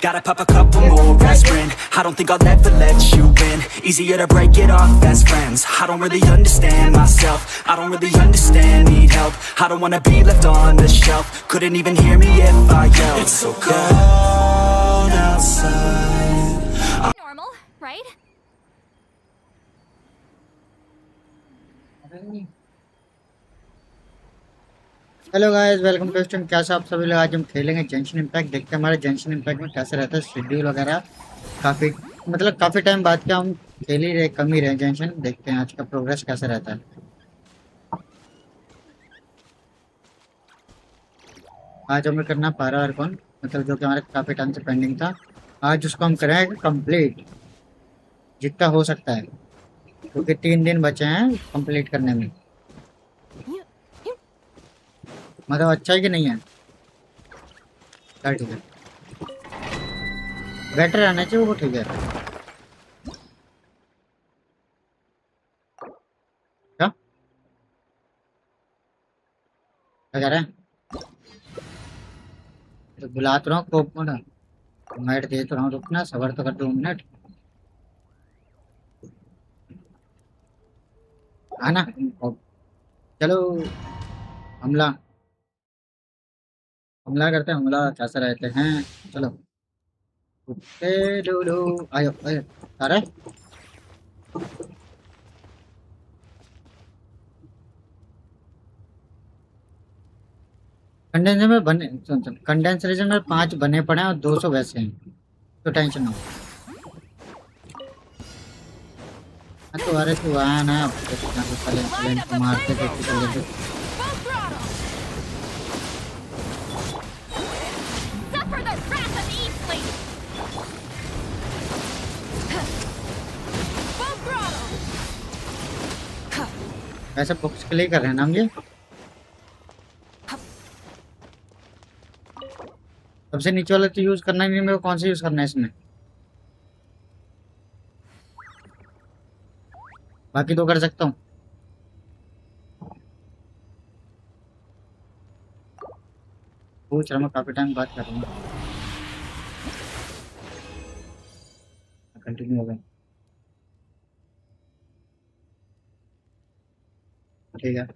Gotta pop a couple more aspirin. I don't think I'll ever let you in. Easier to break it off best friends. I don't really understand myself. I don't really understand, need help. I don't wanna be left on the shelf. Couldn't even hear me if I yelled. It's so cold outside. Normal, right? Hello guys, welcome to stream. कैसे आप सभी लोग? आज हम खेलेंगे जेंशिन impact. देखते हैं हमारे जेंशिन इम्पैक्ट में कैसे रहता है शेड्यूल वगैरह। काफ़ी टाइम बाद क्या हम खेल ही रहे, कम ही रहे जेंशिन। देखते हैं आज का प्रोग्रेस कैसे रहता है। आज हमें करना पारा आर्कॉन, जो कि हमारे काफ़ी टाइम से पेंडिंग था। आज उसको हम करेंगे कंप्लीट जितना हो सकता है, क्योंकि 3 दिन बचे हैं कंप्लीट करने में। अच्छा है कि नहीं है? ठीक है, बेटर रहना चाहिए वो। ठीक है, क्या क्या कह रहे हैं? तो बुला तो रहा हूँ कोप को ना, मैट दे तो रहा हूँ। रुकना, सबर तो कर 2 मिनट। आना, चलो हमला हमला करते हैं। हमला कैसे रहते हैं? चलो लो आयो आयो। अरे कंडेंसर में बने, कंडेंसर में 5 बने पड़े हैं और 200 वैसे हैं, तो टेंशन ना हो। तो अरे तू आया ना, पहले इनको मारते थे पहले। Suffer the wrath of Eastly! Full throttle! ऐसे बुक्स के लिए कर रहे हैं ना हम ये। सबसे नीचे वाला तो यूज करना ही नहीं, मेरे को कौन सा यूज करना है इसमें? बाकी तो कर सकता हूँ। पूछ रहा, मैं काफी टाइम बात कर रहा हूँ। कंटिन्यू हो गया, ठीक है।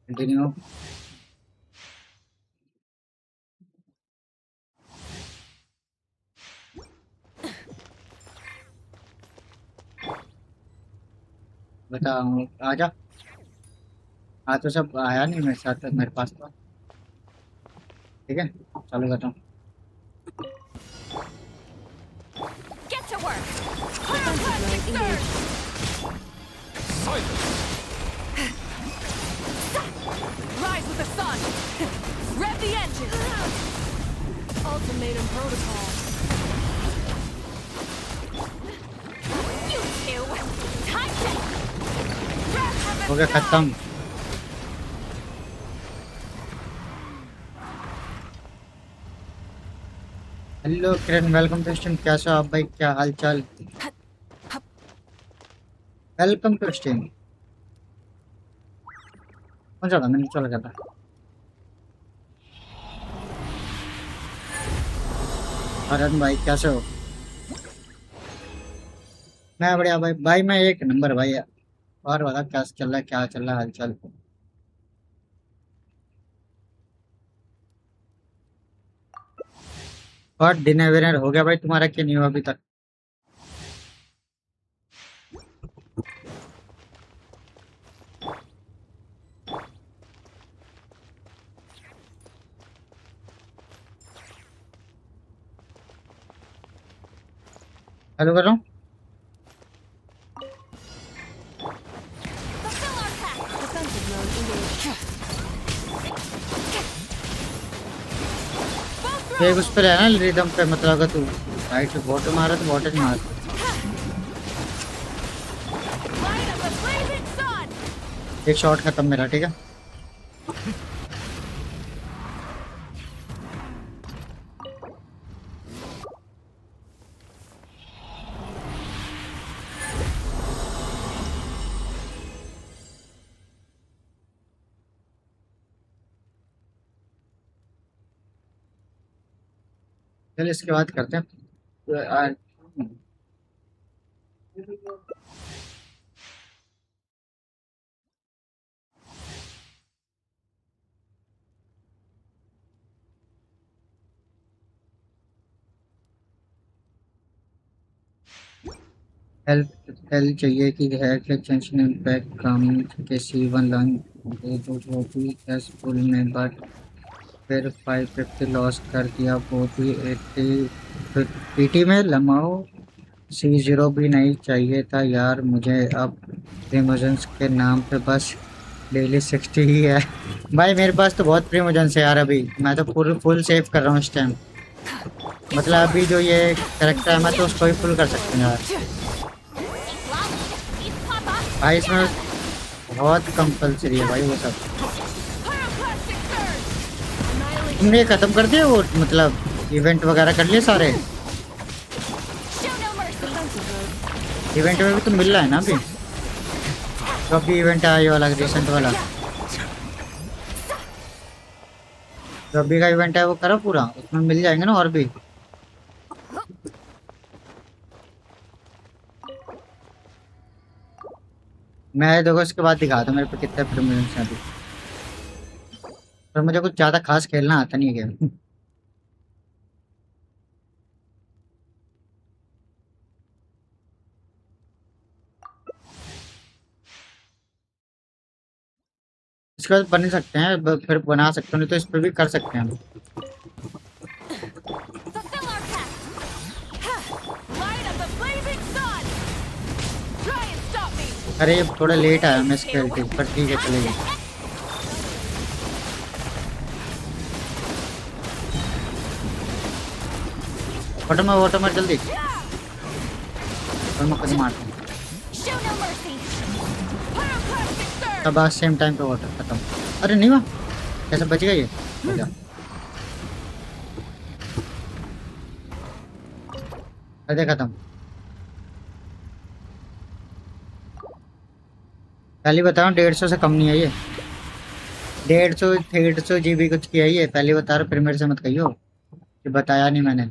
कंटिन्यू। बताओ, आजा। हाँ तो सब आया नहीं मेरे साथ, मेरे पास तो। ठीक है, चालू करता हूँ। Get to work! Pyroclastic surge! Rise with the sun! Rev the engine! Ultimatum protocol. You two! Time check! हो गया खत्म। Hello Kiran, welcome to stream. कैसे हो आप भाई? क्या हाल चाल? Welcome to stream. कौन सा था? मैंने चला गया था। अरन भाई कैसे हो? मैं बढ़िया भाई। भाई मैं एक नंबर भाई। और बता क्या चल रहा है, क्या चल रहा है हाल चाल? और डिनर विनर हो गया भाई तुम्हारा कि नहीं हुआ अभी तक? हेलो कर रहा हूँ। Fulfill our pact! Defensive mode engaged. एक उस पर है ना रिदम पे, अगर तू राइट से वोट मारा तो वोट नहीं मार। Light of the blazing sun! एक शॉट खत्म मेरा, ठीक है। चल इसके बाद करते हैं। तो, हेल्प हेल्प चाहिए कि है कि टेंशन इम्पैक्ट कम के C1 लॉन्ग जो भी एस फुल में बट फिर 550 लॉस कर दिया वो भी 80 पीटी में लमाओ। C0 भी नहीं चाहिए था यार मुझे अब प्रीमोजन्स के नाम पे बस डेली 60 ही है। भाई मेरे पास तो बहुत प्रीमोजन्स है यार, अभी मैं तो पूरी फुल सेव कर रहा हूँ इस टाइम। मतलब अभी जो ये करेक्टर है मैं तो उसको ही फुल कर सकता हूँ यार। भाई इसमें बहुत कंपलसरी है भाई वो सब। तुमने ये खत्म कर दिया वो, मतलब इवेंट वगैरह कर लिए सारे? इवेंट में भी तो मिल रहा है ना अभी, तो अभी इवेंट आया ये वाला रिसेंट वाला, जो अभी का इवेंट है वो करो पूरा, उसमें मिल जाएंगे ना और भी। मैं देखो इसके बाद दिखा दूँ मेरे पे कितने प्रीमियम्स हैं अभी। पर मुझे कुछ ज्यादा खास खेलना आता नहीं है गेम। इसके बाद बन सकते हैं, फिर बना सकते हैं, नहीं तो इस पे भी कर सकते हैं हम। Fulfill our task. Light of the blazing sun. Try and stop me. अरे ये थोड़ा लेट आया मैं इसके खेलते, पर ठीक है चलेगा। वाटर मार जल्दी, और मैं खुद मारता हूँ। Show no mercy. Pyroclastic surge. अब आज सेम टाइम पे वाटर खत्म। अरे नहीं हुआ, कैसे बच गया ये? हो गया। अरे खत्म। पहले बताओ 150 से कम नहीं है ये। 150 GB कुछ किया है ये, पहले बता रहा, फिर मेरे से मत कहियो कि बताया नहीं मैंने।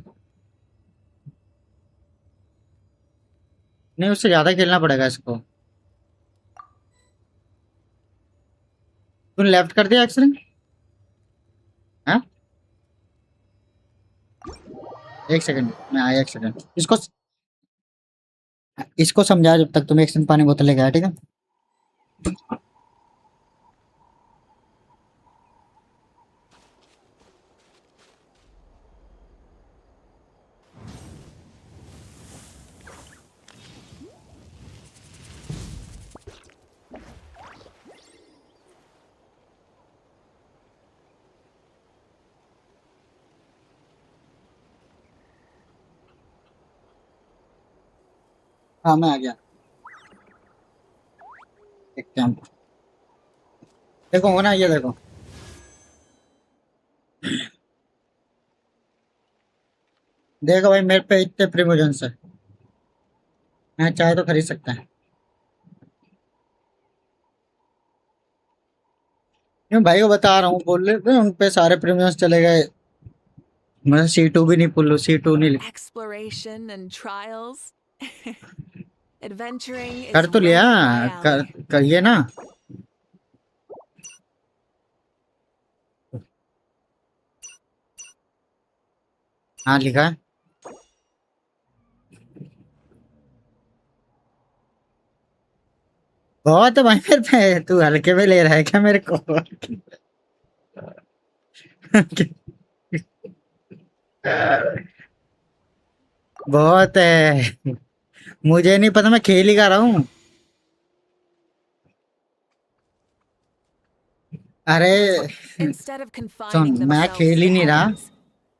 नहीं उससे ज्यादा खेलना पड़ेगा इसको। तूने लेफ्ट कर दिया एक्सरे? हाँ, एक सेकंड मैं आया, एक सेकंड इसको इसको समझा जब तक तुम एक सेकंड पानी बोतल लेके आया, ठीक है? हाँ मैं आ गया। देखते हैं हम। देखो हो ना, ये देखो। देखो भाई मेरे पे इतने प्रीमोजन्स है, मैं चाहे तो खरीद सकता है। क्यों भाई को बता रहा हूँ, बोल रहे थे उन पे सारे प्रीमियम्स चले गए। मैं C2 भी नहीं, पुल्लू C2 नहीं। Exploration and trials. Adventuring कर is तो लिया, right up my कर alley. करिए ना। हाँ लिखा है। बहुत है भाई मेरे पे, तू हल्के में ले रहा है क्या मेरे को? बहुत है, मुझे नहीं पता, मैं खेल ही कर रहा हूँ। अरे Instead of सुन, confining मैं themselves खेल to ही the नहीं रहा, heavens,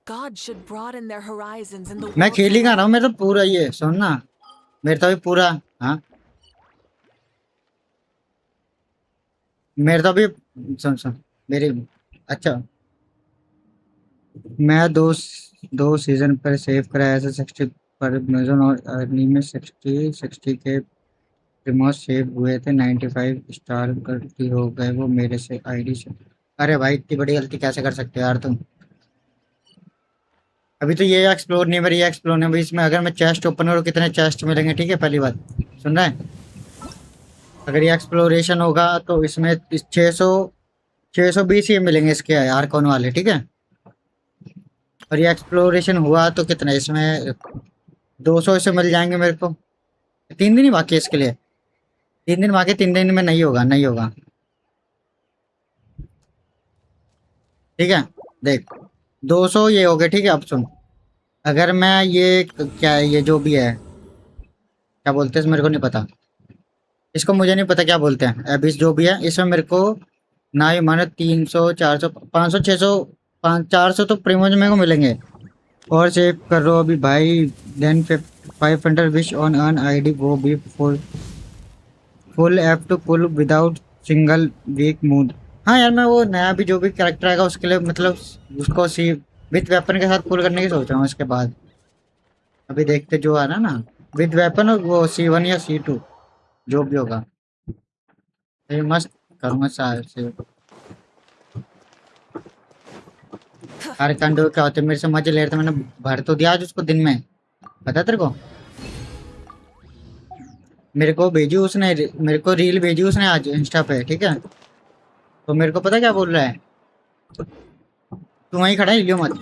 God should broaden their horizons in the मैं worlds खेल ही कर रहा हूँ, around. मेरा तो पूरा ये सुन ना, मेरा तो अभी पूरा। हाँ मेरे तो अभी, सुन सुन मेरी। अच्छा, मैं दो सीजन पर सेव कराया ऐसे 60 पर अमेजन और अर्नी में 60 के रिमोट सेव हुए थे, 95 स्टार गलती हो गए वो मेरे से आईडी से। अरे भाई इतनी बड़ी गलती कैसे कर सकते हो यार तुम? अभी तो ये एक्सप्लोर नहीं, मेरी ये एक्सप्लोर नहीं भाई। इसमें अगर मैं चेस्ट ओपन करूँ कितने चेस्ट मिलेंगे, ठीक है पहली बात सुन रहा है। अगर ये एक्सप्लोरेशन होगा तो इसमें 620 ये मिलेंगे इसके आर्कॉन वाले, ठीक है। और ये एक्सप्लोरेशन हुआ तो कितने इसमें 200 इसे मिल जाएंगे मेरे को। 3 दिन ही बाकी है इसके लिए। 3 दिन बाकी, 3 दिन में नहीं होगा, नहीं होगा, ठीक है। देख 200 ये हो गए, ठीक है। अब सुन, अगर मैं ये क्या है, ये जो भी है क्या बोलते हैं मेरे को नहीं पता इसको, मुझे नहीं पता क्या बोलते हैं। अभी जो भी है इसमें मेरे को ना ही मानो 300 400 500 600 400 तो प्रीमियम मेरे को मिलेंगे। और सेव कर लो अभी भाई। Then 500 wish on earn ID वो भी full F to full without single week mood. हाँ यार, मैं वो नया भी जो भी कैरेक्टर आएगा उसके लिए मतलब उसको सी विथ वेपन के साथ पुल करने की सोच रहा हूँ इसके बाद। अभी देखते जो आ रहा ना विथ वेपन, और वो C1 या C2 जो भी होगा ये मस्त करूँगा सारे से। अरे कंडो क्या होते मेरे से मजे ले रहे थे, मैंने भर तो दिया आज उसको दिन में, पता तेरे को। मेरे को भेजी उसने, मेरे को रील भेजी उसने आज इंस्टा पे, ठीक है। तो मेरे को पता क्या बोल रहा है, तू वहीं खड़ा है हिलियो मत।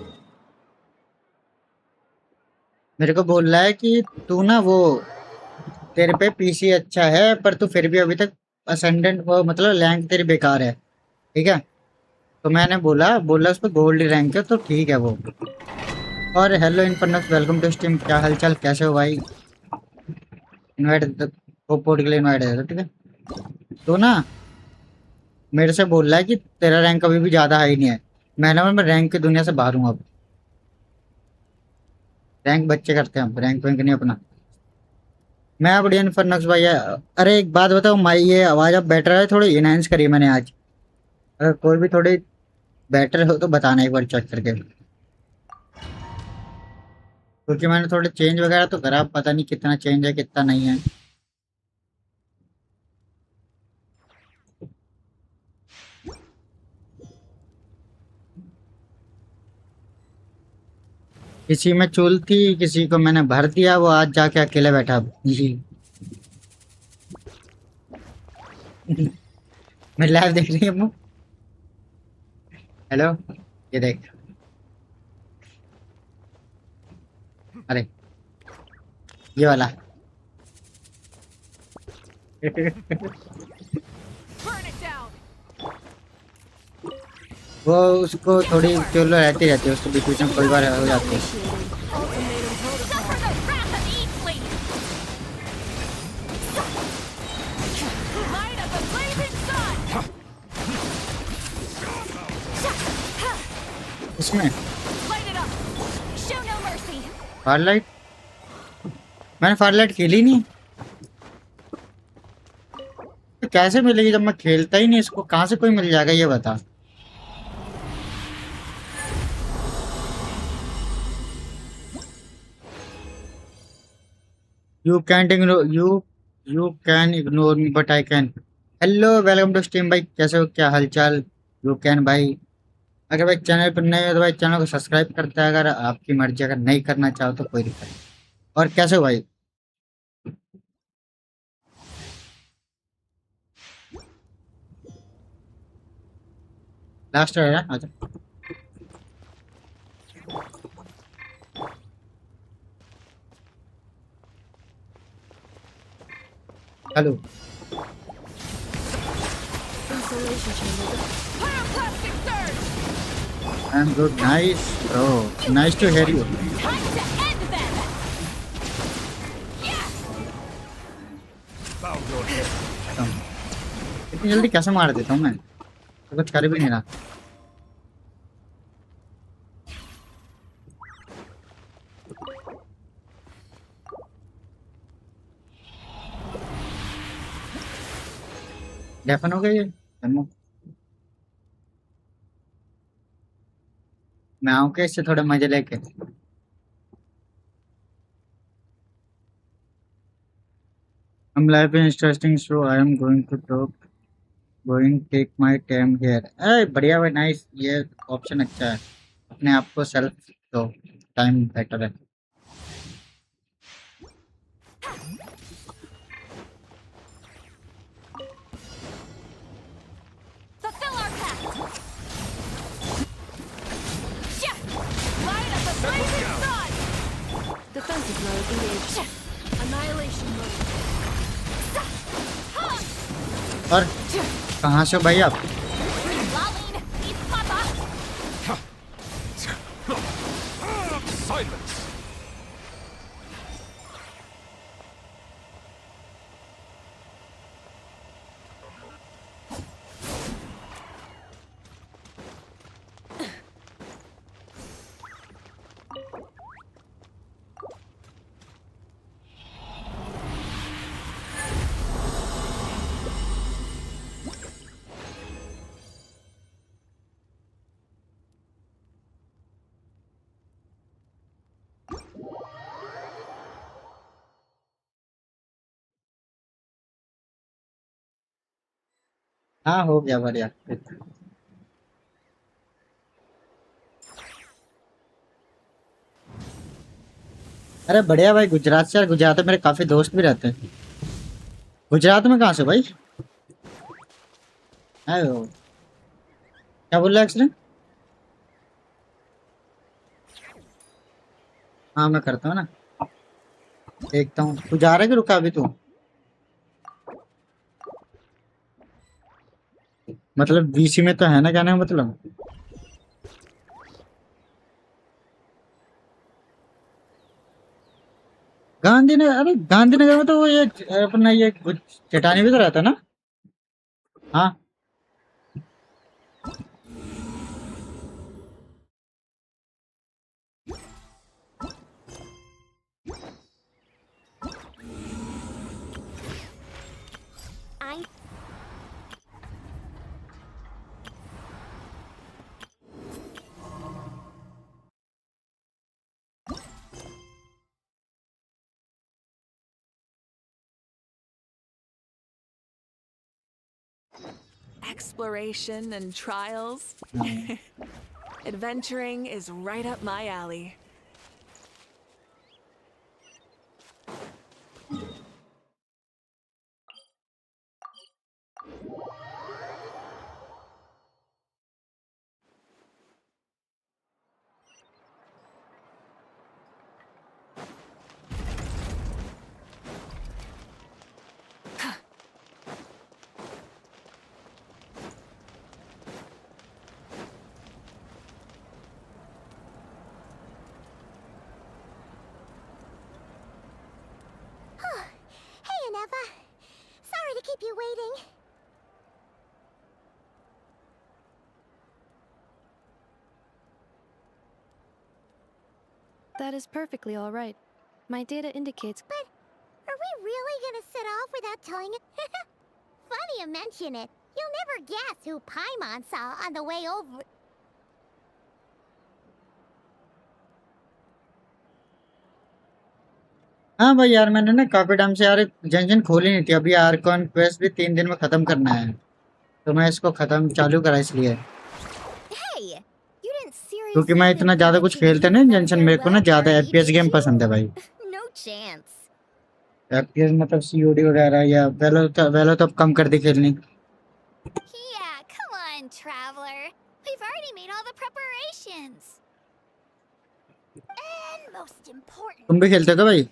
मेरे को बोल रहा है कि तू ना वो तेरे पे पीसी अच्छा है पर तू फिर भी अभी तक असेंडेंट वो मतलब रैंक तेरी बेकार है, ठीक है। तो मैंने बोला बोला उस पर गोल्ड रैंक है तो ठीक है वो। और हेलो इनफरनक्स, वेलकम टू स्ट्रीम, क्या हालचाल, कैसे हो भाई। इनवाइट पोर्ट के लिए इनवाइट है ठीक है। तो ना मेरे से बोल रहा है कि तेरा रैंक अभी भी ज़्यादा हाई नहीं है। मैं रैंक की दुनिया से बाहर हूँ अब। रैंक बच्चे करते हैं अब, रैंक वैंक नहीं अपना। मैं बढ़िया इनफरनक्स भाई अरे एक बात बताओ, माई ये आवाज़ अब बेटर है, थोड़ी इनहेंस करी मैंने आज। अगर कोई भी थोड़ी बेटर हो तो बताना एक बार चेक करके, क्योंकि मैंने थोड़े चेंज वगैरह तो करा, पता नहीं कितना चेंज है कितना नहीं है। किसी में चूल थी, किसी को मैंने भर दिया, वो आज जाके अकेले बैठा जी। मैं लाइव देख रही हूँ। हेलो, ये देख, अरे ये वाला। Burn it down. वो उसको थोड़ी चुल रहती रहती है, उसको बीच बीच में कोई बार हो जाती है। Suffer the wrath of Eastling. Light of the blazing sun. इसमें Light it up. Show no mercy. Farlight, मैंने फारलाइट खेली नहीं। तो कैसे मिलेगी जब मैं खेलता ही नहीं इसको, कहाँ से कोई मिल जाएगा ये बता। You can ignore you can ignore me but I can. Hello welcome to stream भाई, कैसे हो, क्या हालचाल। यू कैन भाई, अगर भाई चैनल पर नए हो तो भाई चैनल को सब्सक्राइब करते हैं, अगर आपकी मर्जी, अगर नहीं करना चाहो तो कोई दिक्कत नहीं। और कैसे हो भाई। लास्ट है ना, अच्छा। Hello, Pyroclastic surge. I am good, nice bro, nice to hear you. Time to end them. इतनी जल्दी कैसे मार देता हूँ मैं, तो कुछ कर भी नहीं रहा। डेफन हो गया ये डेमो। मैं आऊँ क्या इससे थोड़े मजे लेके। हम life in interesting show, I am going to talk, going take my time here. अरे बढ़िया भाई, नाइस, ये ऑप्शन अच्छा है, अपने आप को सेल्फ दो। टाइम बेटर है। Fulfill our pact. Yeah. Light up the blazing sun. Defensive mode engaged. Annihilation mode. और कहाँ से हो भाई आप? Lolling. Eat papa. Silence! हाँ हो गया बढ़िया। अरे बढ़िया भाई, गुजरात से। यार गुजरात में मेरे काफी दोस्त भी रहते हैं। गुजरात में कहाँ से भाई? आयो, क्या बोल रहा है एक्चुअली? हाँ मैं करता हूँ ना, देखता हूँ। तू जा रहा है कि रुका अभी तू? मतलब बीसी में तो है ना, कहने का मतलब। गांधीनगर? अरे गांधीनगर में तो वो ये अपना ये चटानी भी तो रहता ना। हाँ I Exploration and trials. Adventuring is right up my alley. Hey, Aneva. Sorry to keep you waiting. That is perfectly all right. My data indicates. But are we really gonna set off without telling it? Funny you mention it. You'll never guess who Paimon saw on the way over. हाँ भाई यार, मैंने ना काफी time से यार junction खोली नहीं थी। अभी आर्कॉन क्वेस्ट भी 3 दिन में खत्म करना है, तो मैं इसको खत्म चालू करा इसलिए। Hey, you didn't क्योंकि seriously मैं think इतना ज्यादा कुछ dedicating खेलता नहीं yourself जंक्शन। their मेरे को ना ज्यादा welfare, FPS did game you? पसंद है भाई। No chance. एफपीएस मतलब सीओडी वगैरह, या वेलो तो अब कम कर दी खेलनी। Yeah, come on, traveler. We've already made all the preparations. And most important, तुम भी खेलते हो क्या भाई?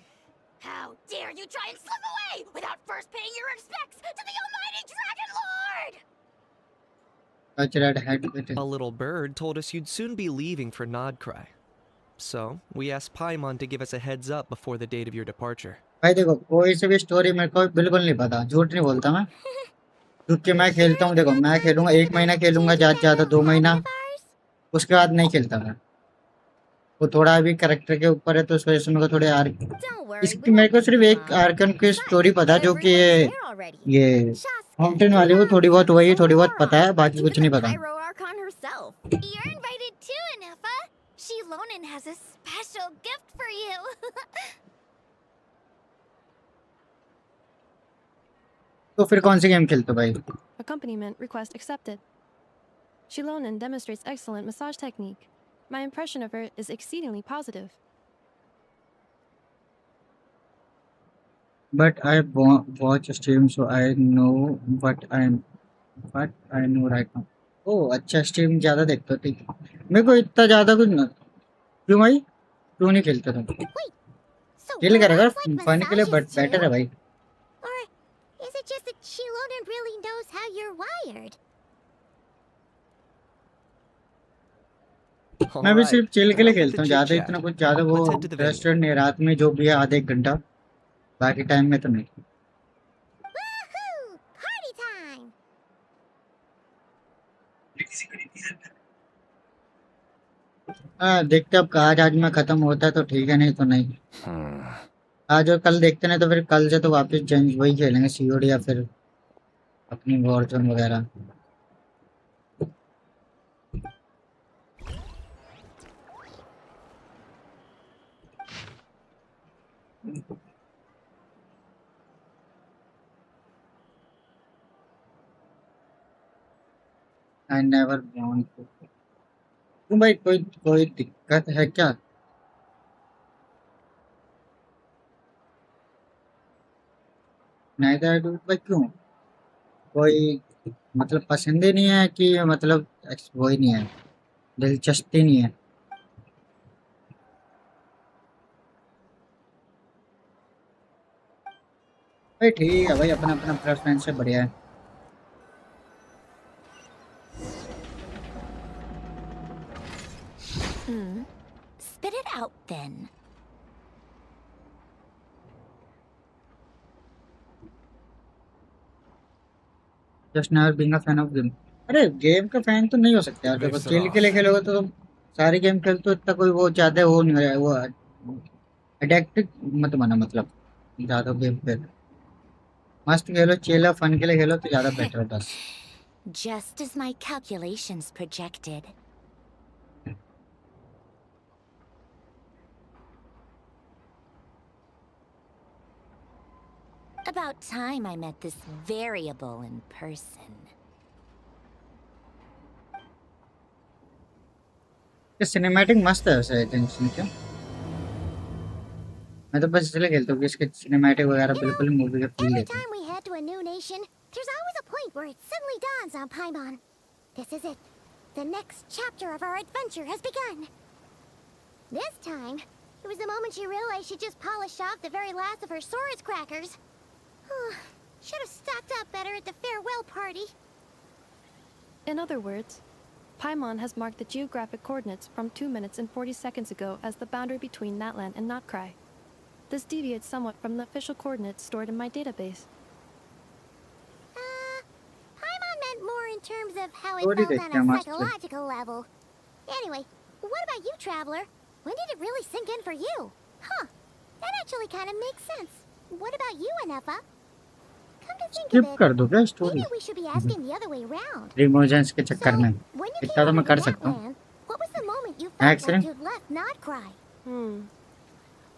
how dare you try and slip away without first paying your respects to the almighty Dragon Lord! अच्छा red head. A little bird told us you'd soon be leaving for Nodcry. So, we asked Paimon to give us a heads up before the date of your departure. भाई देखो, कोई से भी story मेरे को बिल्कुल नहीं पता, झूठ नहीं बोलता मैं। क्योंकि मैं खेलता हूँ, देखो मैं खेलूंगा 1 महीना, खेलूंगा ज्यादा से ज्यादा 2 महीना, उसके बाद नहीं खेलता मैं। वो थोड़ा अभी करेक्टर के ऊपर है, तो उस वजह से मेरे को थोड़े आर्क, Don't worry, इसकी we मेरे won't को keep सिर्फ you एक long. आर्कन की स्टोरी पता है, जो कि Everyone's there already. ये Shaska, फाउंटेन वाली, वो थोड़ी बहुत वही थोड़ी बहुत पता है, बाकी कुछ नहीं even the पता। Pyro Archon herself. You're invited too, Anefa. She Lonin has a special gift for you. तो फिर कौन सी गेम खेलते हो भाई? Accompaniment request accepted. Shilonen demonstrates excellent massage technique. My impression of her is exceedingly positive. but I watch stream so I know what I know right now. ओह अच्छा stream ज्यादा देखते हो ठीक है। मेरे को इतना ज्यादा कुछ ना क्यों भाई क्यों नहीं खेलते तुम Wait, so खेल करेगा robots like फन के लिए massages बट बेटर है too? भाई Or is it just that Shiloden really knows how you're wired? मैं भी Alright, सिर्फ चिल के लिए enough with the खेलता हूँ chit ज्यादा chat. इतना कुछ ज्यादा वो Let's head to the venue. Interested नहीं रात में जो भी है आधे एक घंटा बाकी टाइम में तो नहीं Woohoo! Party time! हाँ देखते अब आज में खत्म होता है तो ठीक है नहीं तो नहीं आज और कल देखते नहीं तो फिर कल से तो वापस जंग वही खेलेंगे सीओडी या फिर अपनी वॉरजोन वगैरह आई नेवर वांट टू क्यों भाई कोई कोई दिक्कत है क्या नहीं तो भाई क्यों कोई मतलब पसंद ही नहीं है कि मतलब वो ही नहीं है दिलचस्पी नहीं है भाई ठीक है भाई अपना अपना प्रेफरेंस से बढ़िया है Spit it out then. Just never being a fan of game अरे गेम का फैन तो नहीं हो सकता यार देखो Rinse it खेल के लिए off. खेलोगे तो तुम सारी गेम खेलते हो इतना कोई वो ज्यादा वो नहीं है वो एडिक्टेड मत बना मतलब ज्यादा गेम पे मस्त खेलो चिल फन के लिए खेलो तो ज्यादा बेटर है बस Just as my calculations projected. About time I met this variable in person. ये सिनेमैटिक मस्त है वैसे टेंशन क्या मैं तो बस इसलिए खेलता हूँ कि इसके सिनेमैटिक वगैरह बिल्कुल मूवी का फील Every लेते हैं time we head to a new nation, there's always a point where it suddenly dawns on Paimon. This is it. The next chapter of our adventure has begun. This time, it was the moment she realized she just polished off the very last of her Sora's crackers. Should have stocked up better at the farewell party. In other words, Paimon has marked the geographic coordinates from 2 minutes and 40 seconds ago as the boundary between Natlan and Notcry. This deviates somewhat from the official coordinates stored in my database. Paimon meant more in terms of how it Story felt देखते on हैं a मस्त psychological level. Anyway, what about you, Traveler? When did it really sink in for you? Huh, that actually kind of makes sense. What about you, Anefa? Come to think skip of it, कर दो क्या story maybe we should be asking the other way around. रिमोजन्स के So, चक्कर में when you इतना तो came मैं over कर to सकता हूँ Natlan, what was the moment you felt like Accident? you'd left Notcry?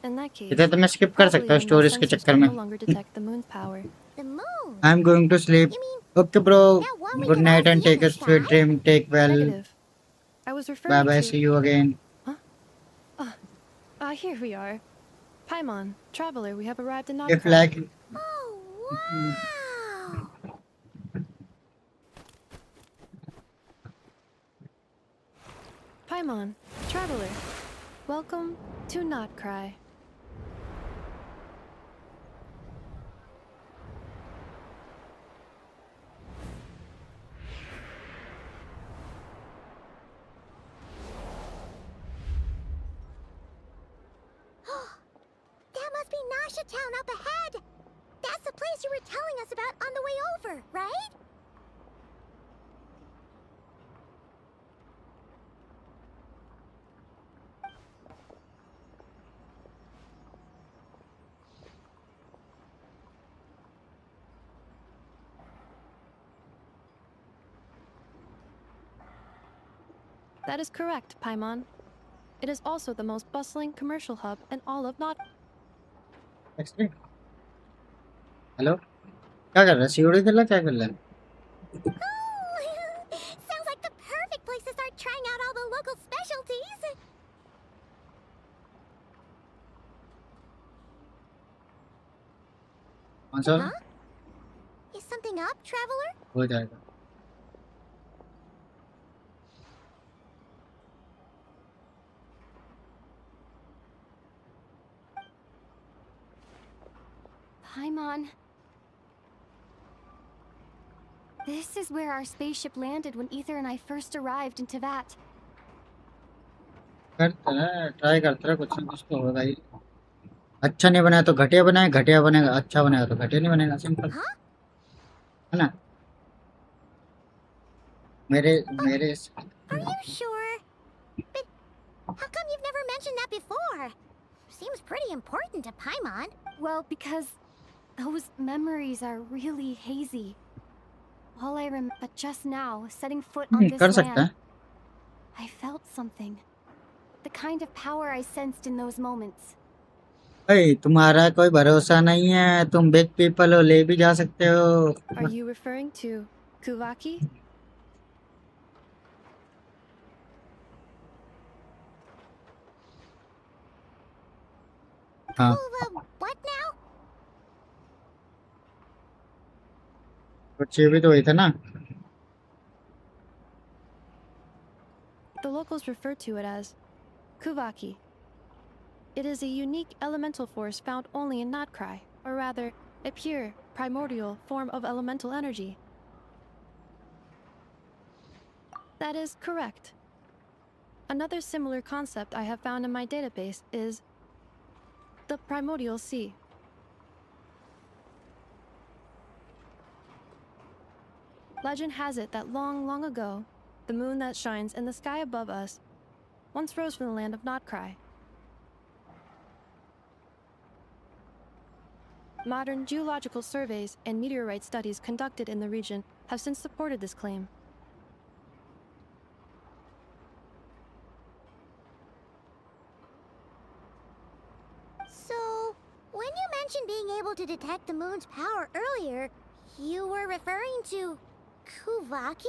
In that case, इधर तो मैं स्किप कर probably सकता हूँ when my स्टोरीज के sensors चक्कर can में no longer detect the moon's power. The moon. I am going to sleep You mean okay bro that one we good can all night and see in take a the sweet sky? Dream take well Negative. I was bye referring bye to... see you again Here we are. Paimon, Traveler, we have arrived in if Notcry. Like Oh, wow! Paimon, Traveler, welcome to Notcry. That must be Nasha Town up ahead! That's the place you were telling us about on the way over, right? That is correct, Paimon. It is also the most bustling commercial hub in all of Not. Hello क्या कर रहा है COD खेल रहा है क्या कर रहा है Oh, sounds like the perfect place to start trying out all the local specialties. कौन सा? Huh? Is something up, traveler? हो जाएगा. Paimon. This is where our spaceship landed when Ether and I first arrived in Tevat. करता है, try करता है, कुछ ना कुछ तो होगा ही. अच्छा नहीं बनाया तो घटिया बनाए, घटिया बनेगा अच्छा बनाएगा तो घटिया नहीं बनेगा, सिंपल Huh? है ना. मेरे मेरे Are you sure? But how come you've never mentioned that before? Seems pretty important to Paimon. Well, because those memories are really hazy. All I remember, but just now, setting foot on कर this सकता है. land, I felt something. The kind of power I sensed in those moments. भाई तुम्हारा कोई भरोसा नहीं है, तुम बिग पीपल हो, ले भी जा सकते हो. Are you referring to Kuvaki? हाँ. What now? कुछ ये भी तो वही था ना. The locals refer to it as Kuvaki. It is a unique elemental force found only in Notcry, or rather, a pure, primordial form of elemental energy. That is correct. Another similar concept I have found in my database is the primordial sea. Legend has it that long, long ago, the moon that shines in the sky above us once rose from the land of Notcry. Modern geological surveys and meteorite studies conducted in the region have since supported this claim. So, when you mentioned being able to detect the moon's power earlier, you were referring to Kuvaki?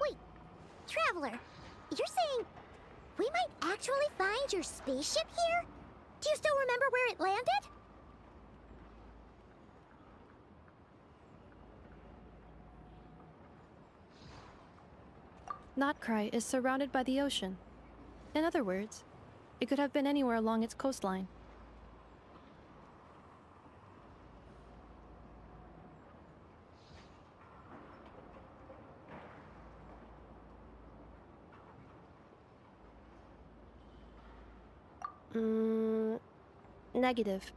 Wait, Traveler, you're saying we might actually find your spaceship here? Do you still remember where it landed? Notcry is surrounded by the ocean. In other words, it could have been anywhere along its coastline. Negative.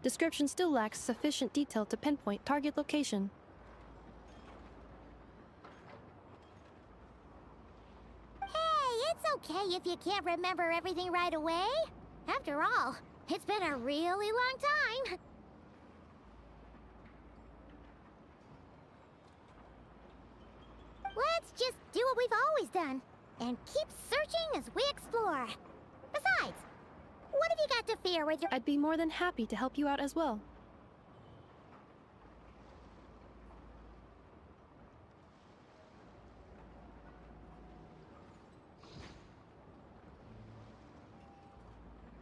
Description still lacks sufficient detail to pinpoint target location. Hey, it's okay if you can't remember everything right away. After all, it's been a really long time. Let's just do what we've always done and keep searching as we explore. Besides, what have you got to fear with your... I'd be more than happy to help you out as well.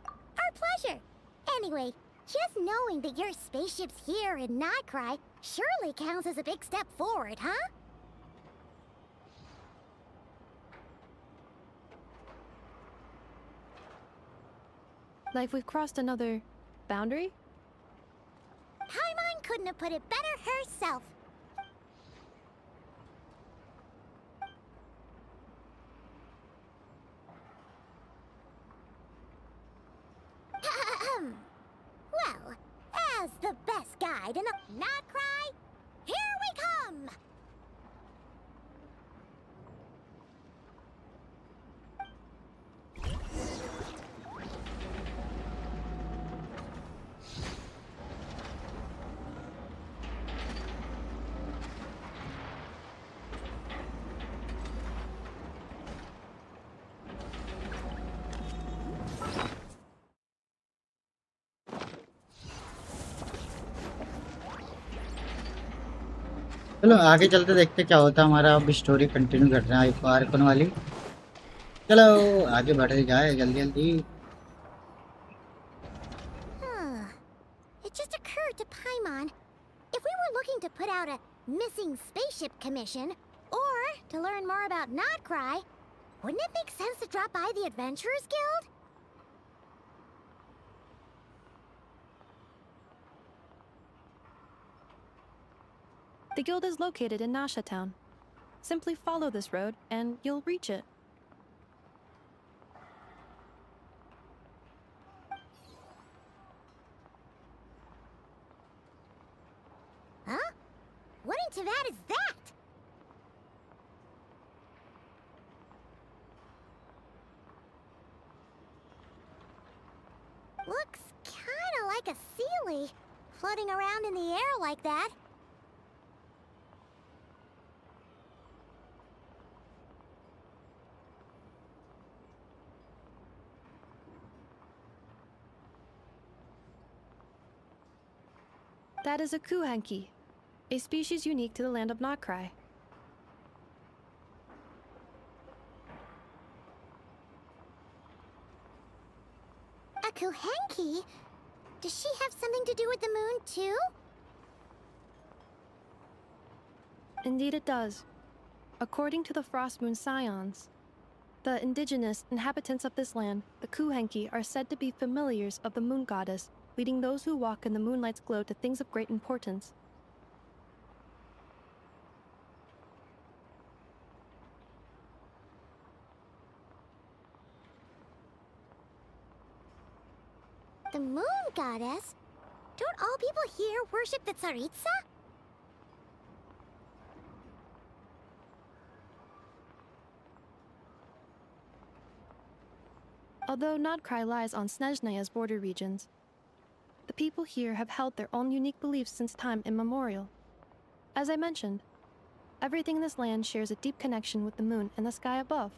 Our pleasure. Anyway, just knowing that your spaceship's here in Notcry surely counts as a big step forward, huh? Like we've crossed another boundary? Paimon couldn't have put it better herself. Well, as the best guide in the Notcry, here we come! चलो आगे चलते देखते क्या होता है हमारा। अब story continue करते हैं आर्कन वाली। चलो आगे बढ़े जाए जल्दी जल्दी। Huh. It just occurred to Paimon. If we were looking to put out a missing spaceship commission, or to learn more about Notcry, wouldn't it make sense to drop by the Adventurers Guild? The guild is located in Nasha Town. Simply follow this road, and you'll reach it. Huh? What in Tavad is that? Looks kinda like a Sealy, floating around in the air like that. That is a kuhanki, a species unique to the land of Notcry. A Kuhenki? Does she have something to do with the moon, too? Indeed it does. According to the Frost Moon Scions, the indigenous inhabitants of this land, the kuhanki, are said to be familiars of the moon goddess, leading those who walk in the moonlight's glow to things of great importance. The moon goddess? Don't all people here worship the Tsaritsa? Although Notcry lies on Snezhnaya's border regions, the people here have held their own unique beliefs since time immemorial. As I mentioned, everything in this land shares a deep connection with the moon and the sky above.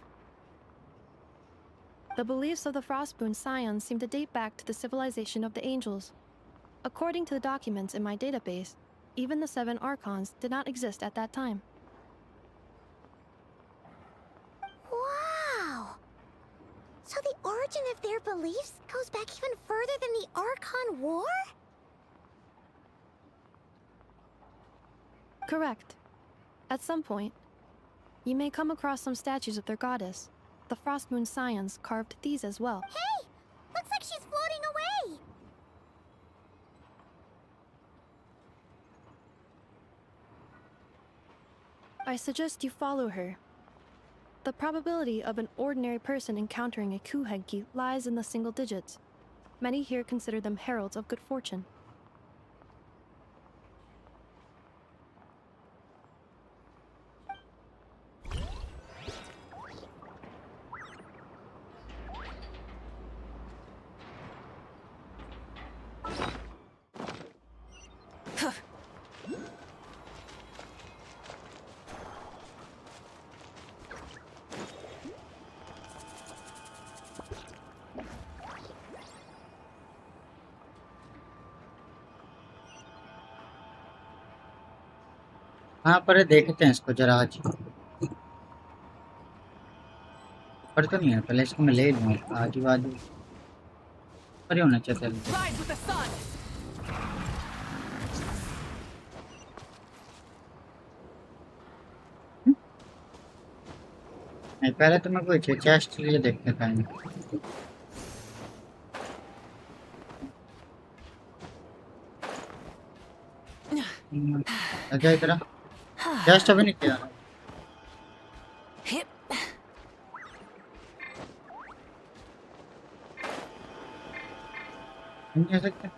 The beliefs of the Frostmoon Scions seem to date back to the civilization of the angels. According to the documents in my database, even the 7 Archons did not exist at that time. Wow! So the origin of their beliefs goes back even further than the Archon War? Correct. At some point, you may come across some statues of their goddess. The Frostmoon Scions carved these as well. Hey! Looks like she's floating away! I suggest you follow her. The probability of an ordinary person encountering a kuhenki lies in the single digits. Many here consider them heralds of good fortune. हाँ पर देखते हैं इसको जरा आज। पर तो नहीं है, पहले इसको मैं ले लूँ आजू बाजू पर ही होना चाहिए। Rise with the sun! नहीं पहले तो मैं कोई चेस्ट लिए देखते कहीं। अच्छा इतना चेस्ट अभी नहीं किया। नहीं कह सकते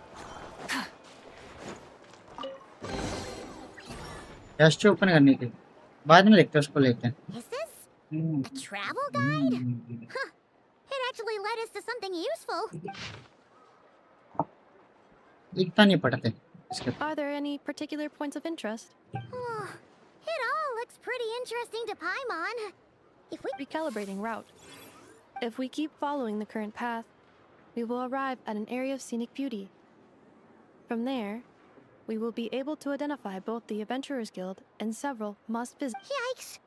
चेस्ट ओपन करने के बाद में देखते हैं, उसको लेते हैं। Is this a travel guide? Huh. It actually led us to something useful. लिखता नहीं पढ़ते इसके। Are there any particular points of interest? Oh, it all looks pretty interesting to Paimon. If we Recalibrating route. If we keep following the current path, we will arrive at an area of scenic beauty. From there, we will be able to identify both the Adventurers Guild and several must-visit. Yikes!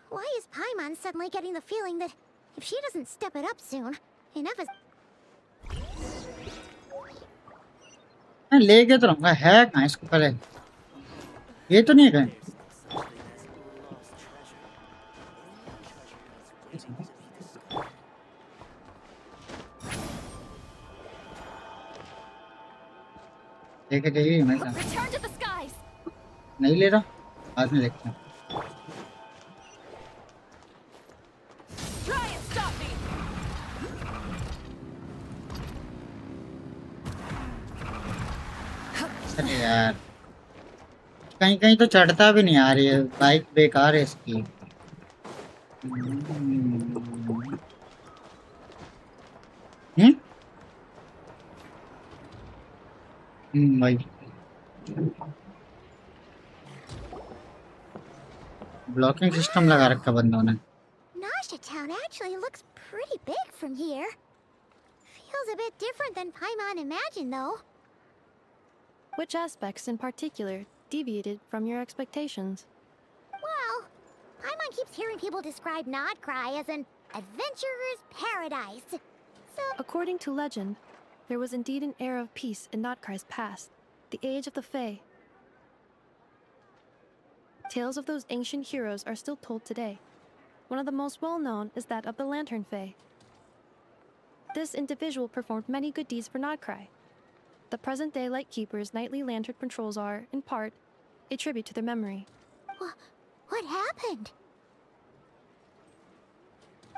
Why is Paimon suddenly getting the feeling that if she doesn't step it up soon, enough is... मैं लेके तो रहूंगा, है कहाँ इसको पहले? ये तो नहीं है कहीं। लेके जाइए मैं कहाँ? Return to the skies. नहीं ले रहा, बाद में देखते हैं। Try and stop me. अरे यार, कहीं कहीं तो चढ़ता भी नहीं आ रही है, बाइक बेकार है इसकी। भाई ब्लॉकिंग सिस्टम लगा रखा बंदों ने। Nasha Town actually looks pretty big from here. Feels a bit different than Paimon imagined, though. Which aspects in particular deviated from your expectations? Well, Paimon keeps hearing people describe Nodcry as an adventurer's paradise. So, According to legend, there was indeed an era of peace in Notcry's past, the age of the Fae. Tales of those ancient heroes are still told today. One of the most well-known is that of the Lantern Fae. This individual performed many good deeds for Nodcry. The present-day Lightkeeper's nightly lantern patrols are, in part, a tribute to their memory. what happened?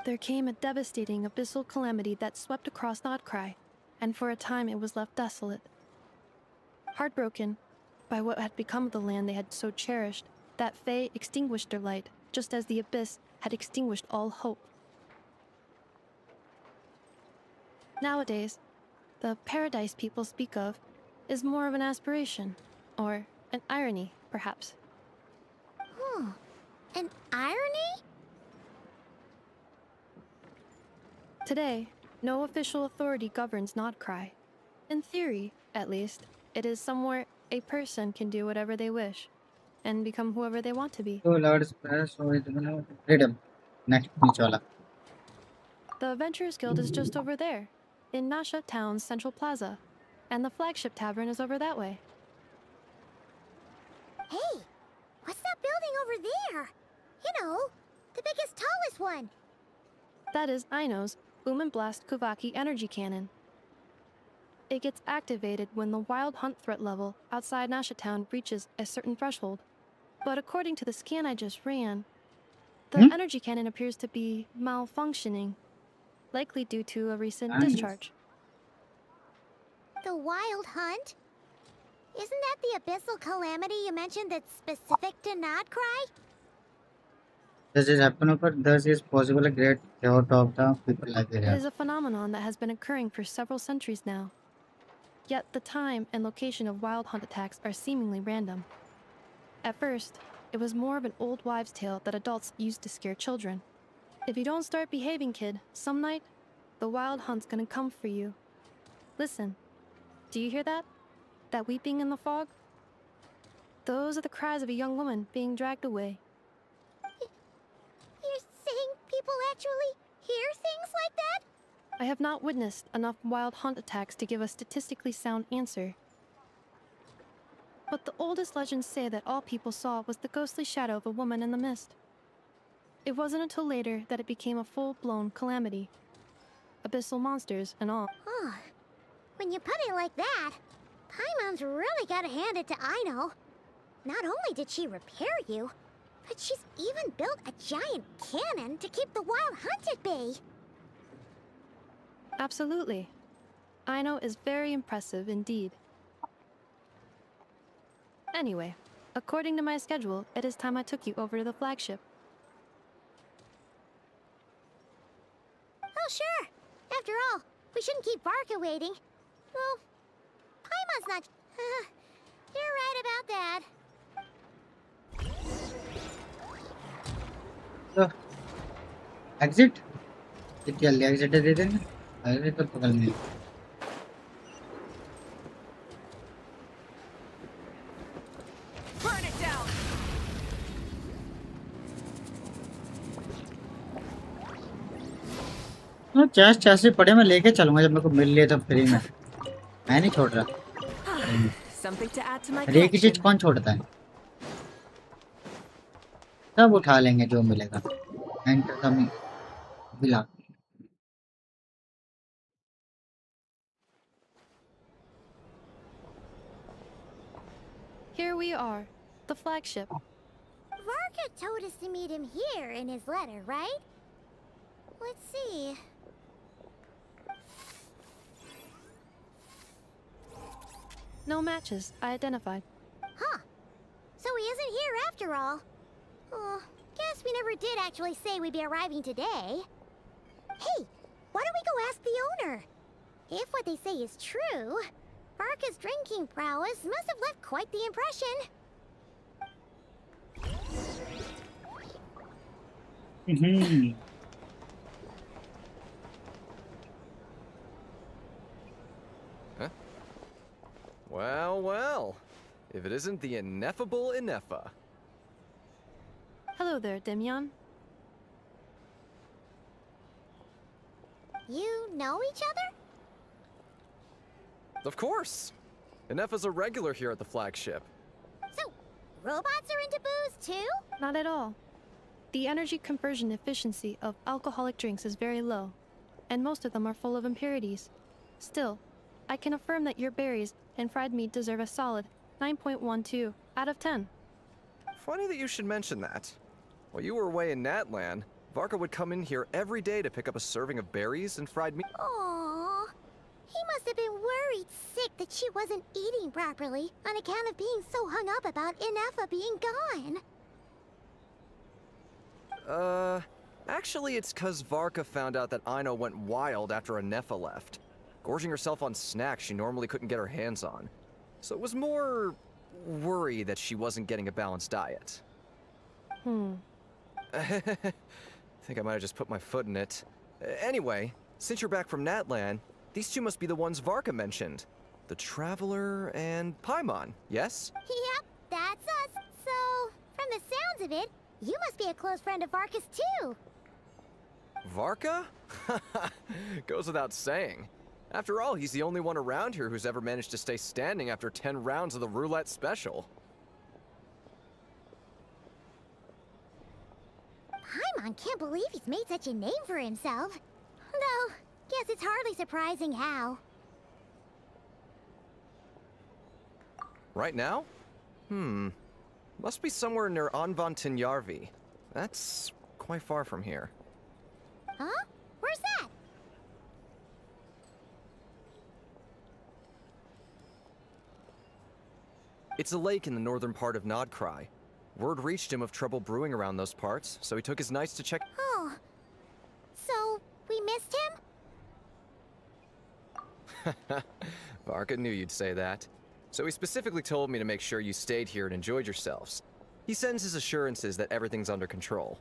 There came a devastating abyssal calamity that swept across Nodcry, and for a time it was left desolate. Heartbroken by what had become of the land they had so cherished, that Fae extinguished their light, just as the abyss had extinguished all hope. Nowadays, the paradise people speak of is more of an aspiration, or an irony, perhaps. An irony? Today, no official authority governs Nodcry. In theory, at least, it is somewhere a person can do whatever they wish, and become whoever they want to be. तो Lord स्प्रेस और इतना freedom next नीचे वाला। The Adventurers Guild is just over there, in Nasha Town's central plaza, and the flagship tavern is over that way. Hey, what's that building over there? You know, the biggest, tallest one. That is Aino's Boom and Blast Kuvaki energy cannon. It gets activated when the wild hunt threat level outside Nasha Town reaches a certain threshold. But according to the scan I just ran, the energy cannon appears to be malfunctioning, likely due to a recent discharge. The wild hunt? Isn't that the abyssal calamity you mentioned that's specific to Nodcry? This is happen पर thus is possible a great chaos of the people like It it. is a phenomenon that has been occurring for several centuries now. Yet the time and location of wild hunt attacks are seemingly random. At first, it was more of an old wives' tale that adults used to scare children. If you don't start behaving, kid, some night, the wild hunt's gonna come for you. Listen, do you hear that? That weeping in the fog? Those are the cries of a young woman being dragged away. You're saying people actually hear things like that? I have not witnessed enough wild hunt attacks to give a statistically sound answer. But the oldest legends say that all people saw was the ghostly shadow of a woman in the mist. It wasn't until later that it became a full-blown calamity. Abyssal monsters and all. Oh, when you put it like that, Paimon's really gotta hand it to Aino. Not only did she repair you, but she's even built a giant cannon to keep the wild hunt at bay. Absolutely. Aino is very impressive indeed. Anyway, according to my schedule, it is time I took you over to the flagship. Oh, sure. After all, we shouldn't keep Barca waiting. Well, Paimon's not... you're right about that. तो exit जल्दी exit दे देंगे। अरे तो बगल में हाँ chest chest पड़े, मैं लेके चलूंगा जब मेरे को मिल लिए तो फ्री में। मैं नहीं छोड़ रहा। Something to add to my हर एक ही चीज collection. कौन छोड़ता है? सब उठा लेंगे जो मिलेगा। Enter the villa. Here we are, the flagship. Varka told us to meet him here in his letter, right? Let's see. No matches identified. Huh. So he isn't here after all. Oh, guess we never did actually say we'd be arriving today. Hey, why don't we go ask the owner? If what they say is true, Varka's drinking prowess must have left quite the impression. Well, well. If it isn't the ineffable Ineffa. Hello there, Demyon. You know each other? Of course! Ineffa's a regular here at the flagship. So, robots are into booze too? Not at all. The energy conversion efficiency of alcoholic drinks is very low, and most of them are full of impurities. Still, I can affirm that your berries and fried meat deserve a solid 9.12 out of 10. Funny that you should mention that. While you were away in Natlan, Varka would come in here every day to pick up a serving of berries and fried meat. Aww. He must have been worried sick that she wasn't eating properly on account of being so hung up about Ineffa being gone. Actually it's 'cause Varka found out that Aino went wild after Ineffa left, gorging herself on snacks she normally couldn't get her hands on. So it was more worry that she wasn't getting a balanced diet. I think I might have just put my foot in it. Anyway, since you're back from Natlan, these two must be the ones Varka mentioned. The Traveler and Paimon, yes? Yep, that's us. So, from the sounds of it, you must be a close friend of Varka's too. Varka? Goes without saying. After all, he's the only one around here who's ever managed to stay standing after 10 rounds of the roulette special. Paimon can't believe he's made such a name for himself. Though, guess it's hardly surprising how. Right now? Must be somewhere near Anvantinyarvi. That's quite far from here. Huh? Where's that? It's a lake in the northern part of Nodcry. Word reached him of trouble brewing around those parts, so he took his knights to check. Oh. So, we missed him? Varka knew you'd say that. So he specifically told me to make sure you stayed here and enjoyed yourselves. He sends his assurances that everything's under control.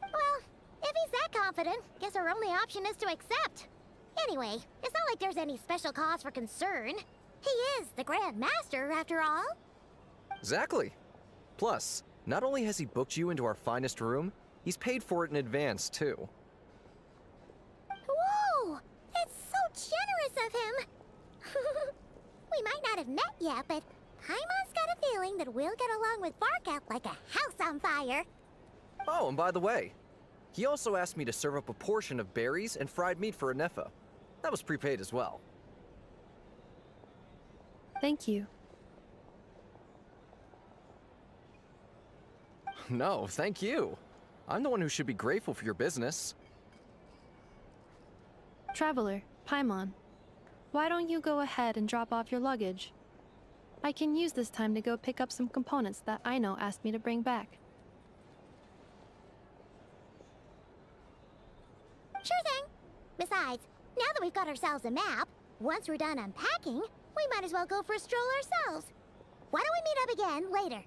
Well, if he's that confident, guess our only option is to accept. Anyway, it's not like there's any special cause for concern. He is the Grand Master, after all. Exactly. Plus, not only has he booked you into our finest room, he's paid for it in advance, too. Whoa! That's so generous of him! We might not have met yet, but Paimon's got a feeling that we'll get along with Varka like a house on fire. Oh, and by the way, he also asked me to serve up a portion of berries and fried meat for Ineffa. That was prepaid as well. Thank you. No, thank you. I'm the one who should be grateful for your business. Traveler, Paimon, why don't you go ahead and drop off your luggage? I can use this time to go pick up some components that Aino asked me to bring back. Sure thing. Besides, now that we've got ourselves a map, once we're done unpacking, we might as well go for a stroll ourselves. Why don't we meet up again later?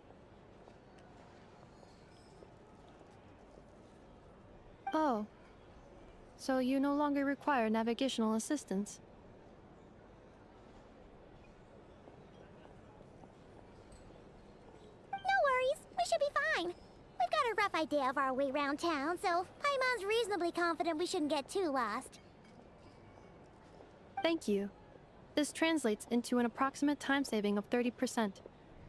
Oh. So you no longer require navigational assistance? No worries, we should be fine. We've got a rough rough idea of our way around town, so Paimon's reasonably confident we shouldn't get too lost. Thank you. This translates into an approximate time saving of 30%,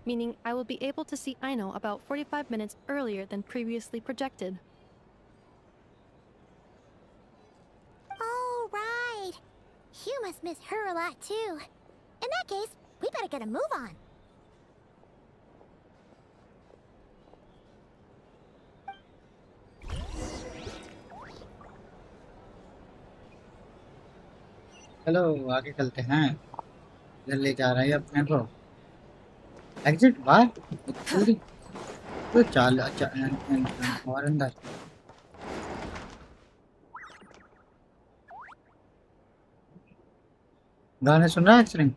meaning I will be able to see Aino about 45 minutes earlier than previously projected. Oh, right. You must miss her a lot, too. In that case, we better get a move on. चलो आगे चलते हैं। इधर ले जा रहा है अपने को। एग्जिट बाहर पूरी तो चाल और अंदर। गाने सुन रहा है एक्चुअली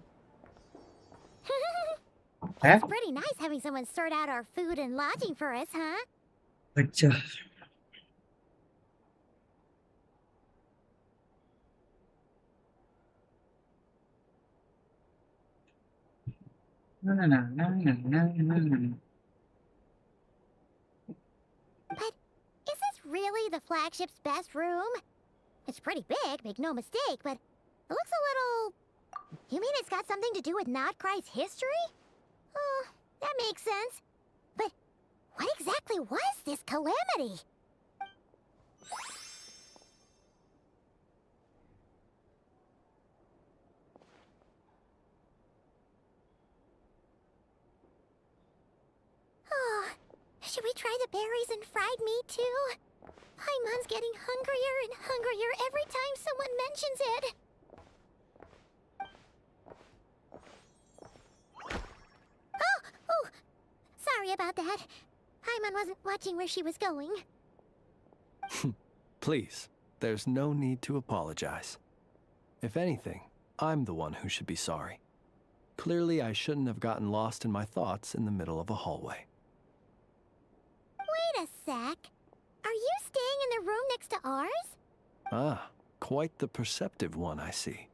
है? It's pretty nice having someone sort out our food and lodging for us, huh? अच्छा ना ना ना ना ना ना ना ना। But is this really the flagship's best room? It's pretty big, make no mistake, but it looks a little... You mean it's got something to do with Nodcry's history? Oh, that makes sense. But what exactly was this calamity? Oh, should we try the berries and fried meat too? Paimon's getting hungrier and hungrier every time someone mentions it. Oh, sorry about that. Paimon wasn't watching where she was going. Please, there's no need to apologize. If anything, I'm the one who should be sorry. Clearly, I shouldn't have gotten lost in my thoughts in the middle of a hallway. Wait a sec. Are you staying in the room next to ours? Ah, quite the perceptive one, I see.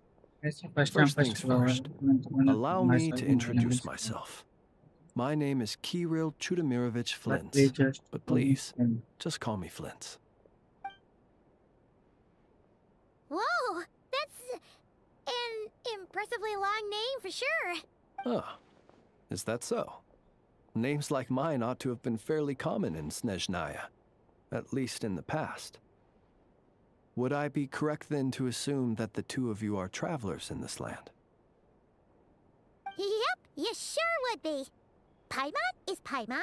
ऐसे First things first, allow me to introduce myself. My name is Kirill Chudamirovich Flintz, but please, just call me Flintz. Whoa, that's an impressively long name for sure. Ah, is that so? Names like mine ought to have been fairly common in Snezhnaya, at least in the past. Would I be correct then to assume that the two of you are travelers in this land? Yep, you sure would be. Paimon is Paimon,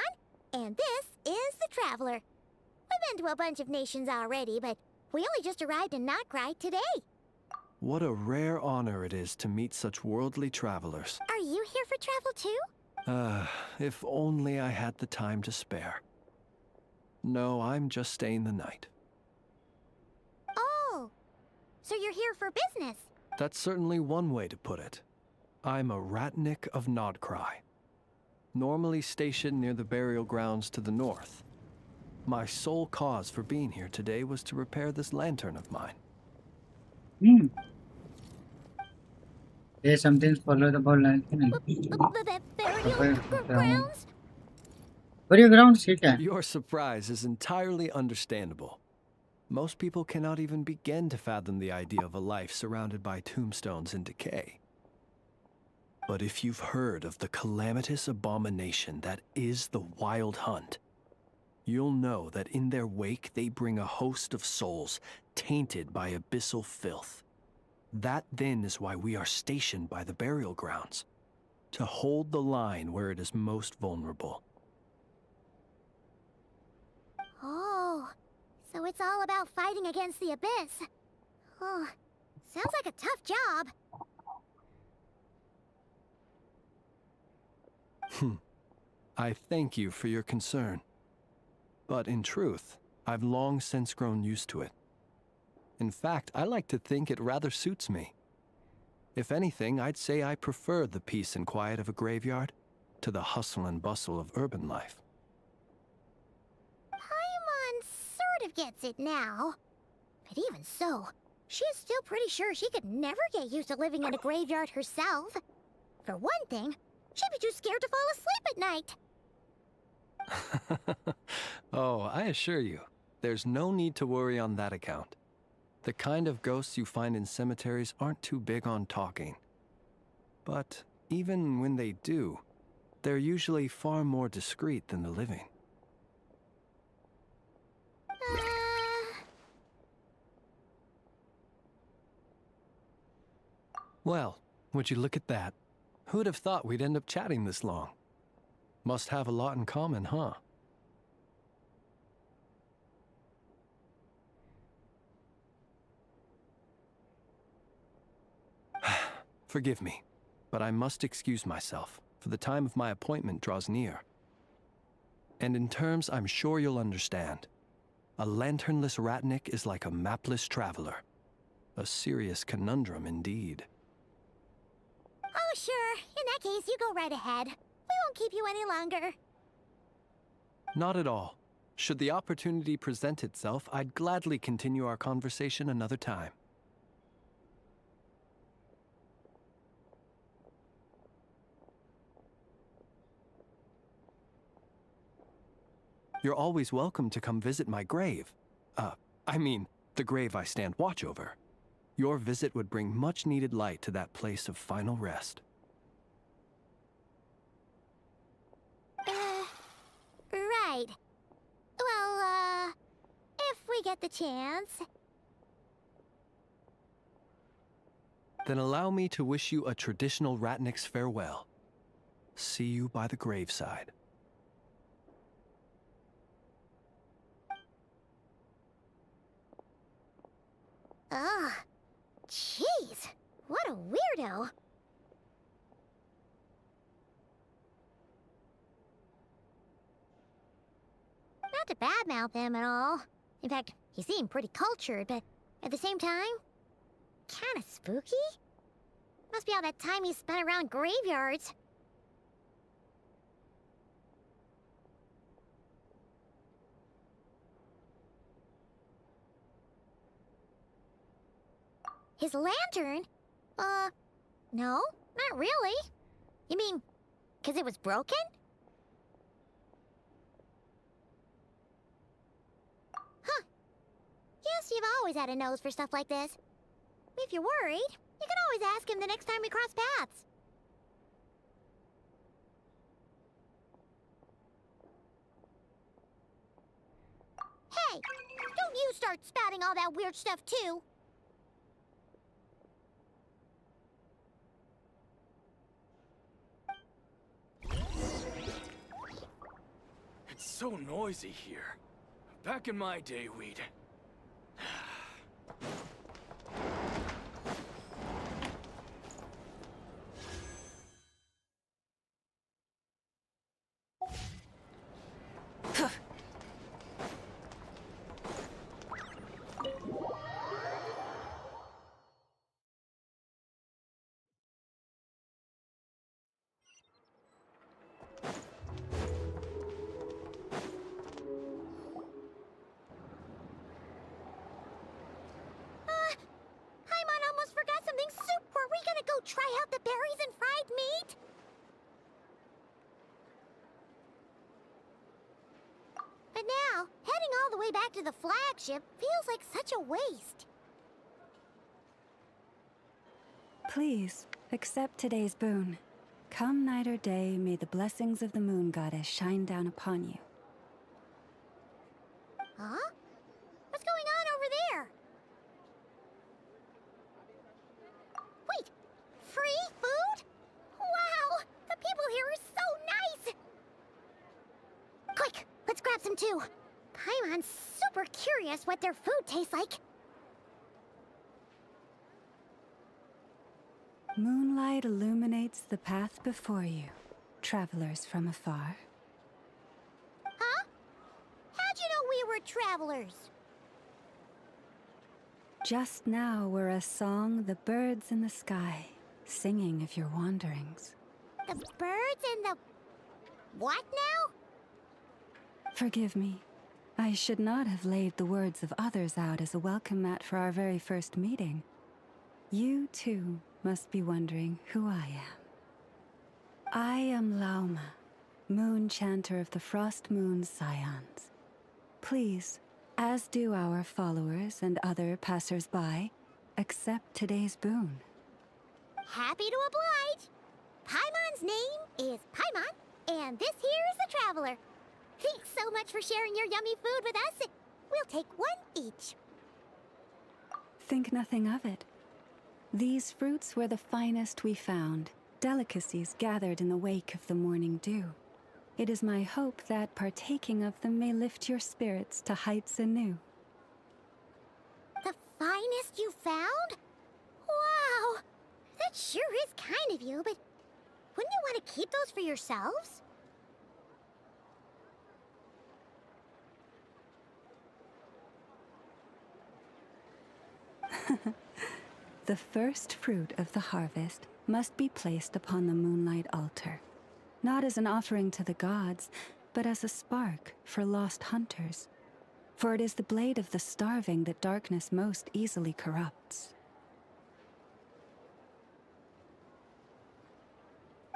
and this is the Traveler. We've been to a bunch of nations already, but we only just arrived in Nodcry today. What a rare honor it is to meet such worldly travelers. Are you here for travel too? If only I had the time to spare. No, I'm just staying the night. Oh, so you're here for business? That's certainly one way to put it. I'm a Ratnik of Nodcry, normally stationed near the burial grounds to the north. My sole cause for being here today was to repair this lantern of mine. There's something follow the ball line. Burial grounds? Burial grounds, ठीक है? Your surprise is entirely understandable. Most people cannot even begin to fathom the idea of a life surrounded by tombstones and decay. But if you've heard of the calamitous abomination that is the Wild Hunt, you'll know that in their wake they bring a host of souls tainted by abyssal filth. That then is why we are stationed by the burial grounds, to hold the line where it is most vulnerable. Oh, so it's all about fighting against the abyss. Oh, sounds like a tough job. I thank you for your concern. But in truth, I've long since grown used to it. In fact, I like to think it rather suits me. If anything, I'd say I prefer the peace and quiet of a graveyard to the hustle and bustle of urban life. Paimon sort of gets it now. But even so, she's still pretty sure she could never get used to living in a graveyard herself. For one thing, she'd be too scared to fall asleep at night. Oh, I assure you, there's no need to worry on that account. The kind of ghosts you find in cemeteries aren't too big on talking. But even when they do, they're usually far more discreet than the living. Well, would you look at that? Who'd have thought we'd end up chatting this long? Must have a lot in common, huh? Forgive me, but I must excuse myself, for the time of my appointment draws near. And in terms I'm sure you'll understand, a lanternless ratnik is like a mapless traveler. A serious conundrum indeed. Oh, sure. In that case, you go right ahead. We won't keep you any longer. Not at all. Should the opportunity present itself, I'd gladly continue our conversation another time. You're always welcome to come visit my grave. I mean, the grave I stand watch over. Your visit would bring much-needed light to that place of final rest. Right. Well, if we get the chance. Then allow me to wish you a traditional ratnik's farewell. See you by the graveside. Ugh. Jeez. What a weirdo. Not to badmouth him at all. In fact, he seemed pretty cultured, but at the same time, kinda spooky? Must be all that time he spent around graveyards. His lantern? No, not really. You mean, 'cause it was broken? Huh. Yes, you've always had a nose for stuff like this. If you're worried, you can always ask him the next time we cross paths. Hey, don't you start spouting all that weird stuff too. It's so noisy here. Back in my day, we'd... Paimon almost forgot something soup. Were we gonna go try out the berries and fried meat? But now, heading all the way back to the flagship feels like such a waste. Please, accept today's boon. Come night or day, may the blessings of the moon goddess shine down upon you. Huh? What's going on over there? Wait! Free food? Wow! The people here are so nice! Quick! Let's grab some too! Paimon's super curious what their food tastes like. Moonlight illuminates the path before you, travelers from afar. Huh? How'd you know we were travelers? Just now were a song the birds in the sky, singing of your wanderings. The birds and the... what now? Forgive me. I should not have laid the words of others out as a welcome mat for our very first meeting. You, too, must be wondering who I am. I am Lauma, Moon Chanter of the Frost Moon Scions. Please, as do our followers and other passers-by, accept today's boon. Happy to oblige. Paimon's name is Paimon, and this here is the Traveler. Thanks so much for sharing your yummy food with us. We'll take one each. Think nothing of it. These fruits were the finest we found, delicacies gathered in the wake of the morning dew. It is my hope that partaking of them may lift your spirits to heights anew. The finest you found? Wow! That sure is kind of you, but wouldn't you want to keep those for yourselves? The first fruit of the harvest must be placed upon the moonlight altar, not as an offering to the gods, but as a spark for lost hunters. For it is the blade of the starving that darkness most easily corrupts.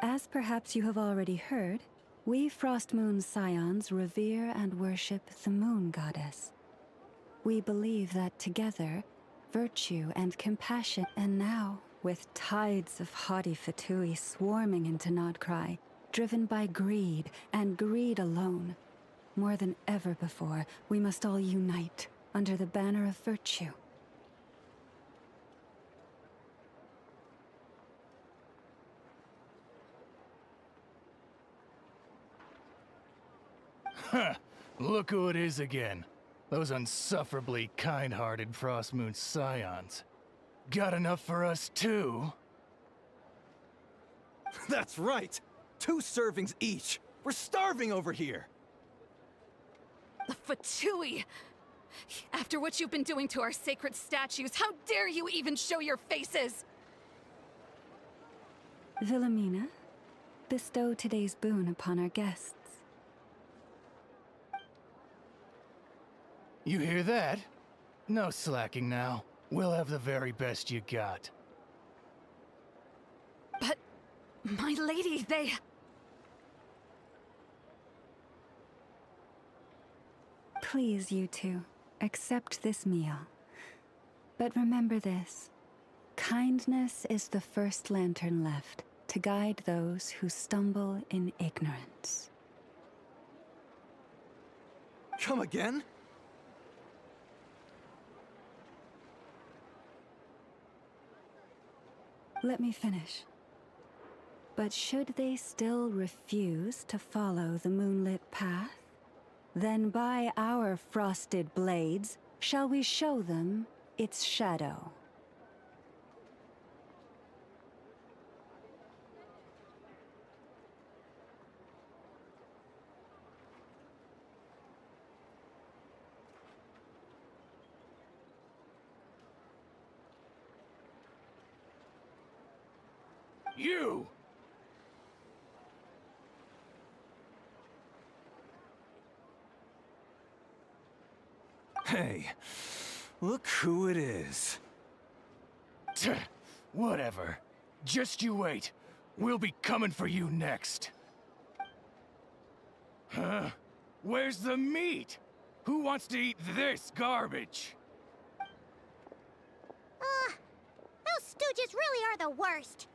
As perhaps you have already heard, we Frost Moon Scions revere and worship the Moon Goddess. We believe that together, virtue and compassion, and now, with tides of haughty Fatui swarming into Nodcry, driven by greed, and greed alone, more than ever before, we must all unite under the banner of virtue. Huh! Look who it is again. Those unsufferably kind-hearted Frostmoon Scions. Got enough for us too? That's right! 2 servings each! We're starving over here! The Fatui! After what you've been doing to our sacred statues, how dare you even show your faces? Wilhelmina, bestow today's boon upon our guests. You hear that? No slacking now. We'll have the very best you got. But, my lady, they... Please, you two, accept this meal. But remember this. Kindness is the first lantern left to guide those who stumble in ignorance. Come again? Let me finish. But should they still refuse to follow the moonlit path, then by our frosted blades shall we show them its shadow. You! Hey, look who it is. Tch, whatever. Just you wait. We'll be coming for you next. Huh? Where's the meat? Who wants to eat this garbage? Those stooges really are the worst.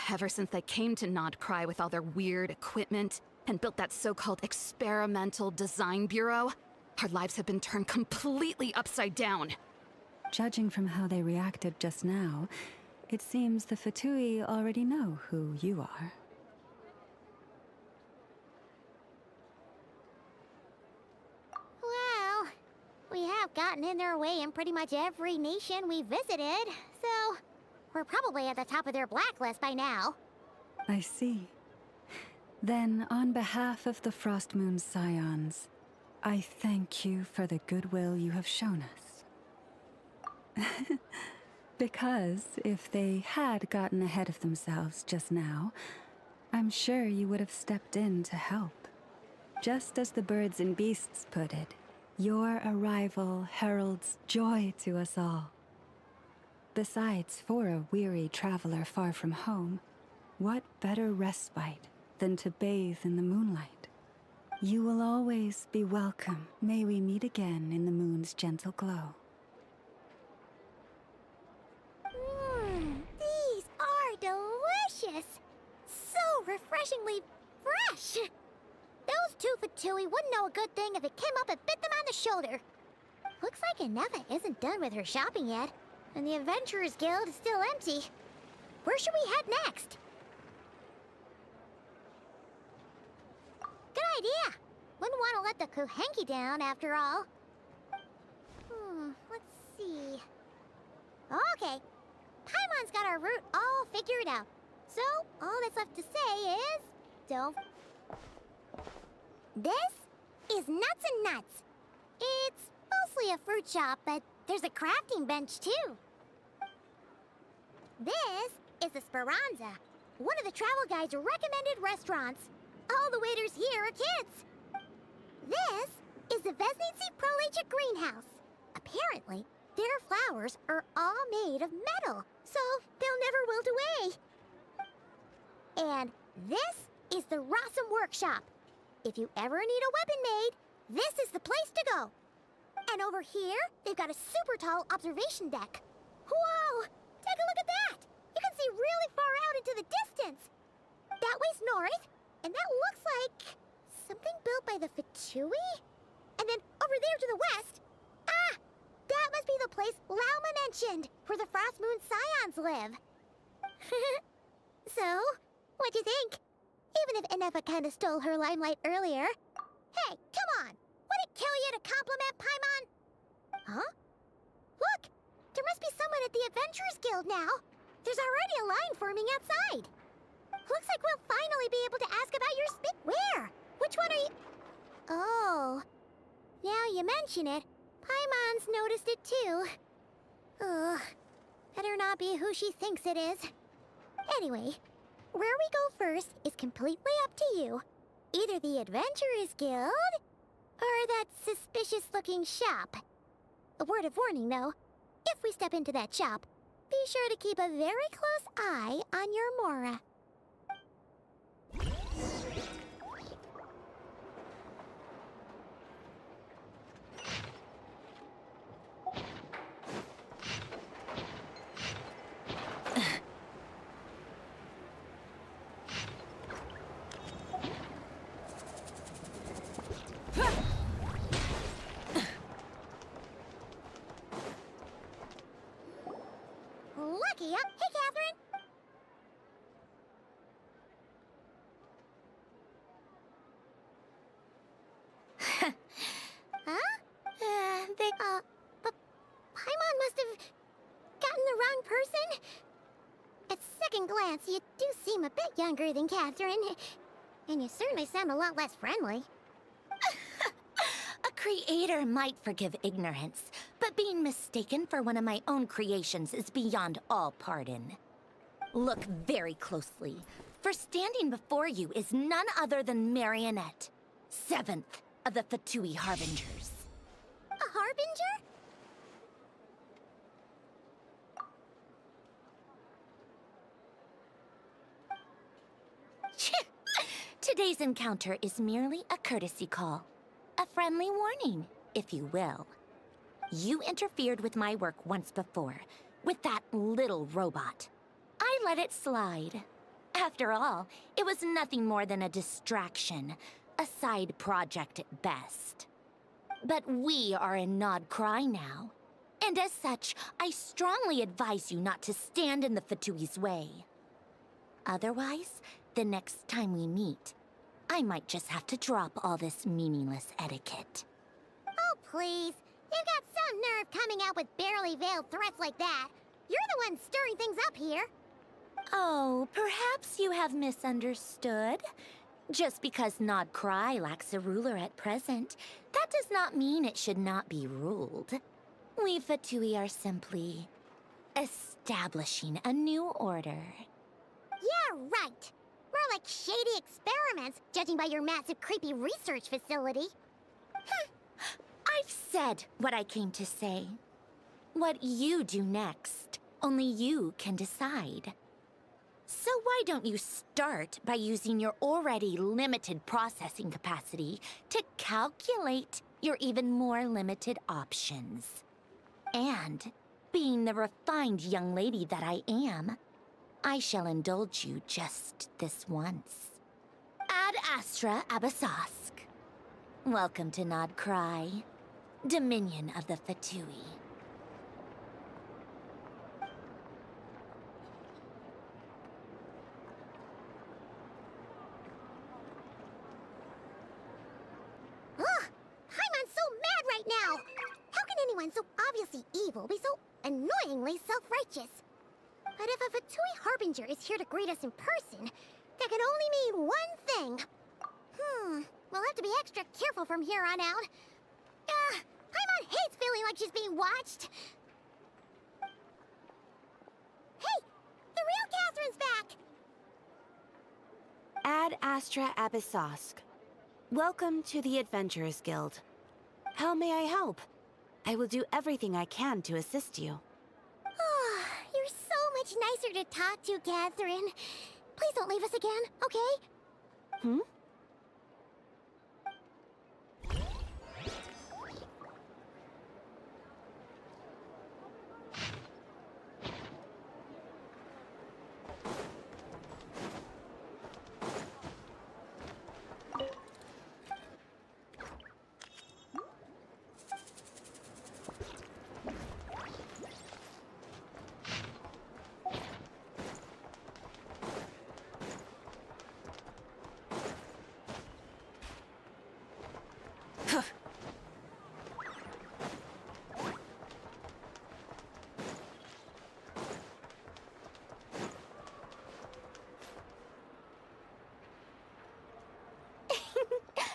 Ever since they came to Nodcry with all their weird equipment and built that so-called experimental design bureau, our lives have been turned completely upside down. Judging from how they reacted just now, it seems the Fatui already know who you are. Well, we have gotten in their way in pretty much every nation we visited, so we're probably at the top of their blacklist by now. I see. Then, on behalf of the Frost Moon Scions, I thank you for the goodwill you have shown us. Because if they had gotten ahead of themselves just now, I'm sure you would have stepped in to help. Just as the birds and beasts put it, your arrival heralds joy to us all. Besides, for a weary traveler far from home, what better respite than to bathe in the moonlight. You will always be welcome. May we meet again in the moon's gentle glow. These are delicious! So refreshingly fresh! Those two Fatui wouldn't know a good thing if it came up and bit them on the shoulder. Looks like Anefa isn't done with her shopping yet, and the Adventurers Guild is still empty. Where should we head next? Good idea! Wouldn't want to let the Kuhenki down, after all. Let's see... Okay, Paimon's got our route all figured out. So, all that's left to say is... Don't... This is Nuts and Nuts. It's mostly a fruit shop, but there's a crafting bench, too. This is the Speranza, one of the travel guide's recommended restaurants. All the waiters here are kids. This is the Vesnitsi Prolegic Greenhouse. Apparently, their flowers are all made of metal, so they'll never wilt away. And this is the Rossum Workshop. If you ever need a weapon made, this is the place to go. And over here, they've got a super tall observation deck. Whoa! Take a look at that! You can see really far out into the distance. That way's north, and that looks like something built by the Fatui? And then over there to the west, that must be the place Lauma mentioned, where the Frost Moon Scions live. So, what'd you think? Even if Anefa kinda stole her limelight earlier. Hey, come on! Would it kill you to compliment Paimon? Huh? Look! There must be someone at the Adventurers Guild now. There's already a line forming outside. Looks like we'll finally be able to ask about your Where? Which one are you... Oh. Now you mention it, Paimon's noticed it too. Ugh. Better not be who she thinks it is. Anyway, where we go first is completely up to you. Either the Adventurers Guild, or that suspicious-looking shop. A word of warning, though. If we step into that shop, be sure to keep a very close eye on your Mora. Lucky, huh? Hey, Catherine! Huh? But Paimon must have gotten the wrong person. At second glance, you do seem a bit younger than Catherine. And you certainly sound a lot less friendly. A creator might forgive ignorance, but being mistaken for one of my own creations is beyond all pardon. Look very closely, for standing before you is none other than Marionette, 7th of the Fatui Harbingers. A Harbinger? Today's encounter is merely a courtesy call. A friendly warning, if you will. You interfered with my work once before, with that little robot. I let it slide. After all, it was nothing more than a distraction, a side project at best. But we are in Nod Cry now, and as such, I strongly advise you not to stand in the Fatui's way. Otherwise, the next time we meet, I might just have to drop all this meaningless etiquette. Oh, please. You've got some nerve coming out with barely veiled threats like that. You're the one stirring things up here. Oh, perhaps you have misunderstood. Just because Nod Cry lacks a ruler at present, that does not mean it should not be ruled. We Fatui are simply establishing a new order. Yeah, right. More like shady experiments, judging by your massive, creepy research facility. I've said what I came to say. What you do next, only you can decide. So why don't you start by using your already limited processing capacity to calculate your even more limited options? And, being the refined young lady that I am, I shall indulge you just this once. Ad Astra Abyssosque. Welcome to Nod Cry, Dominion of the Fatui. Ugh! Paimon's so mad right now! How can anyone so obviously evil be so annoyingly self-righteous? But if a Fatui Harbinger is here to greet us in person, that can only mean one thing. We'll have to be extra careful from here on out. Paimon hates feeling like she's being watched. Hey! The real Catherine's back! Ad Astra Abyssosque. Welcome to the Adventurers Guild. How may I help? I will do everything I can to assist you. You're so much nicer to talk to, Catherine. Please don't leave us again, okay? Hmm?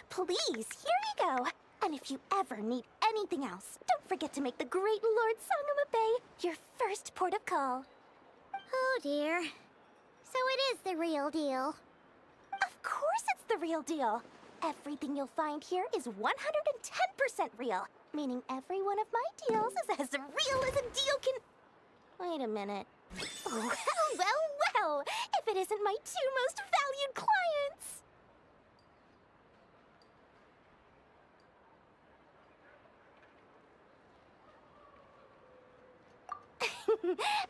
Please, here you go. And if you ever need anything else, don't forget to make the great Lord Sangama Bay your first port of call. Oh dear. So it is the real deal. Of course it's the real deal. Everything you'll find here is 110% real, meaning every one of my deals is as real as a deal can... Wait a minute. Well, if it isn't my two most valued clients.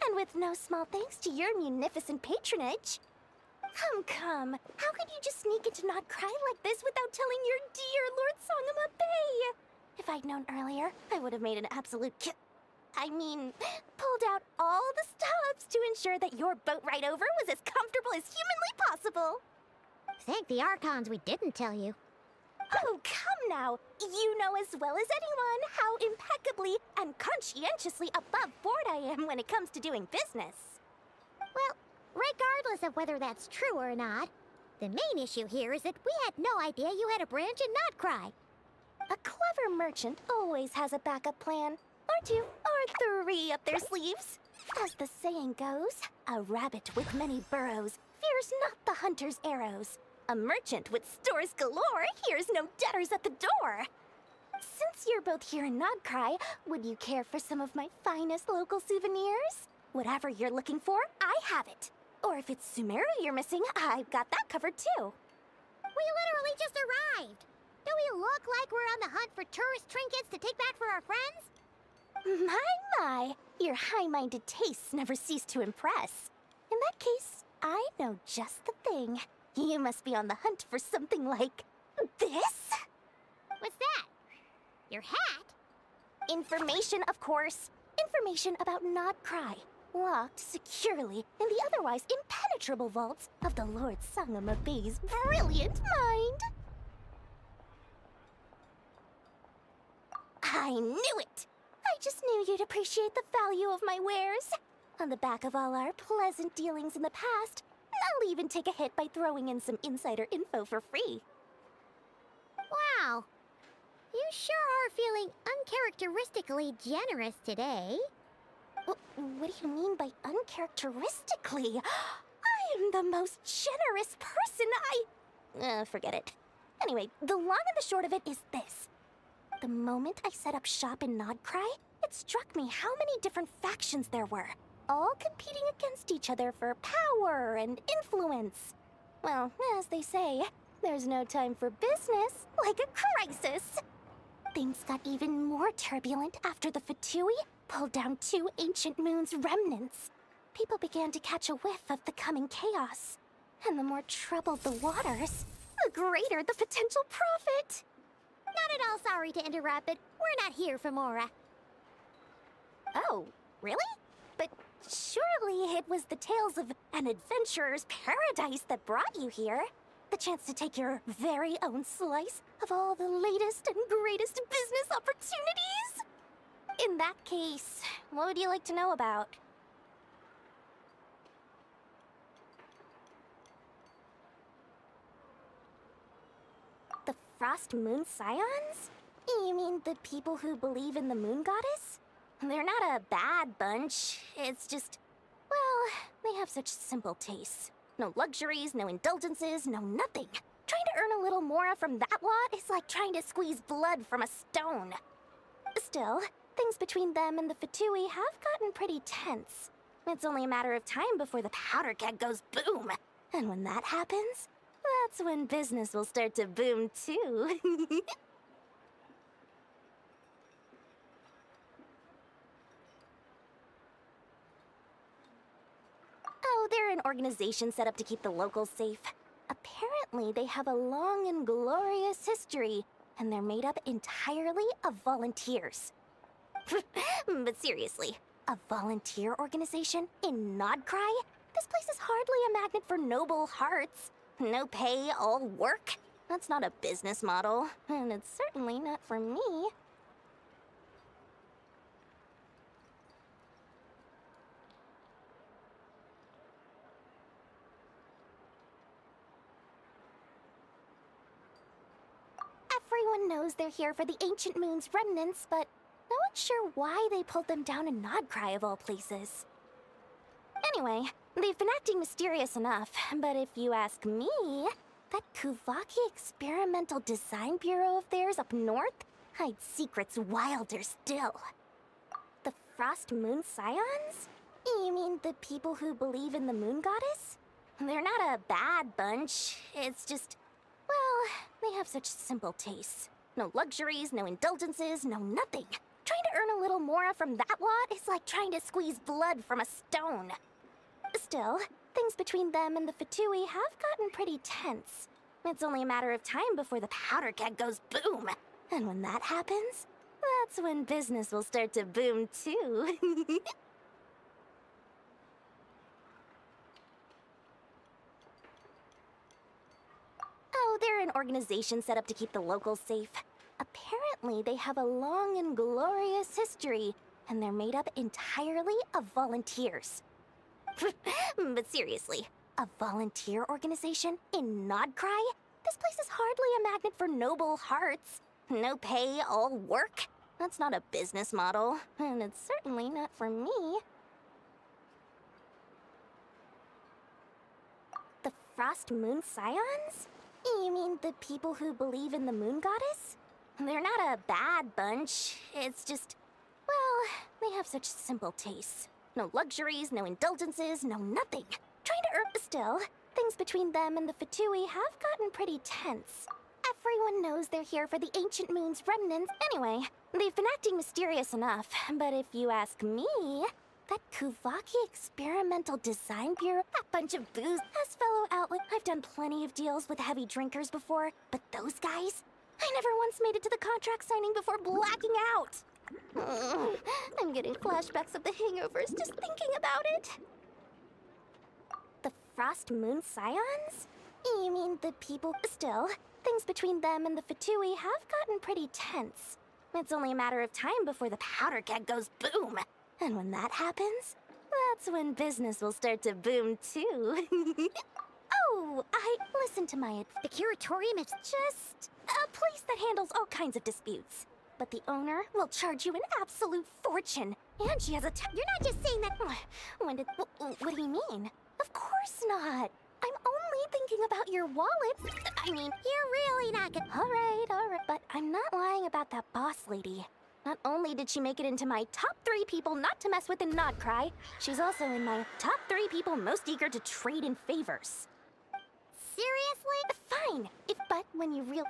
And with no small thanks to your munificent patronage. Come. How could you just sneak into Not Cry like this without telling your dear Lord Sangama Bay? If I'd known earlier, I would have made an absolute pulled out all the stops to ensure that your boat ride over was as comfortable as humanly possible. Thank the Archons we didn't tell you. Oh, come now. You know as well as anyone how impeccably and conscientiously above board I am when it comes to doing business. Well, regardless of whether that's true or not, the main issue here is that we had no idea you had a branch in Not Cry. A clever merchant always has a backup plan. Or two, or three up their sleeves. As the saying goes, a rabbit with many burrows fears not the hunter's arrows. A merchant with stores galore hears no debtors at the door. Since you're both here in Not Cry, would you care for some of my finest local souvenirs? Whatever you're looking for, I have it. Or if it's Sumeru you're missing, I've got that covered too. We literally just arrived. Do we look like we're on the hunt for tourist trinkets to take back for our friends? My, your high-minded tastes never cease to impress. In that case, I know just the thing. You must be on the hunt for something like this? What's that? Your hat? Information, of course. Information about Not Cry, locked securely in the otherwise impenetrable vaults of the Lord Sangama Bay's brilliant mind. I knew it! I just knew you'd appreciate the value of my wares. On the back of all our pleasant dealings in the past, I'll even take a hit by throwing in some insider info for free. Wow. You sure are feeling uncharacteristically generous today. What do you mean by uncharacteristically? I am the most generous person forget it. Anyway, the long and the short of it is this. The moment I set up shop in Not Cry, it struck me how many different factions there were. all competing against each other for power and influence. Well, as they say, there's no time for business like a crisis. Things got even more turbulent after the Fatui pulled down 2 ancient moon's remnants. People began to catch a whiff of the coming chaos. And the more troubled the waters, the greater the potential profit. Not at all sorry to interrupt, but we're not here for Mora. Oh, really? But surely it was the tales of an adventurer's paradise that brought you here. The chance to take your very own slice of all the latest and greatest business opportunities? In that case, what would you like to know about? The Frost Moon Scions? You mean the people who believe in the moon goddess? They're not a bad bunch. It's just, well, they have such simple tastes. No luxuries, no indulgences, no nothing. Trying to earn a little more from that lot is like trying to squeeze blood from a stone. Still, things between them and the Fatui have gotten pretty tense. It's only a matter of time before the powder keg goes boom. And when that happens, that's when business will start to boom too. Oh, they're an organization set up to keep the locals safe. Apparently, they have a long and glorious history, and they're made up entirely of volunteers. But seriously, a volunteer organization in Nodcry? This place is hardly a magnet for noble hearts. No pay, all work. That's not a business model, and it's certainly not for me. Everyone knows they're here for the Ancient Moon's remnants, but no one's sure why they pulled them down in Nodcry of all places. Anyway, they've been acting mysterious enough, but if you ask me, that Kuvaki Experimental Design Bureau of theirs up north hides secrets wilder still. The Frost Moon Scions? You mean the people who believe in the moon goddess? They're not a bad bunch. It's just, well, they have such simple tastes. No luxuries, no indulgences, no nothing. Trying to earn a little more from that lot is like trying to squeeze blood from a stone. Still, things between them and the Fatui have gotten pretty tense. It's only a matter of time before the powder keg goes boom. And when that happens, that's when business will start to boom too. Oh, they're an organization set up to keep the locals safe. Apparently, they have a long and glorious history, and they're made up entirely of volunteers. But seriously, a volunteer organization in Nodcry? This place is hardly a magnet for noble hearts. No pay, all work. That's not a business model, and it's certainly not for me. The Frost Moon Scions? You mean the people who believe in the moon goddess? They're not a bad bunch. It's just, well, they have such simple tastes. No luxuries, no indulgences, no nothing. Trying to earn still, things between them and the Fatui have gotten pretty tense. Everyone knows they're here for the Ancient Moon's remnants. Anyway, they've been acting mysterious enough, but if you ask me, that Kuvaki Experimental Design Bureau, that bunch of booze, as fellow outlet, I've done plenty of deals with heavy drinkers before, but those guys, I never once made it to the contract signing before blacking out. I'm getting flashbacks of the hangovers just thinking about it. The Frost Moon Scions? You mean the people? Still, things between them and the Fatui have gotten pretty tense. It's only a matter of time before the powder keg goes boom. And when that happens, that's when business will start to boom too. Oh, listen to my the curatorium is just a place that handles all kinds of disputes. But the owner will charge you an absolute fortune. And she has a you're not just saying that. What do you mean? Of course not. I'm only thinking about your wallet. I mean, You're really not gonna... All right. But I'm not lying about that boss lady. Not only did she make it into my top 3 people not to mess with in Nodcry, she's also in my top 3 people most eager to trade in favors. Seriously? Fine. But when you real...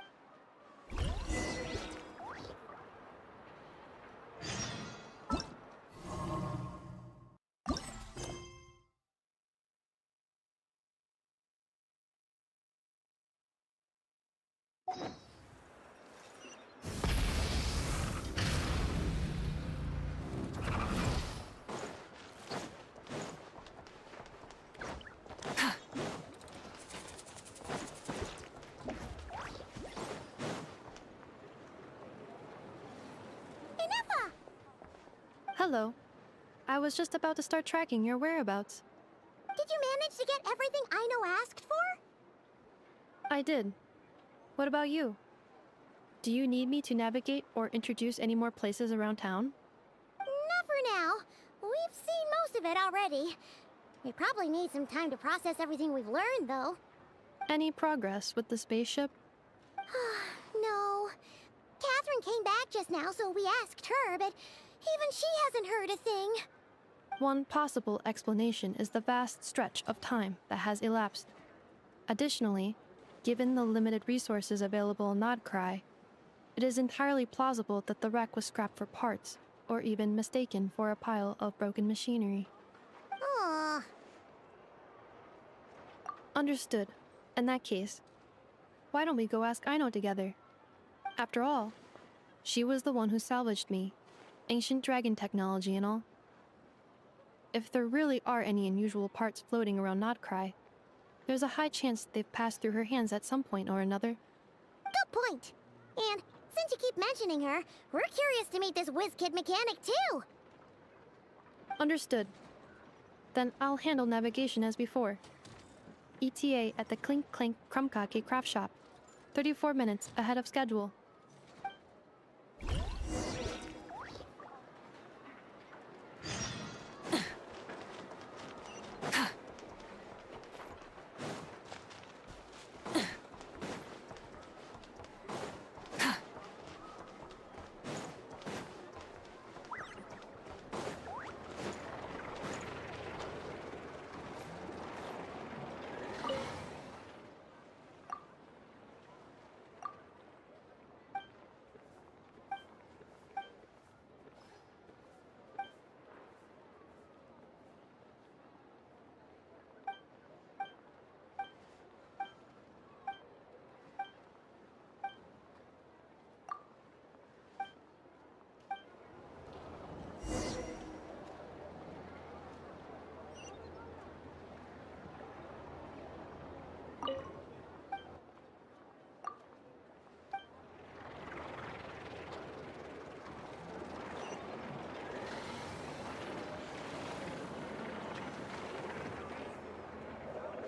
Hello. I was just about to start tracking your whereabouts. Did you manage to get everything Aino asked for? I did. What about you? Do you need me to navigate or introduce any more places around town? Not for now. We've seen most of it already. We probably need some time to process everything we've learned, though. Any progress with the spaceship? No. Catherine came back just now, so we asked her, but even she hasn't heard a thing. One possible explanation is the vast stretch of time that has elapsed. Additionally, given the limited resources available in Nodcry, it is entirely plausible that the wreck was scrapped for parts, or even mistaken for a pile of broken machinery. Aww. Understood. In that case, why don't we go ask Aino together? After all, she was the one who salvaged me. Ancient dragon technology and all. If there really are any unusual parts floating around Nodcry, there's a high chance they've passed through her hands at some point or another. Good point. And since you keep mentioning her, we're curious to meet this whiz-kid mechanic too. Understood. Then I'll handle navigation as before. ETA at the Clink Clank Krumkake craft shop. 34 minutes ahead of schedule.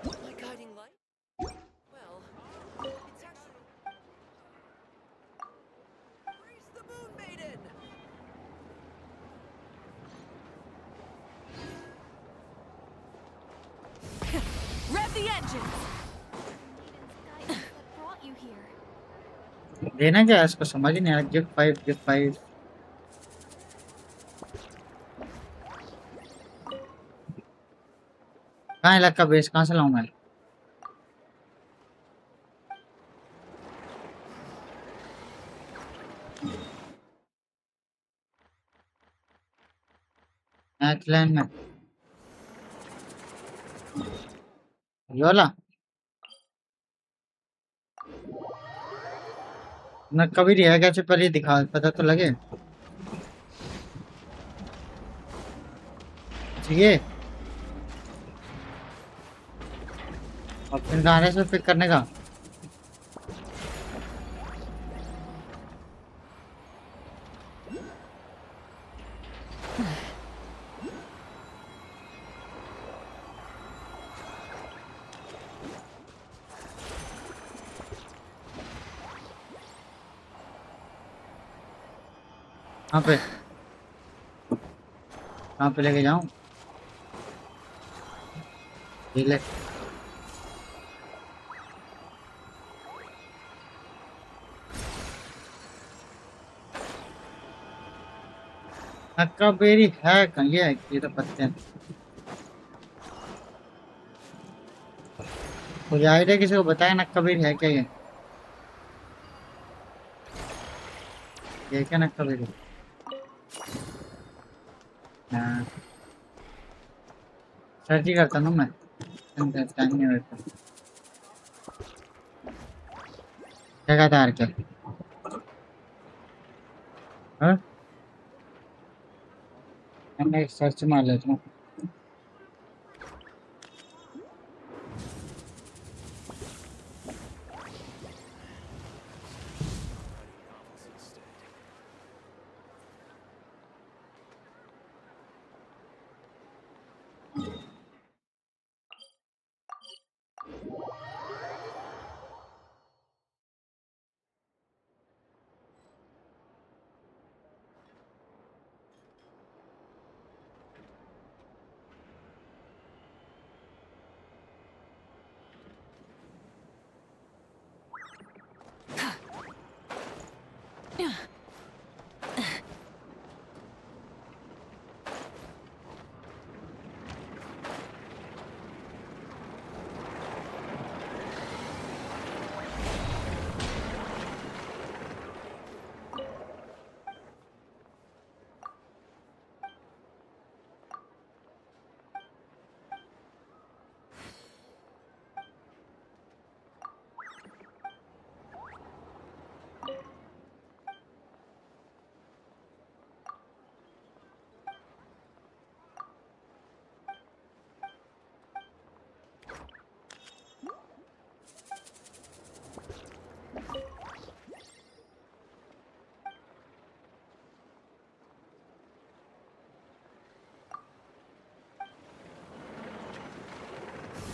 My guiding light? Well, it's actually... Where's the Moon Maiden? Rev the engines! What brought you here? देना क्या है इसको समझ ही नहीं आ रहा gift 5 कहाँ है इलाका बेस कहाँ से लाऊं मैं एक्लैंड में ये वाला ना कभी रिहा कैसे पहले दिखा पता तो लगे ये ऑप्शन कहाँ है इसे पिक करने का कहाँ पे लेके जाऊं ये ले नक्का बेरी है कहाँ ये तो पत्ते हैं। कोई आइडिया किसी को बताया नक्का बेरी है क्या ये क्या नक्का बेरी। हाँ सर्च ही करता ना मैं टाइम नहीं रहता। क्या कहता है क्या हाँ मैं सर्च मार लेता हूँ।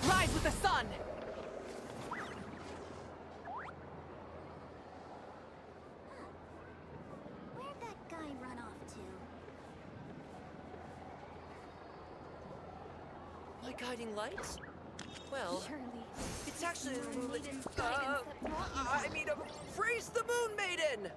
Rise with the sun! Where'd that guy run off to? My guiding lights? Well, Surely. it's actually the Moon moon. Maiden's guidance that brought you I here. mean, praise the Moon Maiden!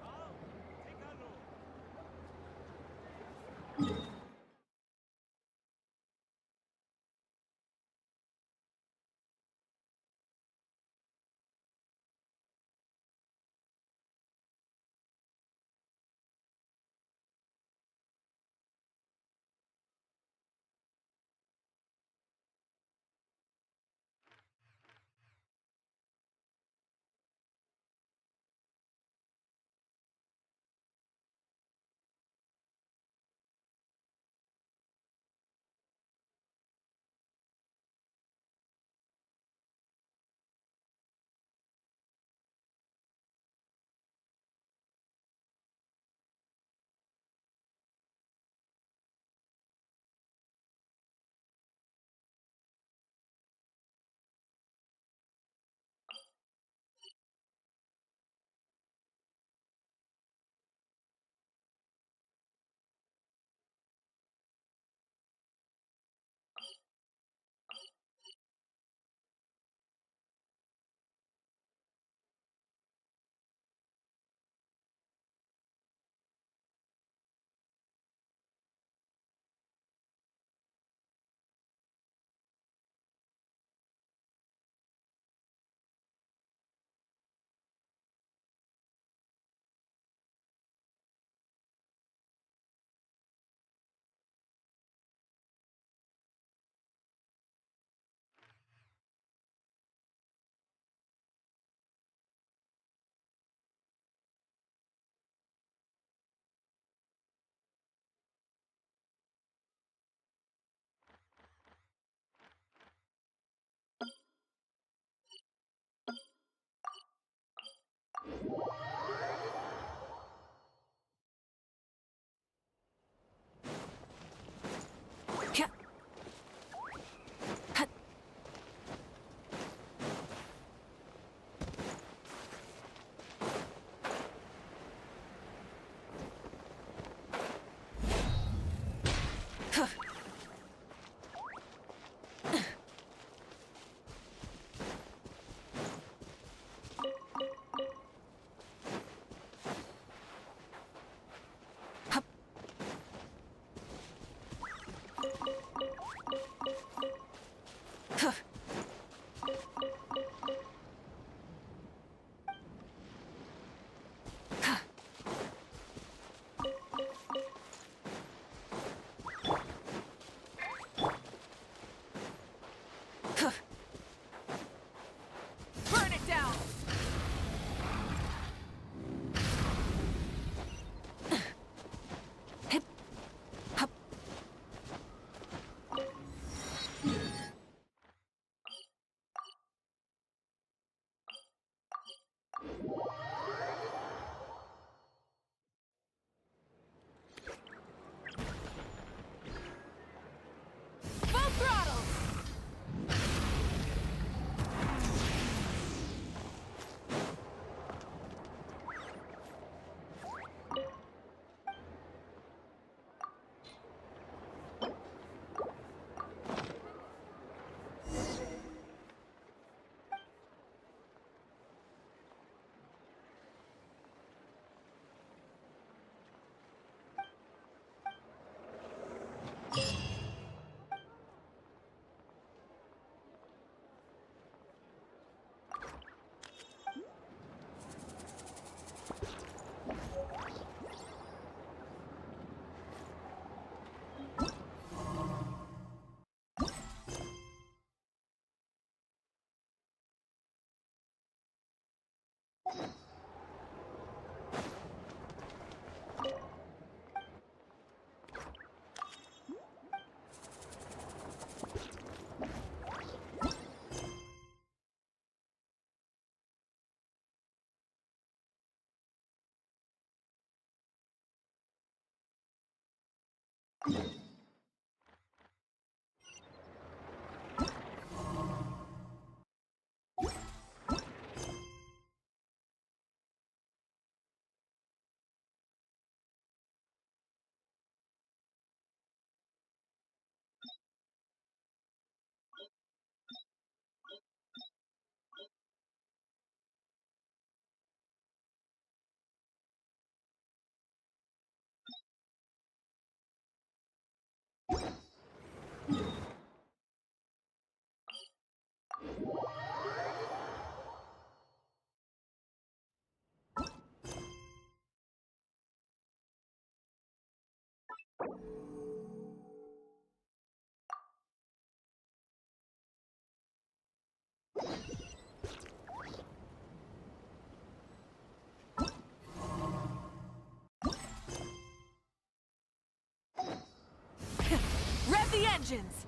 Rev the engines!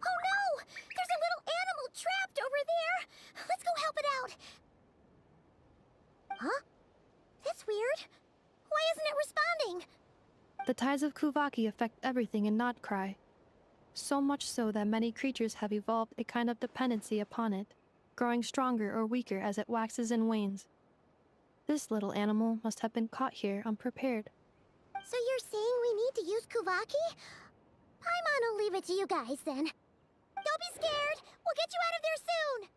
Oh no! There's a little animal trapped over there! Let's go help it out! Huh? That's weird. Why isn't it responding? The tides of Kuvaki affect everything in Nodcry. So much so that many creatures have evolved a kind of dependency upon it, growing stronger or weaker as it waxes and wanes. This little animal must have been caught here unprepared. So you're saying we need to use Kuvaki? Paimon will leave it to you guys then. Don't be scared! We'll get you out of there soon!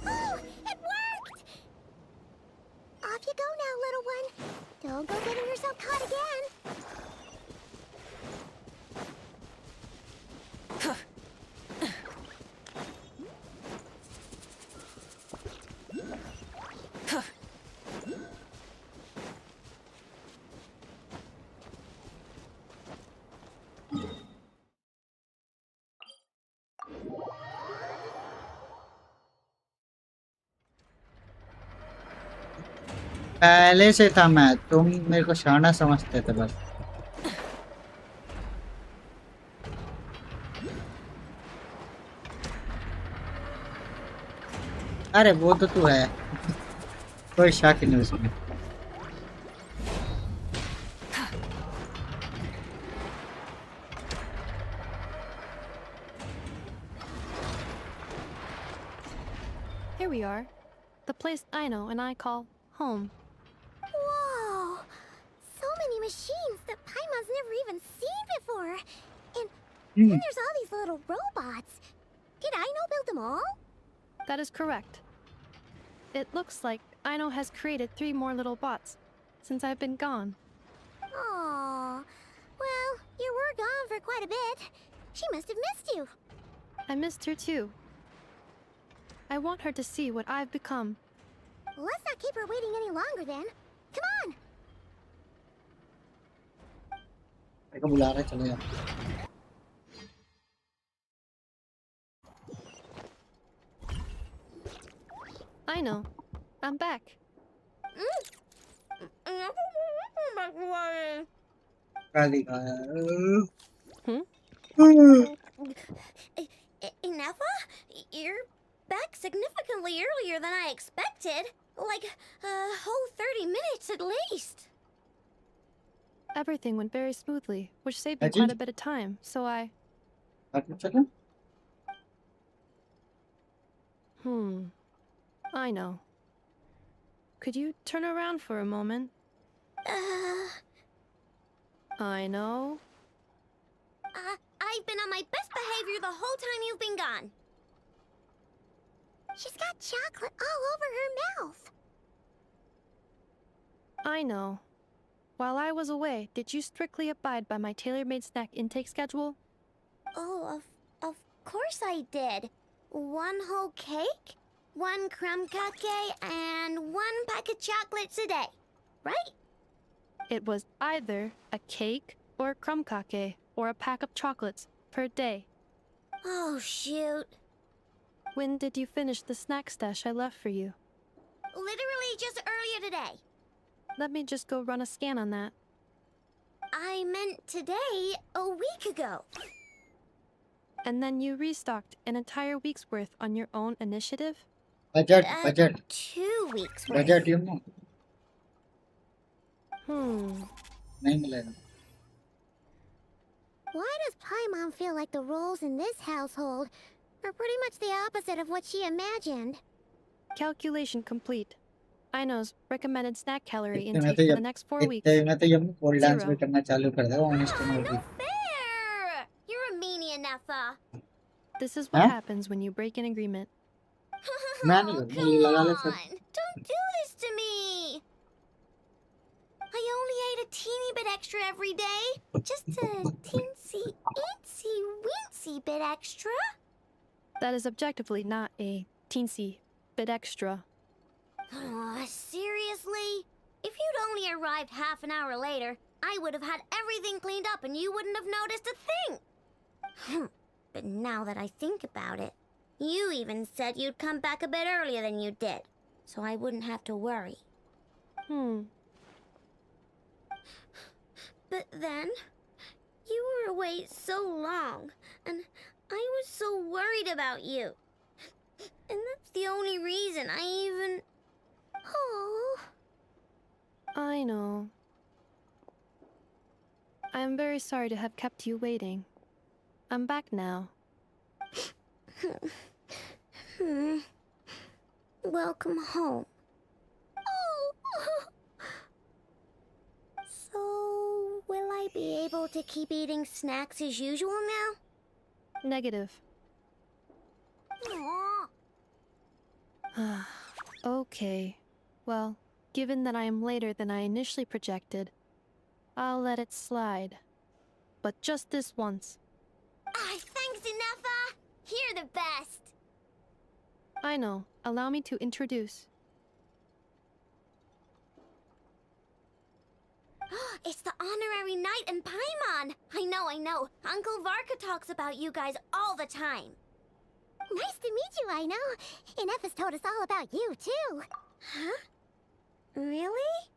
Oh, it worked! Off you go now, little one. Don't go getting yourself caught again. पहले से था मैं तुम मेरे को शाना समझते थे बस अरे वो तो तू है कोई शक नहीं उसमें Here we are, the place Aino and I call home. Whoa! So many machines that Paimon's never even seen before. And then there's all these little robots. Did Aino build them all? That is correct. It looks like Aino has created 3 more little bots since I've been gone. Aww. Well, you were gone for quite a bit. She must have missed you. I missed her too. I want her to see what I've become. Let's not keep her waiting any longer then. Come on! मेरे को बुला रहा है चलो यार Aino, I'm back. गाली का Ineffa? You're back significantly earlier than I expected. Like a whole 30 minutes at least. Everything went very smoothly, which saved me quite a bit of time, so I... I know. Could you turn around for a moment? I know. I've been on my best behavior the whole time you've been gone. She's got chocolate all over her mouth. I know. While I was away, did you strictly abide by my tailor-made snack intake schedule? Oh, of course I did. 1 whole cake, 1 crumb cake, and 1 pack of chocolates a day, right? It was either a cake or a crumb cake or a pack of chocolates per day. Oh, shoot. When did you finish the snack stash I left for you? Literally just earlier today. Let me just go run a scan on that. I meant today, a week ago. And then you restocked an entire week's worth on your own initiative? Budget. 2 weeks worth. Budget, you know. नहीं मिलेगा. Why does Paimon feel like the roles in this household are pretty much the opposite of what she imagined? Calculation complete. Ino's recommended snack calorie इतने में intake तो for ये the next 4 weeks. इतने में तो ये पोल डांस 0. भी करना चालू कर देगा ऑनेस्ट में भी. Fair! You're a meanie, Nefa. This is what Huh? happens when you break an agreement. मैं नहीं करूँगा, ये लगा ले सब. Don't do this to me! I only ate a teeny bit extra every day. Just a teensy bit extra. That is objectively not a teensy bit extra. Seriously? If you'd only arrived half an hour later, I would have had everything cleaned up and you wouldn't have noticed a thing. But now that I think about it, you even said you'd come back a bit earlier than you did, so I wouldn't have to worry. But then, you were away so long, and I was so worried about you. And that's the only reason I even... Oh. I know. I am very sorry to have kept you waiting. I'm back now. Welcome home. Oh. So, will I be able to keep eating snacks as usual now? Negative. Aw. Okay. Well, given that I am later than I initially projected, I'll let it slide. But just this once. Thanks, Nefa. You're the best. I know. Allow me to introduce. It's the honorary knight and Paimon. I know. Uncle Varka talks about you guys all the time. Nice to meet you, I know. And Nefa's told us all about you, too. Huh? Really?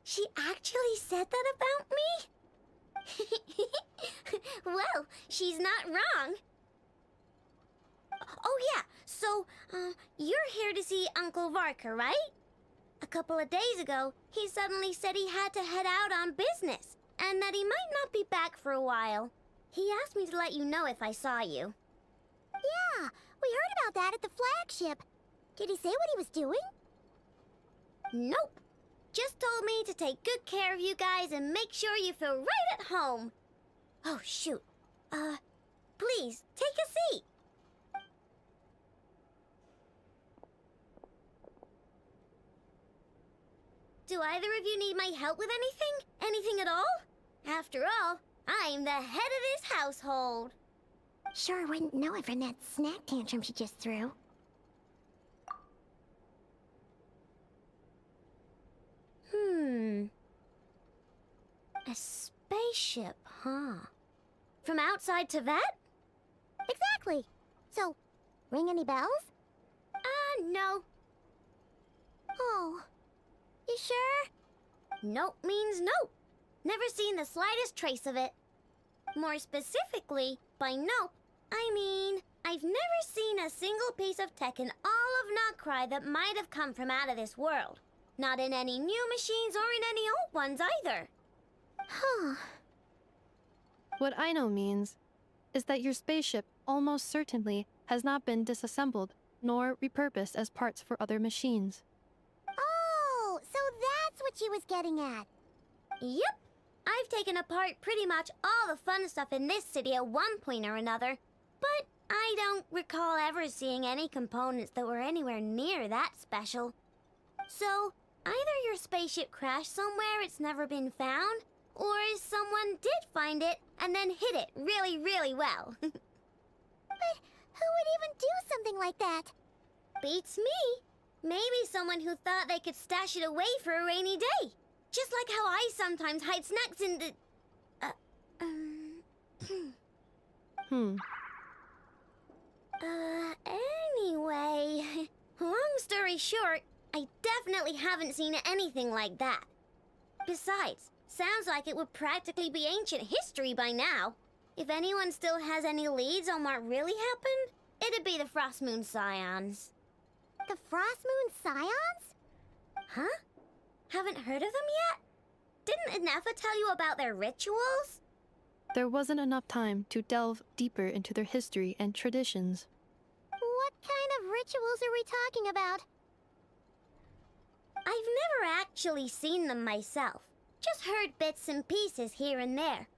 She actually said that about me? Well, she's not wrong. Oh yeah, so, you're here to see Uncle Varka, right? A couple of days ago, he suddenly said he had to head out on business, and that he might not be back for a while. He asked me to let you know if I saw you. Yeah, we heard about that at the flagship. Did he say what he was doing? Nope. Just told me to take good care of you guys and make sure you feel right at home. Oh, shoot. Please, take a seat. Do either of you need my help with anything? Anything at all? After all, I'm the head of this household. Sure wouldn't know it from that snack tantrum she just threw. A spaceship, huh? From outside to that? Exactly. So, ring any bells? No. Oh. You sure? Nope means nope. Never seen the slightest trace of it. More specifically, by nope, I mean, I've never seen a single piece of tech in all of Notcry that might have come from out of this world. Not in any new machines or in any old ones either. Huh. What I know means is that your spaceship almost certainly has not been disassembled nor repurposed as parts for other machines. Oh, so that's what she was getting at. Yep. I've taken apart pretty much all the fun stuff in this city at one point or another, but I don't recall ever seeing any components that were anywhere near that special. So, either your spaceship crashed somewhere it's never been found, or someone did find it and then hid it really, really well. But who would even do something like that? Beats me. Maybe someone who thought they could stash it away for a rainy day. Just like how I sometimes hide snacks in the... Anyway... Long story short, I definitely haven't seen anything like that. Besides, sounds like it would practically be ancient history by now. If anyone still has any leads on what really happened, it'd be the Frost Moon Scions. The Frost Moon Scions? Huh? Haven't heard of them yet? Didn't Inefa tell you about their rituals? There wasn't enough time to delve deeper into their history and traditions. What kind of rituals are we talking about? I've never actually seen them myself. Just heard bits and pieces here and there.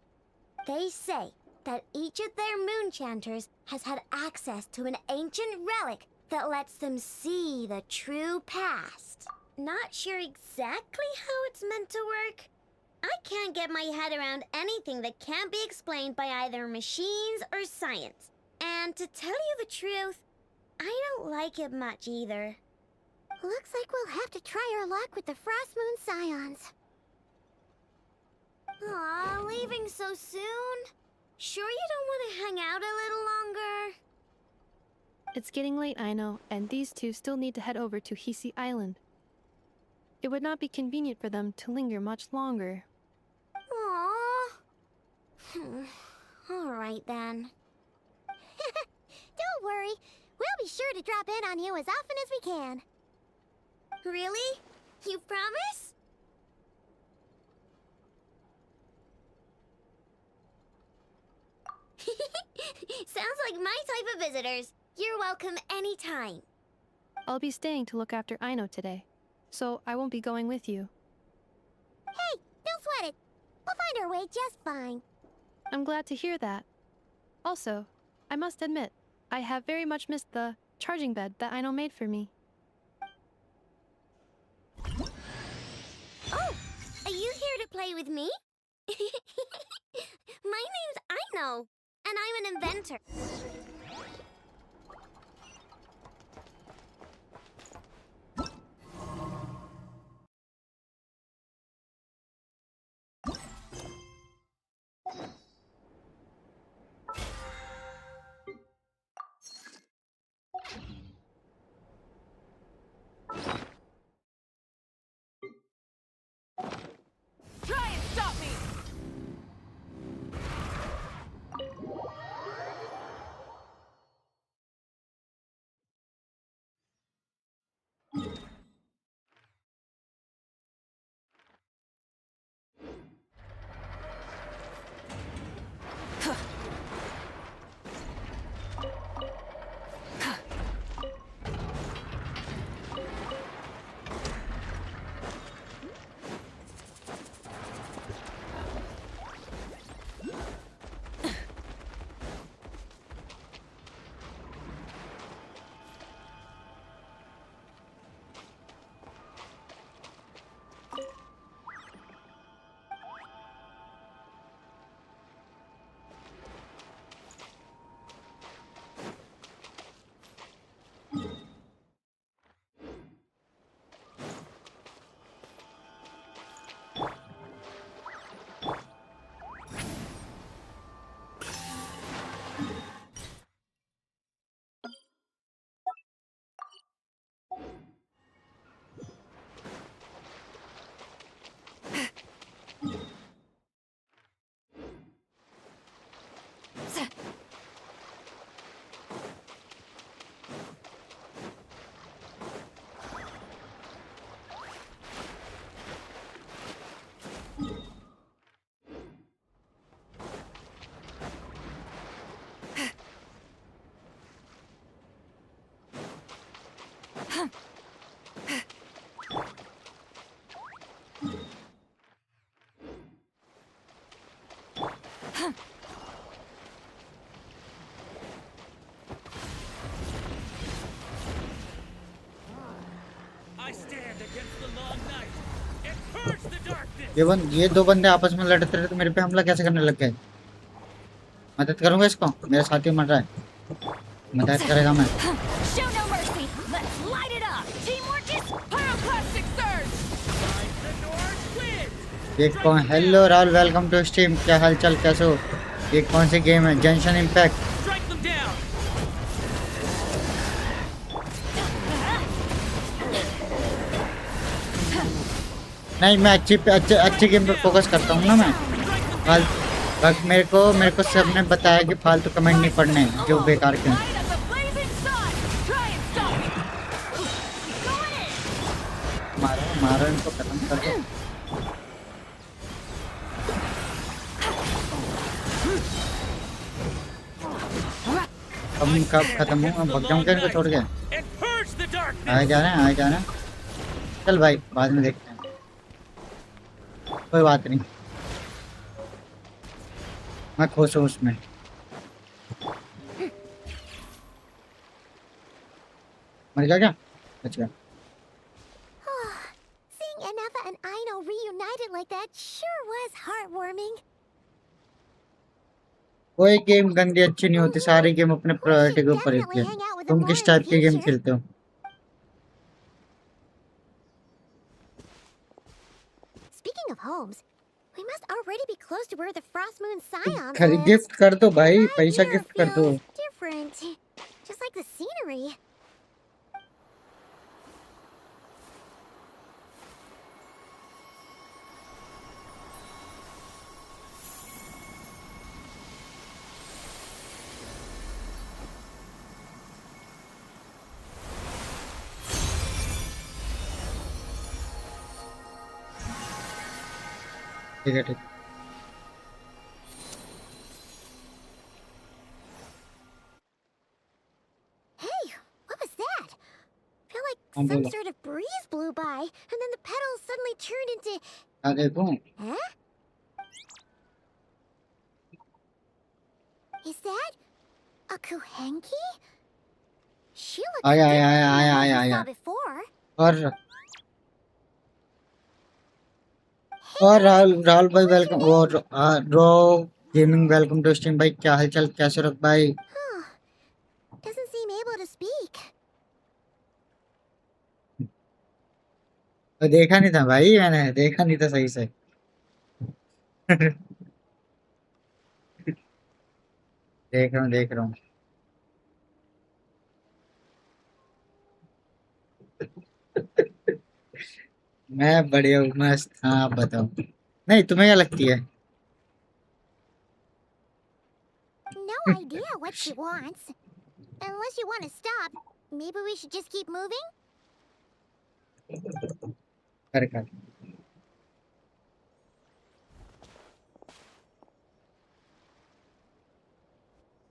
They say that each of their moon chanters has had access to an ancient relic that lets them see the true past. Not sure exactly how it's meant to work. I can't get my head around anything that can't be explained by either machines or science. And to tell you the truth, I don't like it much either. Looks like we'll have to try our luck with the Frost Moon Scions. Aw, leaving so soon? Sure you don't want to hang out a little longer? It's getting late, I know, and these two still need to head over to Hisi Island. It would not be convenient for them to linger much longer. Aww. Alright then. Don't worry. We'll be sure to drop in on you as often as we can. Really? You promise? Sounds like my type of visitors. You're welcome anytime. I'll be staying to look after Aino today, so I won't be going with you. Hey, don't sweat it. We'll find our way just fine. I'm glad to hear that. Also, I must admit, I have very much missed the charging bed that Aino made for me. Oh, are you here to play with me? My name's Aino, and I'm an inventor. Try and stop me! ये दो बंदे आपस में लड़ते रहे तो मेरे पे हमला कैसे करने लग गए? मदद करूंगा इसको, मेरा साथी मर रहा है, मदद करेगा मैं। Show no mercy. Let's light it up. Teamwork is pyroclastic surge. ये कौन? Hello Rahul, welcome to stream. क्या हालचाल, कैसे हो? ये कौन सी गेम है? Genshin Impact. नहीं, मैं अच्छी गेम पर फोकस करता हूँ ना मैं। मेरे को सबने बताया कि फालतू कमेंट नहीं पढ़ने जो बेकार के हैं। मारो इनको, खत्म कर दो। कब खत्म हो? भग जाऊँ क्या इनको छोड़ के? आए जा रहे हैं। चल भाई, बाद में देखते हैं, कोई बात नहीं, मैं खुश हूँ उसमें। मर गया क्या? अच्छा, Seeing Anafa and Aino reunited like that sure was heartwarming. कोई गेम गंदी अच्छी नहीं होती, सारी गेम अपने प्रायोरिटी के ऊपर होती है। तुम किस टाइप की गेम खेलते हो? Speaking of homes, we must already be close to where the Frost Moon Scions खाली live. गिफ्ट कर दो भाई, पैसा गिफ्ट कर दो। Different, just like the scenery. ठीक है, ठीक। Hey, what was that? Felt like हाँ, some बोलो। sort of breeze blew by, and then the petals suddenly turned into. हाँ, देखो। Huh? Is that a Kuhenki? She looks आया different आया than the आया ones आया we आया saw before. और राहुल भाई वेलकम। और रो गेमिंग वेलकम टू स्ट्रीम भाई। क्या हालचाल, कैसे रख भाई? Huh. Doesn't seem able to speak. देखा नहीं था भाई, मैंने देखा नहीं था सही से। देख रहा हूँ। मैं बढ़िया हूँ, मस्त। हाँ, आप बताओ। नहीं, तुम्हें क्या लगती है? No idea what she wants. Unless you want to stop, maybe we should just keep moving? कर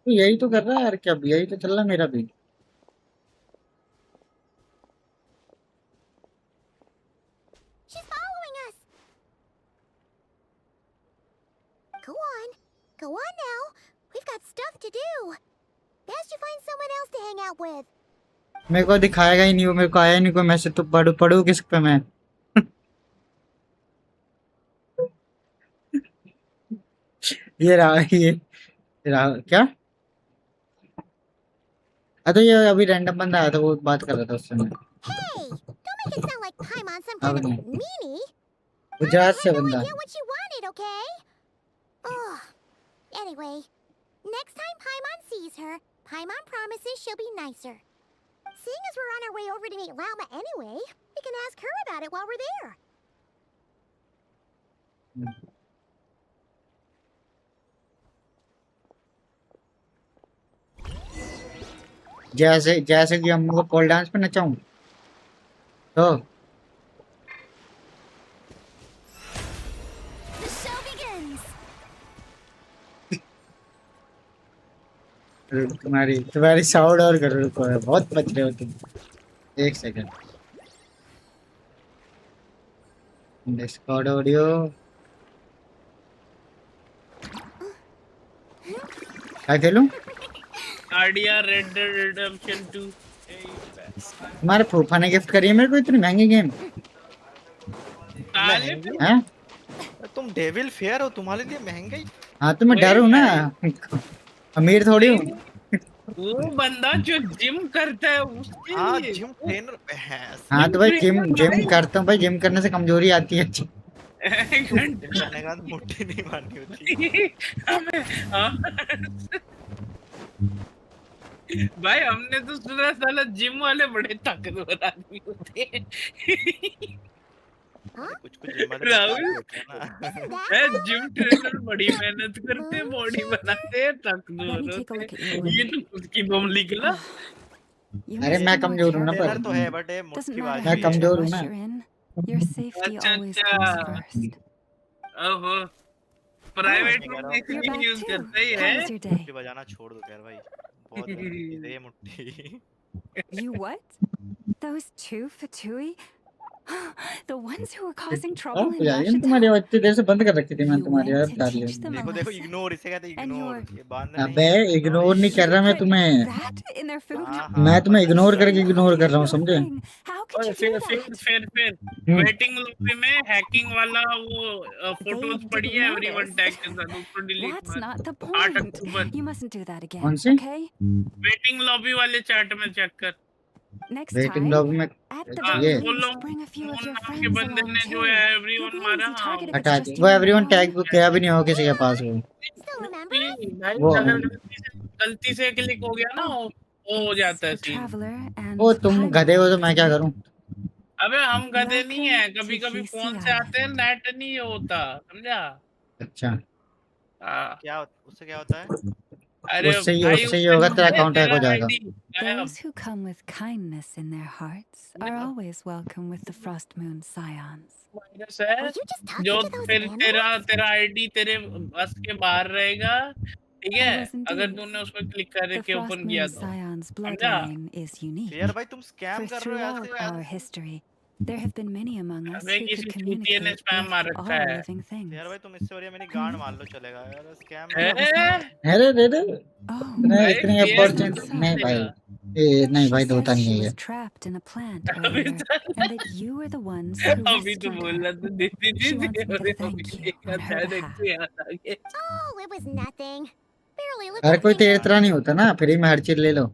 तो यही तो कर रहा है यार, क्या यही तो चल रहा है मेरा भी। She's following us. Go on. Go on now. We've got stuff to do. Best you find someone else to hang out with. मेरे को दिखाएगा ही नहीं वो, मेरे को आया नहीं कोई मैसेज, तो पढ़ू किस पे मैं? ये रहा क्या? तो ये अभी रैंडम बंदा आया था, वो बात कर रहा था उससे मैं। Hey, don't make it sound like Paimon some kind of meanie. Gujarat से I had no बंदा। idea what she wanted, okay? Ugh. Anyway, next time Paimon sees her, Paimon promises she'll be nicer. Seeing as we're on our way over to meet Lauma anyway, we can ask her about it while we're there. जैसे कि हम को pole dance पे नचाऊं तो The show begins. तुम्हारी sound और करो, रुको, बहुत बच रहे हो तुम। एक सेकंड, डिस्कॉर्ड ऑडियो। क्या खेलूं? RDR Red Dead Redemption 2. तुम्हारे फूफा ने गिफ्ट करी है मेरे को इतनी महंगी गेम। हैं? तुम डेविल फेयर हो, तुम्हारे लिए महंगाई। हाँ तो मैं डर हूँ ना, अमीर थोड़ी हूँ। वो बंदा जो जिम करता है उसके हाँ लिए। Gym trainer. हाँ तो भाई जिम करता हूँ भाई, जिम करने से कमजोरी आती है। जिम करने का मुट्ठी नहीं मारनी होती। भाई हमने तो सुना साला जिम वाले बड़े ताकतवर आदमी होते हैं। कुछ जिम वाले राहुल जिम ट्रेनर बड़ी मेहनत करते हैं, बॉडी बनाते हैं, ताकतवर होते हैं। ये तो उसकी बम निकला। अरे मैं कमजोर हूँ ना पर। तो है बट मुट्ठीबाज मैं कमजोर हूँ ना। अच्छा अच्छा। ओहो प्राइवेट में बेसिकली यूज करता ही है। मुट्ठी बजाना छोड़ दो यार भाई, बहुत चीज है ये मुट्ठी। You what? Those two Fatui? The ones who were causing trouble in यार तुम्हारी आवाज इतनी देर से बंद कर रखी थी मैं तुम्हारी यार कर लिया। देखो देखो इग्नोर, इसे कहते हैं इग्नोर। ये बांधना नहीं। अबे इग्नोर नहीं कर रहा मैं तुम्हें, मैं तुम्हें इग्नोर करके इग्नोर कर रहा हूँ समझे। और फिर वेटिंग लॉबी में हैकिंग वाला वो फोटोज पड़ी है एवरीवन टैग के साथ, उसको डिलीट मत। 8 अक्टूबर कौन सी वेटिंग लॉबी वाले चैट में चेक कर। वेटिंग लॉबी में ये के बंदे ने जो है एवरीवन मारा। हाँ हटा वो एवरीवन टैग को गया भी नहीं हो किसी के पास वो अगर गलती से क्लिक हो गया ना वो हो जाता है सीन। वो तुम गधे हो तो मैं क्या करूं। अबे हम गधे नहीं है, कभी कभी फोन से आते हैं, नेट नहीं होता, समझा। अच्छा क्या उससे क्या होता है? अरे उससे ही होगा, तेरा अकाउंट हैक हो जाएगा। Those who come with kindness in their hearts are always welcome with the Frost Moon Scions. Virus है जो फिर तेरा आईडी तेरे बस के बाहर रहेगा, ठीक है, अगर तूने उस पर क्लिक करके ओपन किया तो। Scions bloodline is unique. यार भाई तुम स्कैम For कर रहे हो throughout यार। our history, there have been many among us अबे who किसी could चूतिए ने communicate स्पैम मार with रखा all है। living things. यार भाई तुम इससे बढ़िया मेरी गांड मार लो चलेगा यार, स्कैम। अरे दे दे इतनी अपॉर्चुनिटी नहीं भाई, ये नहीं भाई होता नहीं है ये। Trapped in a plant earlier, and that you were the ones who अभी तो बोल रहा था दीदी She wants me to thank you on her behalf. Oh, it was nothing. Barely looked her like कोई they तेरी तरह नहीं होता ना, फ्री में हर चीज ले लो।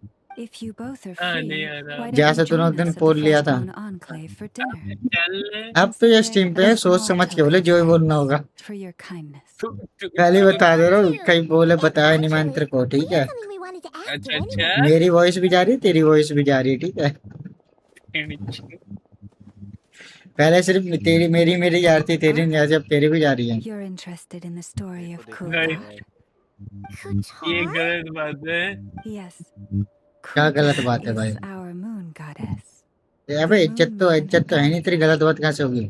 If you both are free, why जैसे don't you तूने उस join दिन us at पोल the लिया Frost था। Moon Enclave for dinner? अब तो ये स्ट्रीम पे है, सोच समझ के बोले जो ही बोलना होगा। For your kindness. पहले बता दे रहा हूँ, कहीं बोले बताया नहीं मैं तेरे को, ठीक है। अच्छा अच्छा मेरी वॉइस भी जा रही है, तेरी वॉइस भी जा रही है, ठीक है। पहले सिर्फ तेरी मेरी जा रही थी, तेरी नहीं, अब तेरी भी जा रही है। You're interested in the story of Kuva? ये गलत बात है। Yes. क्या गलत बात है भाई? Is our moon goddess. अबे इज्जत तो है नहीं, तेरी गलत बात कहाँ से होगी?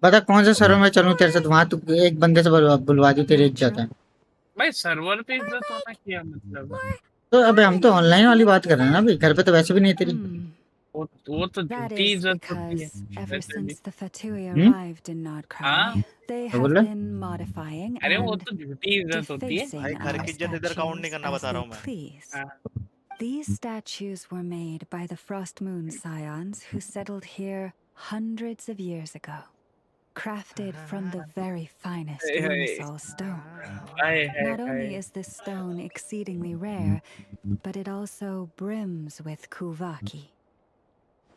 बता कौन से सर्वर में चलूं तेरे साथ, वहाँ तू एक बंदे से बुलवा दी, तेरी इज्जत है। भाई सर्वर पे इज्जत होना क्या मतलब? तो अबे हम तो ऑनलाइन वाली बात कर रहे हैं ना भाई, घर पे तो वैसे भी नहीं तेरी। वो तो That झूठी is इज्जत होती है। because ever since the Fatui arrived in Nodcry, they have been modifying अरे वो and तो झूठी इज्जत होती है। defacing भाई घर our की इज्जत इधर काउंट नहीं statues करना as बता रहा they हूँ मैं। please. These statues were made by the Frost Moon Scions who settled here hundreds of years ago. Crafted from the very finest Lumisol stone. Not only is this stone exceedingly rare, but it also brims with Kuvaki.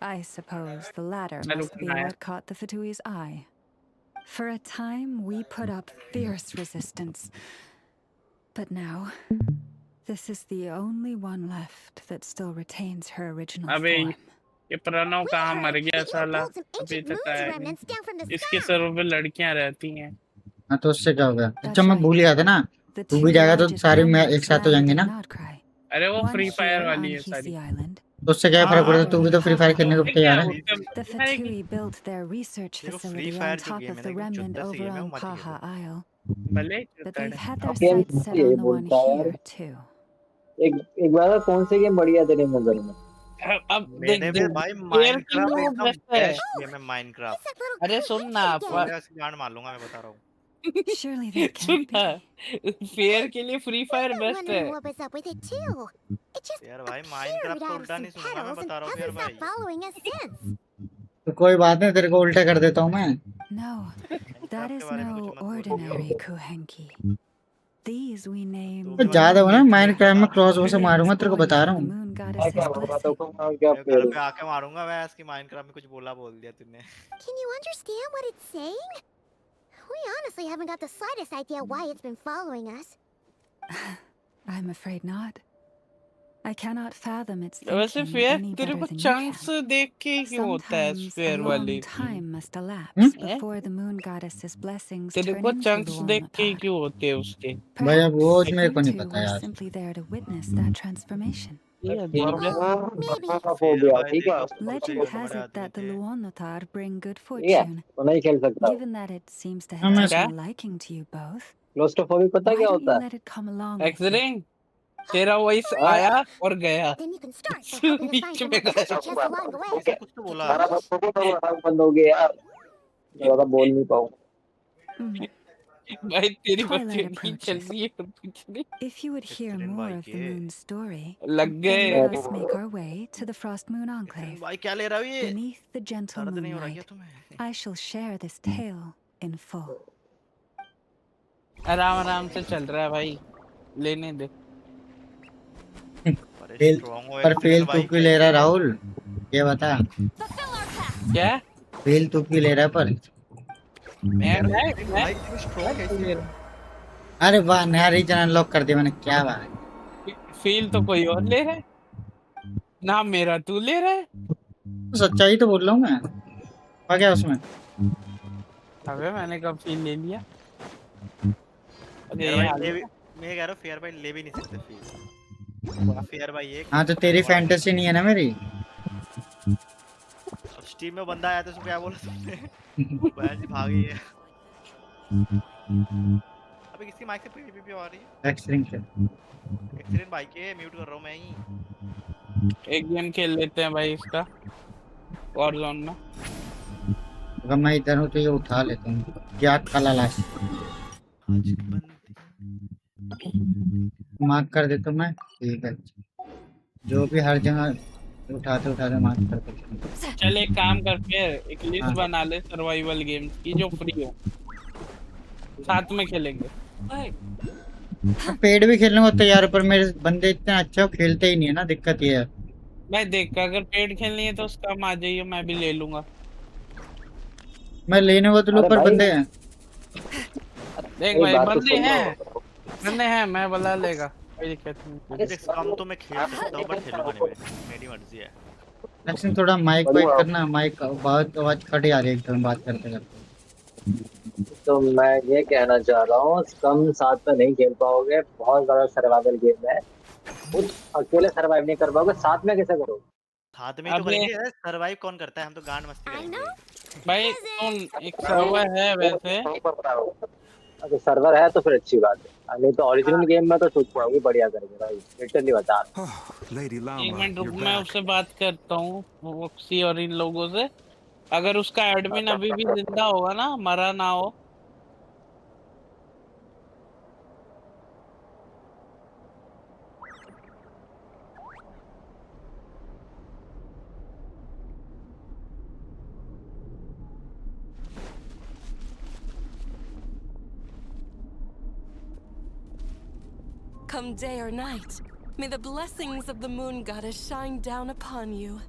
I suppose the latter must be what caught the Fatui's eye. For a time, we put up fierce resistance. But now, this is the only one left that still retains her original अबे form. ये प्रणव कहाँ मर गया साला, अभी तक आया नहीं। इसके सर्वर पे लड़कियां रहती हैं। हाँ तो उससे क्या होगा? अच्छा मैं भूल गया था ना, तू भी जाएगा तो सारे मैं एक साथ हो जाएंगे ना। अरे वो फ्री फायर वाली है सारी। तो उससे क्या फर्क पड़ता है, तू भी तो फ्री फायर खेलने को तैयार है। The Fatui built their research facility on top of the remnant over on Paha Isle. But they've had their sights set on the one here too. एक बार कौन सी गेम बढ़िया तेरे नजर में? अब मैंने भी भाई माइनक्राफ्ट एकदम बेस्ट गेम है माइनक्राफ्ट। अरे सुन ना, गांड मार लूंगा मैं बता रहा हूँ। Surely that can't सुना be. फेयर के लिए फ्री फायर बेस्ट है Wondering what was up with it too. It just यार भाई appeared माइनक्राफ्ट तो out of उल्टा some नहीं सुनूंगा मैं petals and बता रहा हूँ यार hasn't भाई stopped following us since. तो कोई बात नहीं, तेरे को उल्टा कर देता हूँ मैं। No, that माइनक्राफ्ट के is बारे में no कुछ मत बोलियो ordinary Kuhenki. These we name तो तू भी ज्यादा हो ना, मतलब माइनक्राफ्ट में क्रॉस वो से beings मारूंगा, तेरे को born बता रहा from the हूँ। moon goddess's blessing. मेरे घर पे आके मारूंगा मैं इसकी माइनक्राफ्ट में कुछ बोल दिया तूने। Can you understand what it's saying? We honestly haven't got the slightest idea why it's been following us. I'm afraid not. I cannot fathom its वैसे thinking फेयर any तेरे better को than you चंक्स can. देख के ही क्यों होता है Sometimes a fair long वाली time must elapse हैं? before the moon goddess's blessings तेरे turn को into चंक्स देख के ही Luonotar. क्यों होते हैं उसके भाई अब वो Perhaps मेरे you को नहीं two पता were यार। simply there to witness that transformation. ये अजीब है Maybe. फेयर भाई देखो तुम से Legend has बड़े it आदमी that the थे। Luonotar bring good ठीक है, fortune. तो नहीं खेल सकता। Given that it seems to हाँ, have मैं taken क्या a liking to you both, claustrophobic पता why क्या don't you होता है? let it come along with you? एक्सरिंग तेरा वॉइस हाँ? आया और गया Then you can start by helping us find beach some में more गया treasure chests along the way. इसने कुछ तो बोला। बंद हो गया यार, ज्यादा बोल नहीं पाऊँ। भाई तेरी Twilight बकचोदी चल approaches. रही है कुछ नहीं If you would hear accident more भाई of the के moon's story, लग then गए let us make our way to the Frost Moon accident Enclave. भाई क्या ले रहा हो ये? Beneath the gentle दर्द नहीं हो रहा क्या moonlight, तुम्हें? I shall share this tale in full. आराम आराम से चल रहा है भाई लेने दे अरे फेल, स्ट्रांग हो पर एक्सीडेंट फेल तू भाई क्यों ले रहा है राहुल? ये बता, क्या फेल तू क्यों ले रहा है पर? एक्सीडेंट मैं भाई तू स्ट्रांग कैसे हो? अरे वाह, नया रीजन अनलॉक कर दिया मैंने, क्या बात। फील तो कोई और ले रहा है ना मेरा तू ले रहा है सच्चाई तो बोल रहा हूँ मैं, क्या क्या उसमें? अबे मैंने कब फील ले लिया अरे फेयर ये भाई हाल ले है। भी मैं कह रहा हूँ फेयर भाई ले भी नहीं सकते फील। फेयर भाई एक हाँ तो तेरी फैंटेसी नहीं है ना मेरी। अब स्टीम में बंदा आया तो उसको क्या बोला तुमने? बहन जी भागी है। अबे किसकी माइक से पीपीपी आ रही है? एक्सट्रीम से। एक्सीडेंट भाई के म्यूट कर रहा हूँ मैं ही। एक गेम खेल लेते हैं भाई इसका और जोन में अगर मैं इधर हूँ तो ये उठा लेता हूँ, क्या काला लाश मार्क कर देता हूँ मैं, ठीक है। जो भी हर जगह उठाते उठाते मार्क कर देता हूँ। चल एक काम कर फिर एक लिस्ट हाँ। बना ले सर्वाइवल गेम्स की जो फ्री हो साथ में खेलेंगे पेड़ भी खेलने को तैयार, पर मेरे बंदे इतने अच्छे हो, खेलते ही नहीं है ना, दिक्कत ये है। भाई देख अगर पेड खेलनी है तो उसका आ जाइए मैं भी ले लूंगा मैं लेने को तो लोग, पर बंदे हैं। देख भाई बंदे हैं मैं बुला लेगा कोई दिक्कत नहीं देख कम तो मैं खेल सकता हूँ बट खेलूंगा नहीं मैं, मेरी मर्जी है। लेकिन थोड़ा माइक वाइक करना, माइक बहुत आवाज खड़ी आ रही है एकदम बात करते करते। तो मैं ये कहना चाह रहा हूँ, कम साथ में नहीं खेल पाओगे, बहुत ज्यादा सर्वाइवल गेम है, खुद अकेले सर्वाइव नहीं कर पाओगे, साथ में कैसे करोगे? साथ में ही तो करेंगे, सर्वाइव कौन करता है? हम तो गांड मस्ती करेंगे। भाई सुन एक सर्वर है वैसे अगर सर्वर है तो फिर अच्छी बात है, नहीं तो ओरिजिनल गेम में तो सोच पाओगे बढ़िया करेंगे भाई, लिटरली बता एक मिनट रुक मैं उससे बात करता हूँ वॉक्सी और इन लोगों से अगर उसका एडमिन अभी भी जिंदा होगा ना मरा ना हो Come day or night, may the blessings of the moon goddess shine down upon you.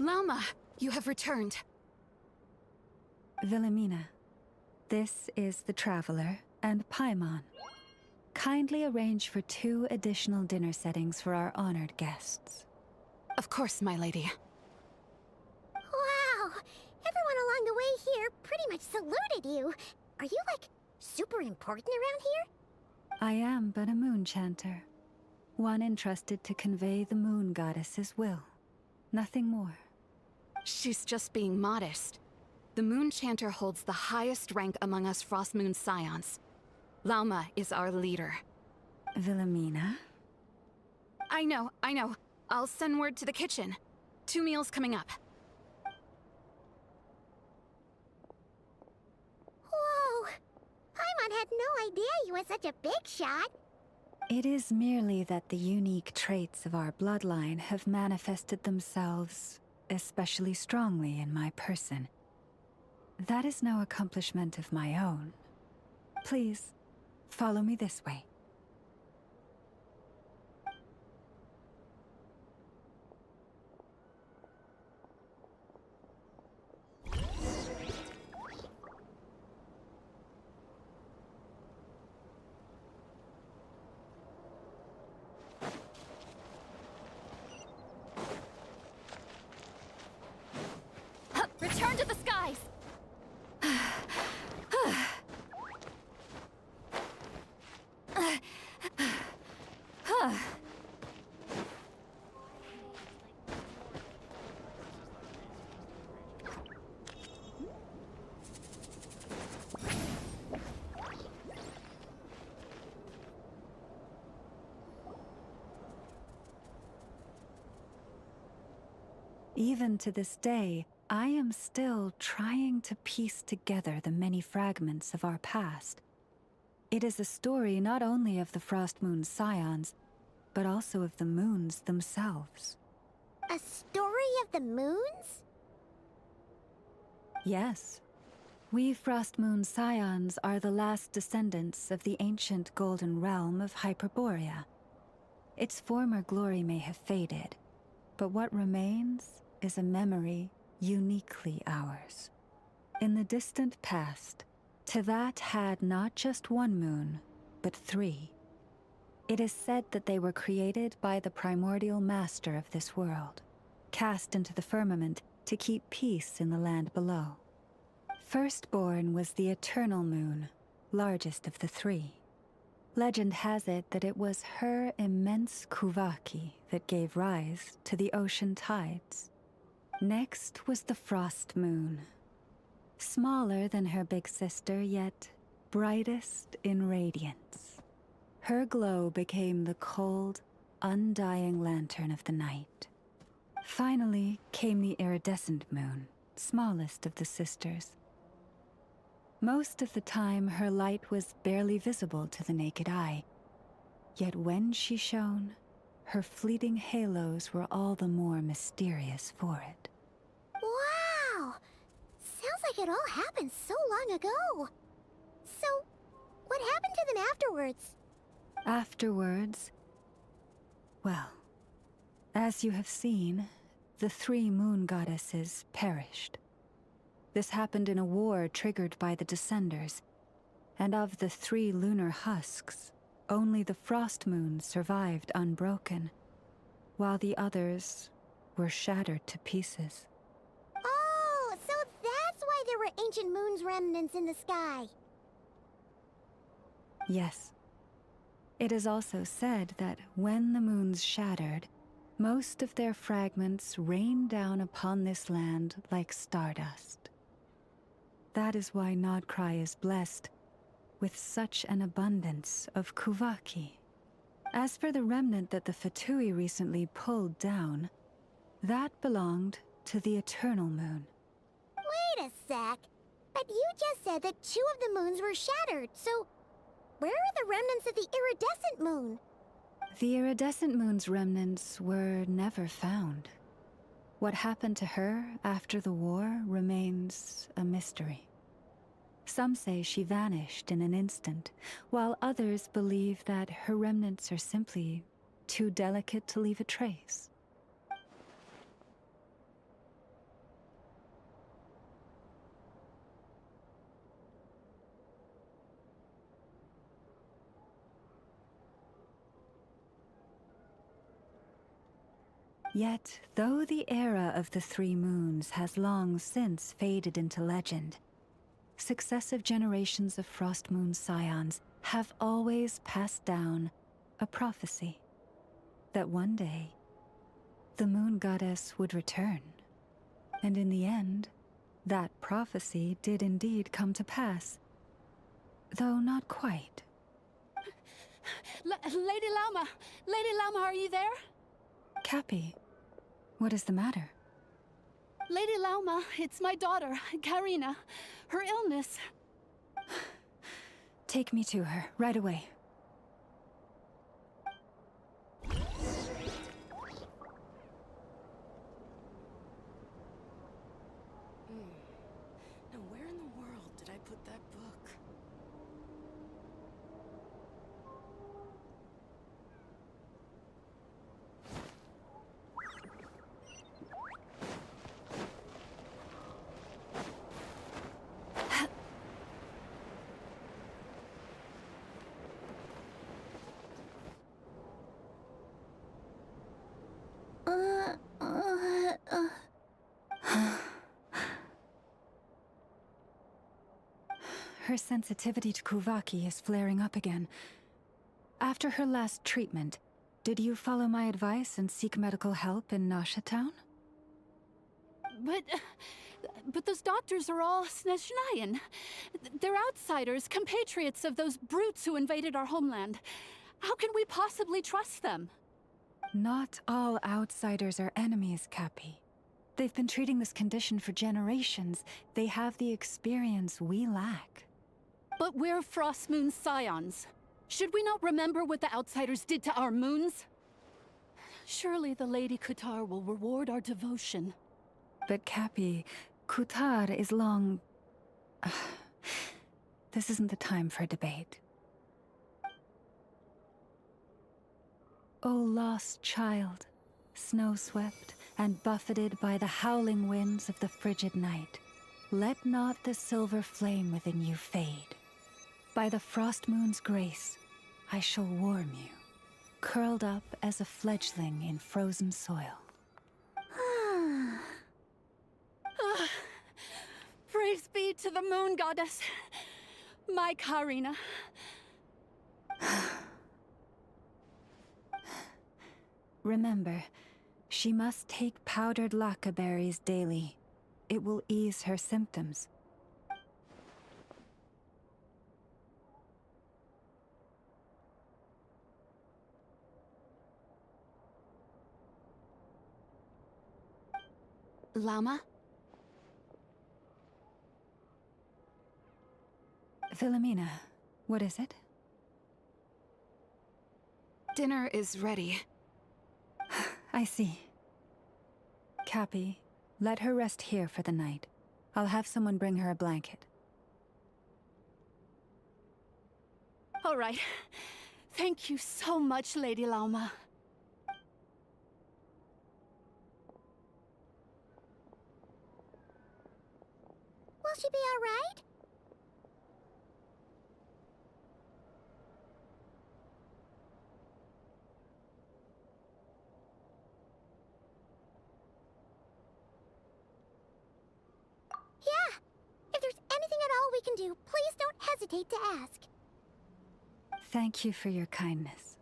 Lama, you have returned. Wilhelmina, this is the Traveler and Paimon. Kindly arrange for 2 additional dinner settings for our honored guests. Of course, my lady. Wow! Everyone along the way here pretty much saluted you. Are you, like, super important around here? I am but a moon chanter. one entrusted to convey the moon goddess's will. Nothing more. She's just being modest. The Moon Chanter holds the highest rank among us Frost Moon Scions. Lauma is our leader. Wilhelmina? I know. I'll send word to the kitchen. 2 meals coming up. Whoa! Paimon had no idea you were such a big shot. It is merely that the unique traits of our bloodline have manifested themselves especially strongly in my person. That is no accomplishment of my own. Please, follow me this way. Return to the skies! Even to this day, I am still trying to piece together the many fragments of our past. It is a story not only of the Frost Moon Scions, but also of the moons themselves. A story of the moons? Yes. We Frost Moon Scions are the last descendants of the ancient golden realm of Hyperborea. Its former glory may have faded, but what remains is a memory uniquely ours. In the distant past, Tevat had not just one moon, but 3. It is said that they were created by the primordial master of this world, cast into the firmament to keep peace in the land below. Firstborn was the eternal moon, largest of the 3. Legend has it that it was her immense Kuvaki that gave rise to the ocean tides. Next was the Frost Moon. Smaller than her big sister, yet brightest in radiance. Her glow became the cold, undying lantern of the night. Finally came the iridescent moon, smallest of the sisters. Most of the time, her light was barely visible to the naked eye. Yet when she shone, her fleeting halos were all the more mysterious for it. Wow! Sounds like it all happened so long ago. So, what happened to them afterwards? Afterwards, well, as you have seen, the 3 moon goddesses perished. This happened in a war triggered by the Descenders, and of the 3 lunar husks, only the Frost Moon survived unbroken, while the others were shattered to pieces. Oh, so that's why there were ancient moon's remnants in the sky. Yes. It is also said that when the moons shattered, most of their fragments rained down upon this land like stardust. That is why Nodcry is blessed with such an abundance of Kuvaki. As for the remnant that the Fatui recently pulled down, that belonged to the Eternal Moon. Wait a sec. But you just said that 2 of the moons were shattered, so where are the remnants of the iridescent moon? The iridescent moon's remnants were never found. What happened to her after the war remains a mystery. Some say she vanished in an instant, while others believe that her remnants are simply too delicate to leave a trace. Yet, though the era of the 3 moons has long since faded into legend, successive generations of Frost Moon Scions have always passed down a prophecy. that one day the moon goddess would return. And in the end, that prophecy did indeed come to pass. Though not quite. Lady Lauma! Lady Lauma, are you there? Cappy, what is the matter? Lady Lauma, it's my daughter, Karina. Her illness. Take me to her, right away. Now where in the world did I put that book? Her sensitivity to Kuvaki is flaring up again. After her last treatment, did you follow my advice and seek medical help in Nasha Town? But those doctors are all Snezhnayan. They're outsiders, compatriots of those brutes who invaded our homeland. How can we possibly trust them? Not all outsiders are enemies, Cappy. They've been treating this condition for generations. They have the experience we lack. But we're Frost Moon Scions. Should we not remember what the outsiders did to our moons? Surely the Lady Kutar will reward our devotion. But Cappy, Kutar is long... This isn't the time for debate. O lost child, snow-swept and buffeted by the howling winds of the frigid night, let not the silver flame within you fade. By the frost moon's grace, I shall warm you, curled up as a fledgling in frozen soil. Praise be to the moon goddess, my Karina. Remember, she must take powdered laka berries daily. It will ease her symptoms. Llama? Philomena, what is it? Dinner is ready. I see. Cappy, let her rest here for the night. I'll have someone bring her a blanket. All right. Thank you so much, Lady Lauma. Will she be all right? Yeah. If there's anything at all we can do, please don't hesitate to ask. Thank you for your kindness.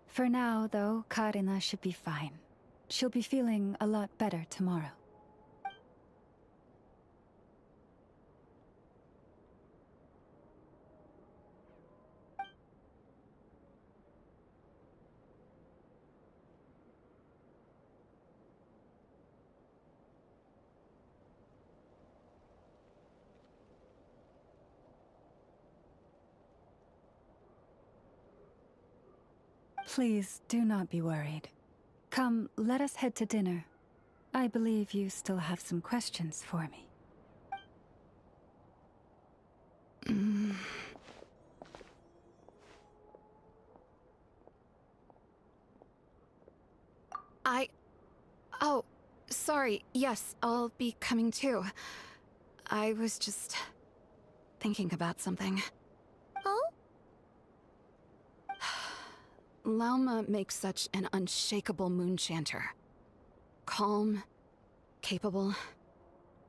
For now, though, Karina should be fine. She'll be feeling a lot better tomorrow. Please, do not be worried. Come, let us head to dinner. I believe you still have some questions for me. Oh, sorry. Yes, I'll be coming too. I was just thinking about something. Oh? Lauma makes such an unshakable moonchanter. Calm, capable,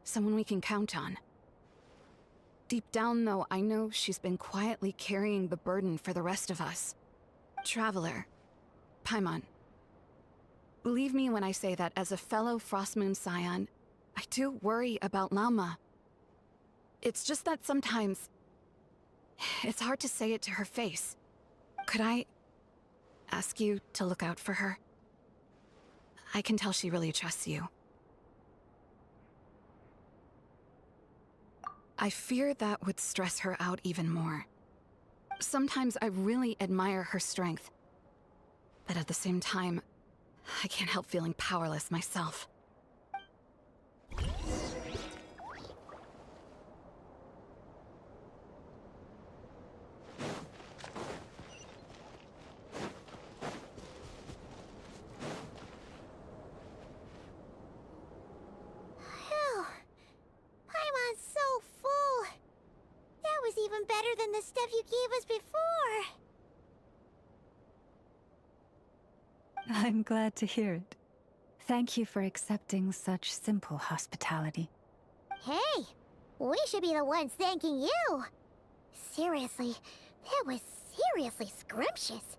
someone we can count on. Deep down, though, I know she's been quietly carrying the burden for the rest of us. Traveler, Paimon, Believe me when I say that as a fellow Frostmoon Scion, I do worry about Lauma. It's just that sometimes it's hard to say it to her face. Could I ask you to look out for her? I can tell she really trusts you. I fear that would stress her out even more. Sometimes I really admire her strength, but at the same time, I can't help feeling powerless myself. Phew. Paimon's so full. That was even better than the stuff you gave us before. I'm glad to hear it. Thank you for accepting such simple hospitality. Hey, we should be the ones thanking you. Seriously, that was seriously scrumptious.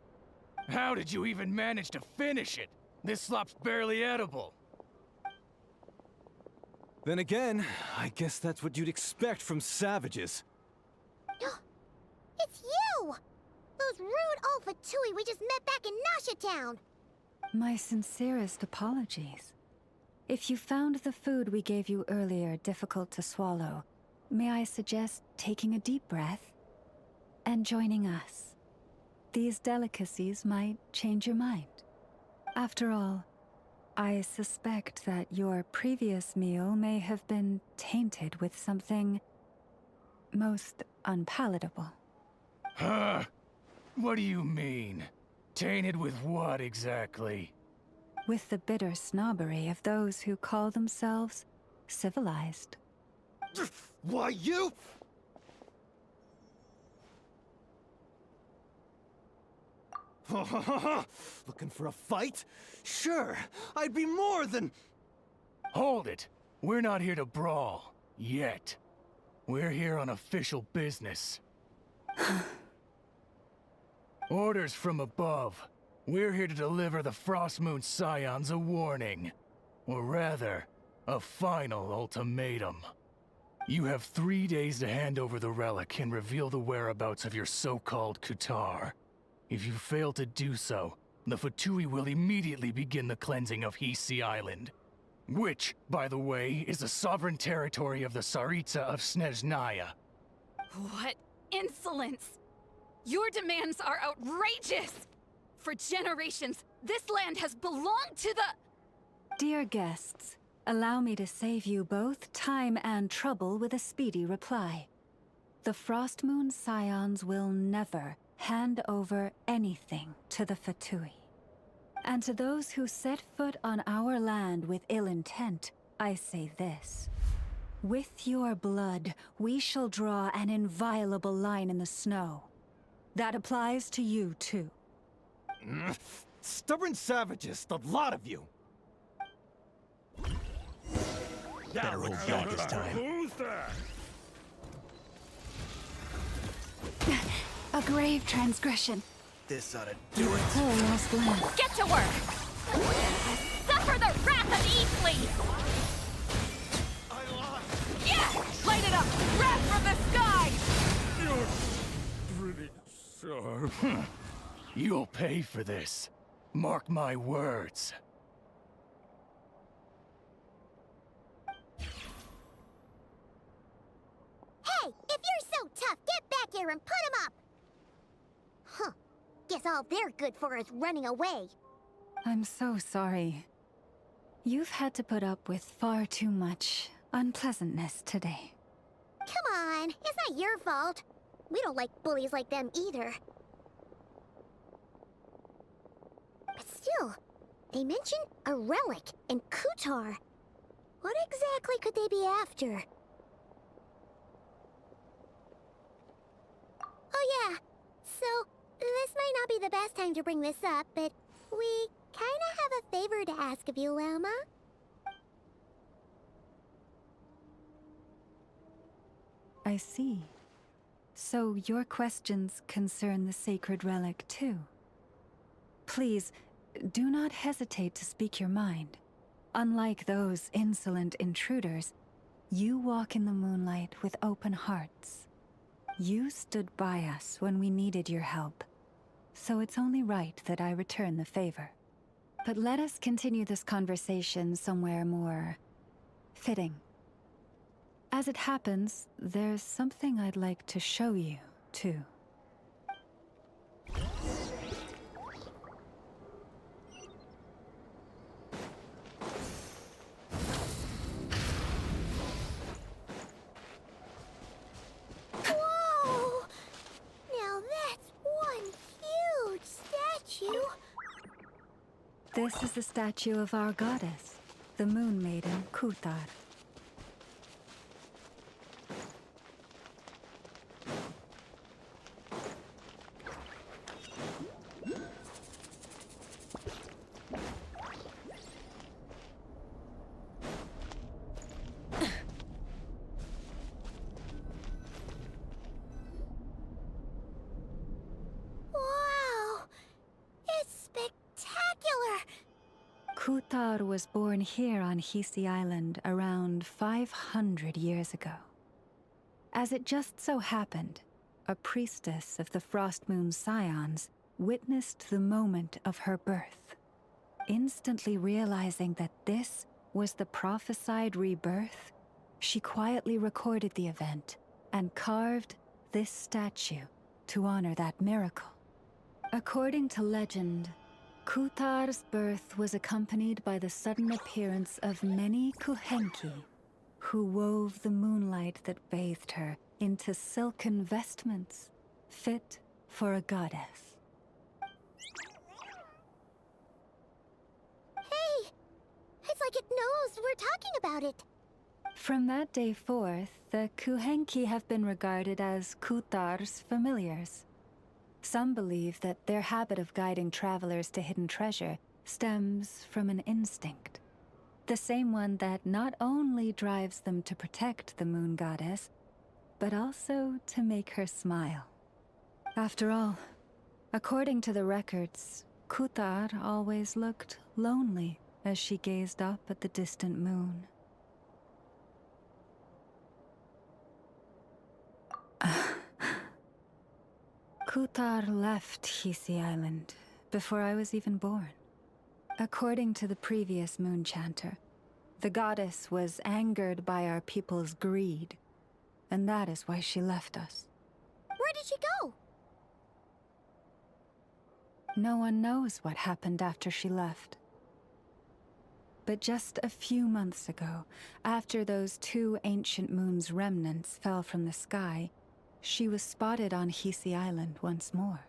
How did you even manage to finish it? This slop's barely edible. Then again, I guess that's what you'd expect from savages. It's you! Those rude old Fatui we just met back in Nasha Town! My sincerest apologies. If you found the food we gave you earlier difficult to swallow, may I suggest taking a deep breath and joining us? These delicacies might change your mind. After all, I suspect that your previous meal may have been tainted with something most unpalatable. Huh? What do you mean? Tainted with what exactly? With the bitter snobbery of those who call themselves civilized. Why, you? Looking for a fight? Sure, I'd be more than... Hold it! We're not here to brawl. Yet. We're here on official business. Orders from above. We're here to deliver the Frostmoon Scions a warning. Or rather, a final ultimatum. You have 3 days to hand over the relic and reveal the whereabouts of your so-called Kutar. If you fail to do so, the Fatui will immediately begin the cleansing of Hisi Island. Which, by the way, is the sovereign territory of the Tsaritsa of Snezhnaya. What insolence! Your demands are outrageous! For generations, this land has belonged to the... Dear guests, allow me to save you both time and trouble with a speedy reply. The Frostmoon Scions will never hand over anything to the Fatui. And to those who set foot on our land with ill intent, I say this. With your blood, we shall draw an inviolable line in the snow. That applies to you, too. Stubborn savages, the lot of you! Better hold back this time. Who's that? A grave transgression. This ought to do it. Whole lost land. Get to work! Suffer the wrath of Eastleaf! Yeah! Light it up! Wrath from the sky! You're pretty sharp. You'll pay for this. Mark my words. Hey, if you're so tough, get back here and put him up! Huh. Guess all they're good for is running away. I'm so sorry. You've had to put up with far too much unpleasantness today. Come on, it's not your fault. We don't like bullies like them either. But still, they mention a relic and Kutar. What exactly could they be after? Oh yeah, so this might not be the best time to bring this up, but we kinda have a favor to ask of you, Lama. I see. So your questions concern the sacred relic too. Please, do not hesitate to speak your mind. Unlike those insolent intruders, you walk in the moonlight with open hearts. You stood by us when we needed your help, so it's only right that I return the favor. But let us continue this conversation somewhere more fitting. As it happens, there's something I'd like to show you, too. Whoa! Now that's one huge statue. This is the statue of our goddess, the Moon Maiden Kutar. Wow! It's spectacular! Kutar was born here on Hisi Island around 500 years ago. As it just so happened, a priestess of the Frost Moon Scions witnessed the moment of her birth. Instantly realizing that this was the prophesied rebirth, she quietly recorded the event and carved this statue to honor that miracle. According to legend, Kutar's birth was accompanied by the sudden appearance of many Kuhenki, who wove the moonlight that bathed her into silken vestments fit for a goddess. Hey! It's like it knows we're talking about it. From that day forth, the Kuhenki have been regarded as Kutar's familiars. Some believe that their habit of guiding travelers to hidden treasure stems from an instinct. The same one that not only drives them to protect the moon goddess, but also to make her smile. After all, according to the records, Kutar always looked lonely as she gazed up at the distant moon. Kutar left Hisi Island before I was even born. According to the previous moon chanter, the goddess was angered by our people's greed, and that is why she left us. Where did she go? No one knows what happened after she left. But just a few months ago, after those 2 ancient moon's remnants fell from the sky, she was spotted on Hisi Island once more.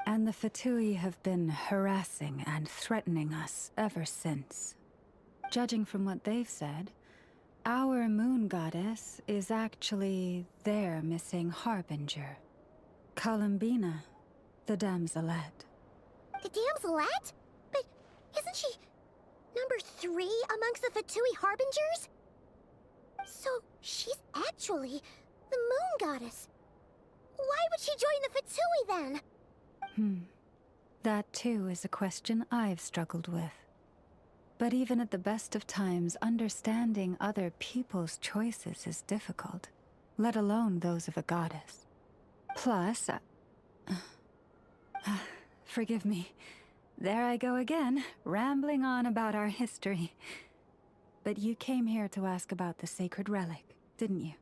And the Fatui have been harassing and threatening us ever since. Judging from what they've said, our moon goddess is actually their missing harbinger, Columbina, the damselette. The damselette? But isn't she number 3 amongst the Fatui harbingers? So she's actually the moon goddess. Why would she join the Fatui then? That too is a question I've struggled with. But even at the best of times, understanding other people's choices is difficult, let alone those of a goddess. Plus, forgive me, there I go again, rambling on about our history. But you came here to ask about the sacred relic, didn't you?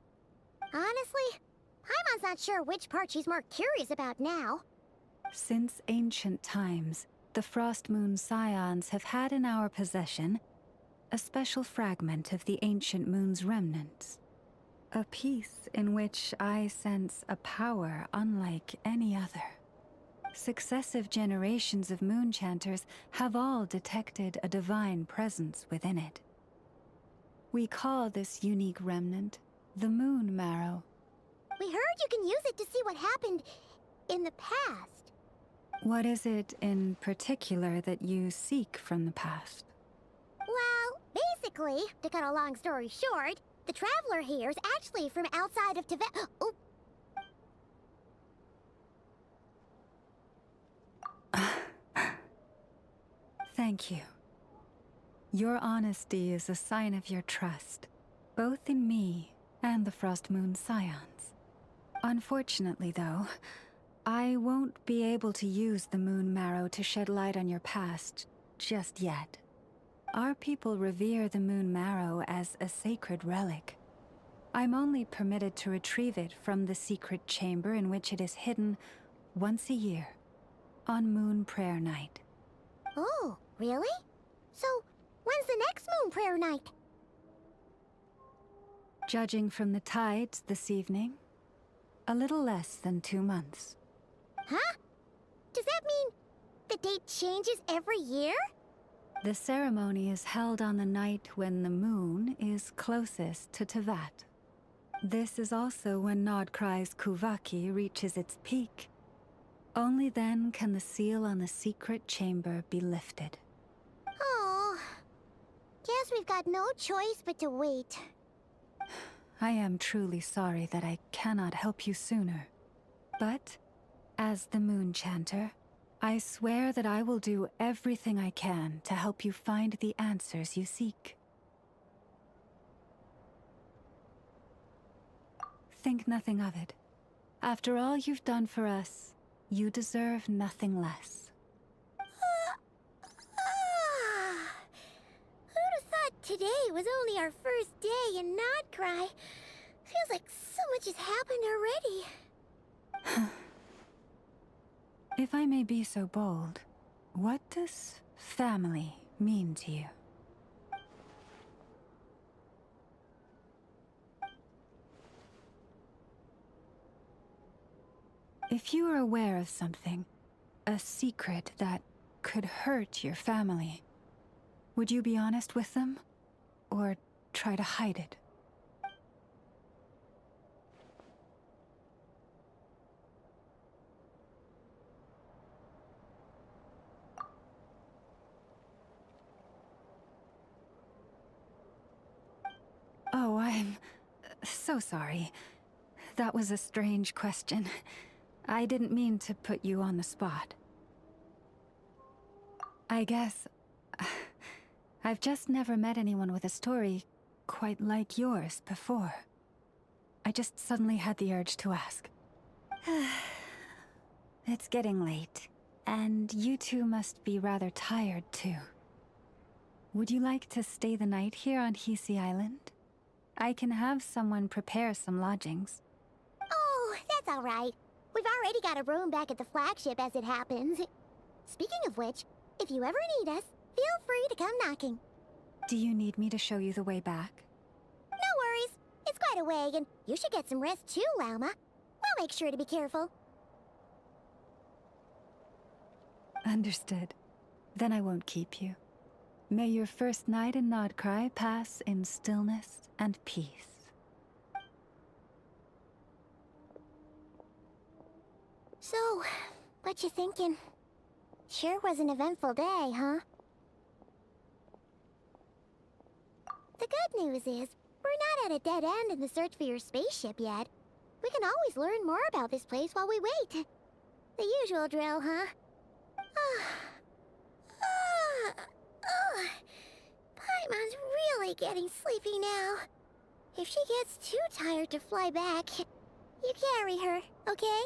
Honestly, Paimon's not sure which part she's more curious about now. Since ancient times, the Frost Moon Scions have had in our possession a special fragment of the ancient moon's remnants. A piece in which I sense a power unlike any other. Successive generations of moon chanters have all detected a divine presence within it. We call this unique remnant the Moon Marrow. We heard you can use it to see what happened in the past. What is it in particular that you seek from the past? Well, basically, to cut a long story short, the traveler here is actually from outside of Tibet. Oh. Thank you. Your honesty is a sign of your trust, both in me and the Frost Moon Scions. Unfortunately, though, I won't be able to use the Moon Marrow to shed light on your past just yet. Our people revere the Moon Marrow as a sacred relic. I'm only permitted to retrieve it from the secret chamber in which it is hidden once a year, on Moon Prayer Night. Oh, really? So, when's the next Moon Prayer Night? Judging from the tides this evening, a little less than 2 months. Huh? Does that mean the date changes every year? The ceremony is held on the night when the moon is closest to Tevat. This is also when Nodcry's Kuvaki reaches its peak. Only then can the seal on the secret chamber be lifted. Oh, guess we've got no choice but to wait. I am truly sorry that I cannot help you sooner. But, as the Moon Chanter, I swear that I will do everything I can to help you find the answers you seek. Think nothing of it. After all you've done for us, you deserve nothing less. Who'd have thought today was only our first day in Nodcry? Feels like so much has happened already. If I may be so bold, what does family mean to you? If you are aware of something, a secret that could hurt your family, would you be honest with them? Or try to hide it? Oh, I'm so sorry. That was a strange question. I didn't mean to put you on the spot. I guess I've just never met anyone with a story quite like yours before. I just suddenly had the urge to ask. It's getting late, and you two must be rather tired too. Would you like to stay the night here on Hisi Island? I can have someone prepare some lodgings. Oh, that's all right. We've already got a room back at the flagship as it happens. Speaking of which, if you ever need us, feel free to come knocking. Do you need me to show you the way back? No worries. It's quite a way, and you should get some rest too, Lauma. We'll make sure to be careful. Understood. Then I won't keep you. May your first night in Nodcry pass in stillness and peace. So, what you thinking? Sure was an eventful day, huh? The good news is, we're not at a dead end in the search for your spaceship yet. We can always learn more about this place while we wait. The usual drill, huh? Paimon's really getting sleepy now. If she gets too tired to fly back, you carry her, okay?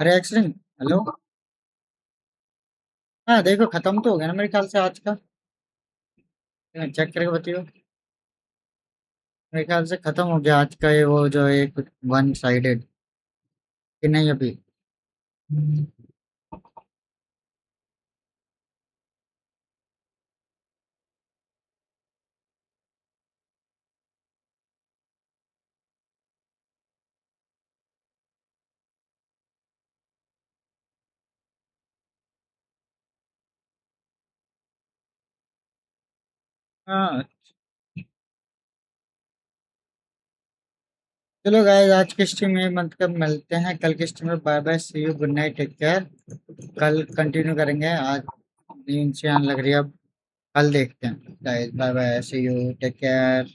अरे accident hello. हाँ देखो खत्म तो हो गया ना मेरे ख्याल से आज का। चेक करके बताइए। मेरे ख्याल से खत्म हो गया आज का ये वो जो एक वन साइडेड कि नहीं अभी। हाँ, चलो गाइस आज की स्ट्रीम में मतलब मिलते हैं कल की स्ट्रीम में। Bye bye, see you, good night, take care. कल कंटिन्यू करेंगे। आज नींद से आने लग रही है, अब कल देखते हैं guys. Bye bye, see you, take care.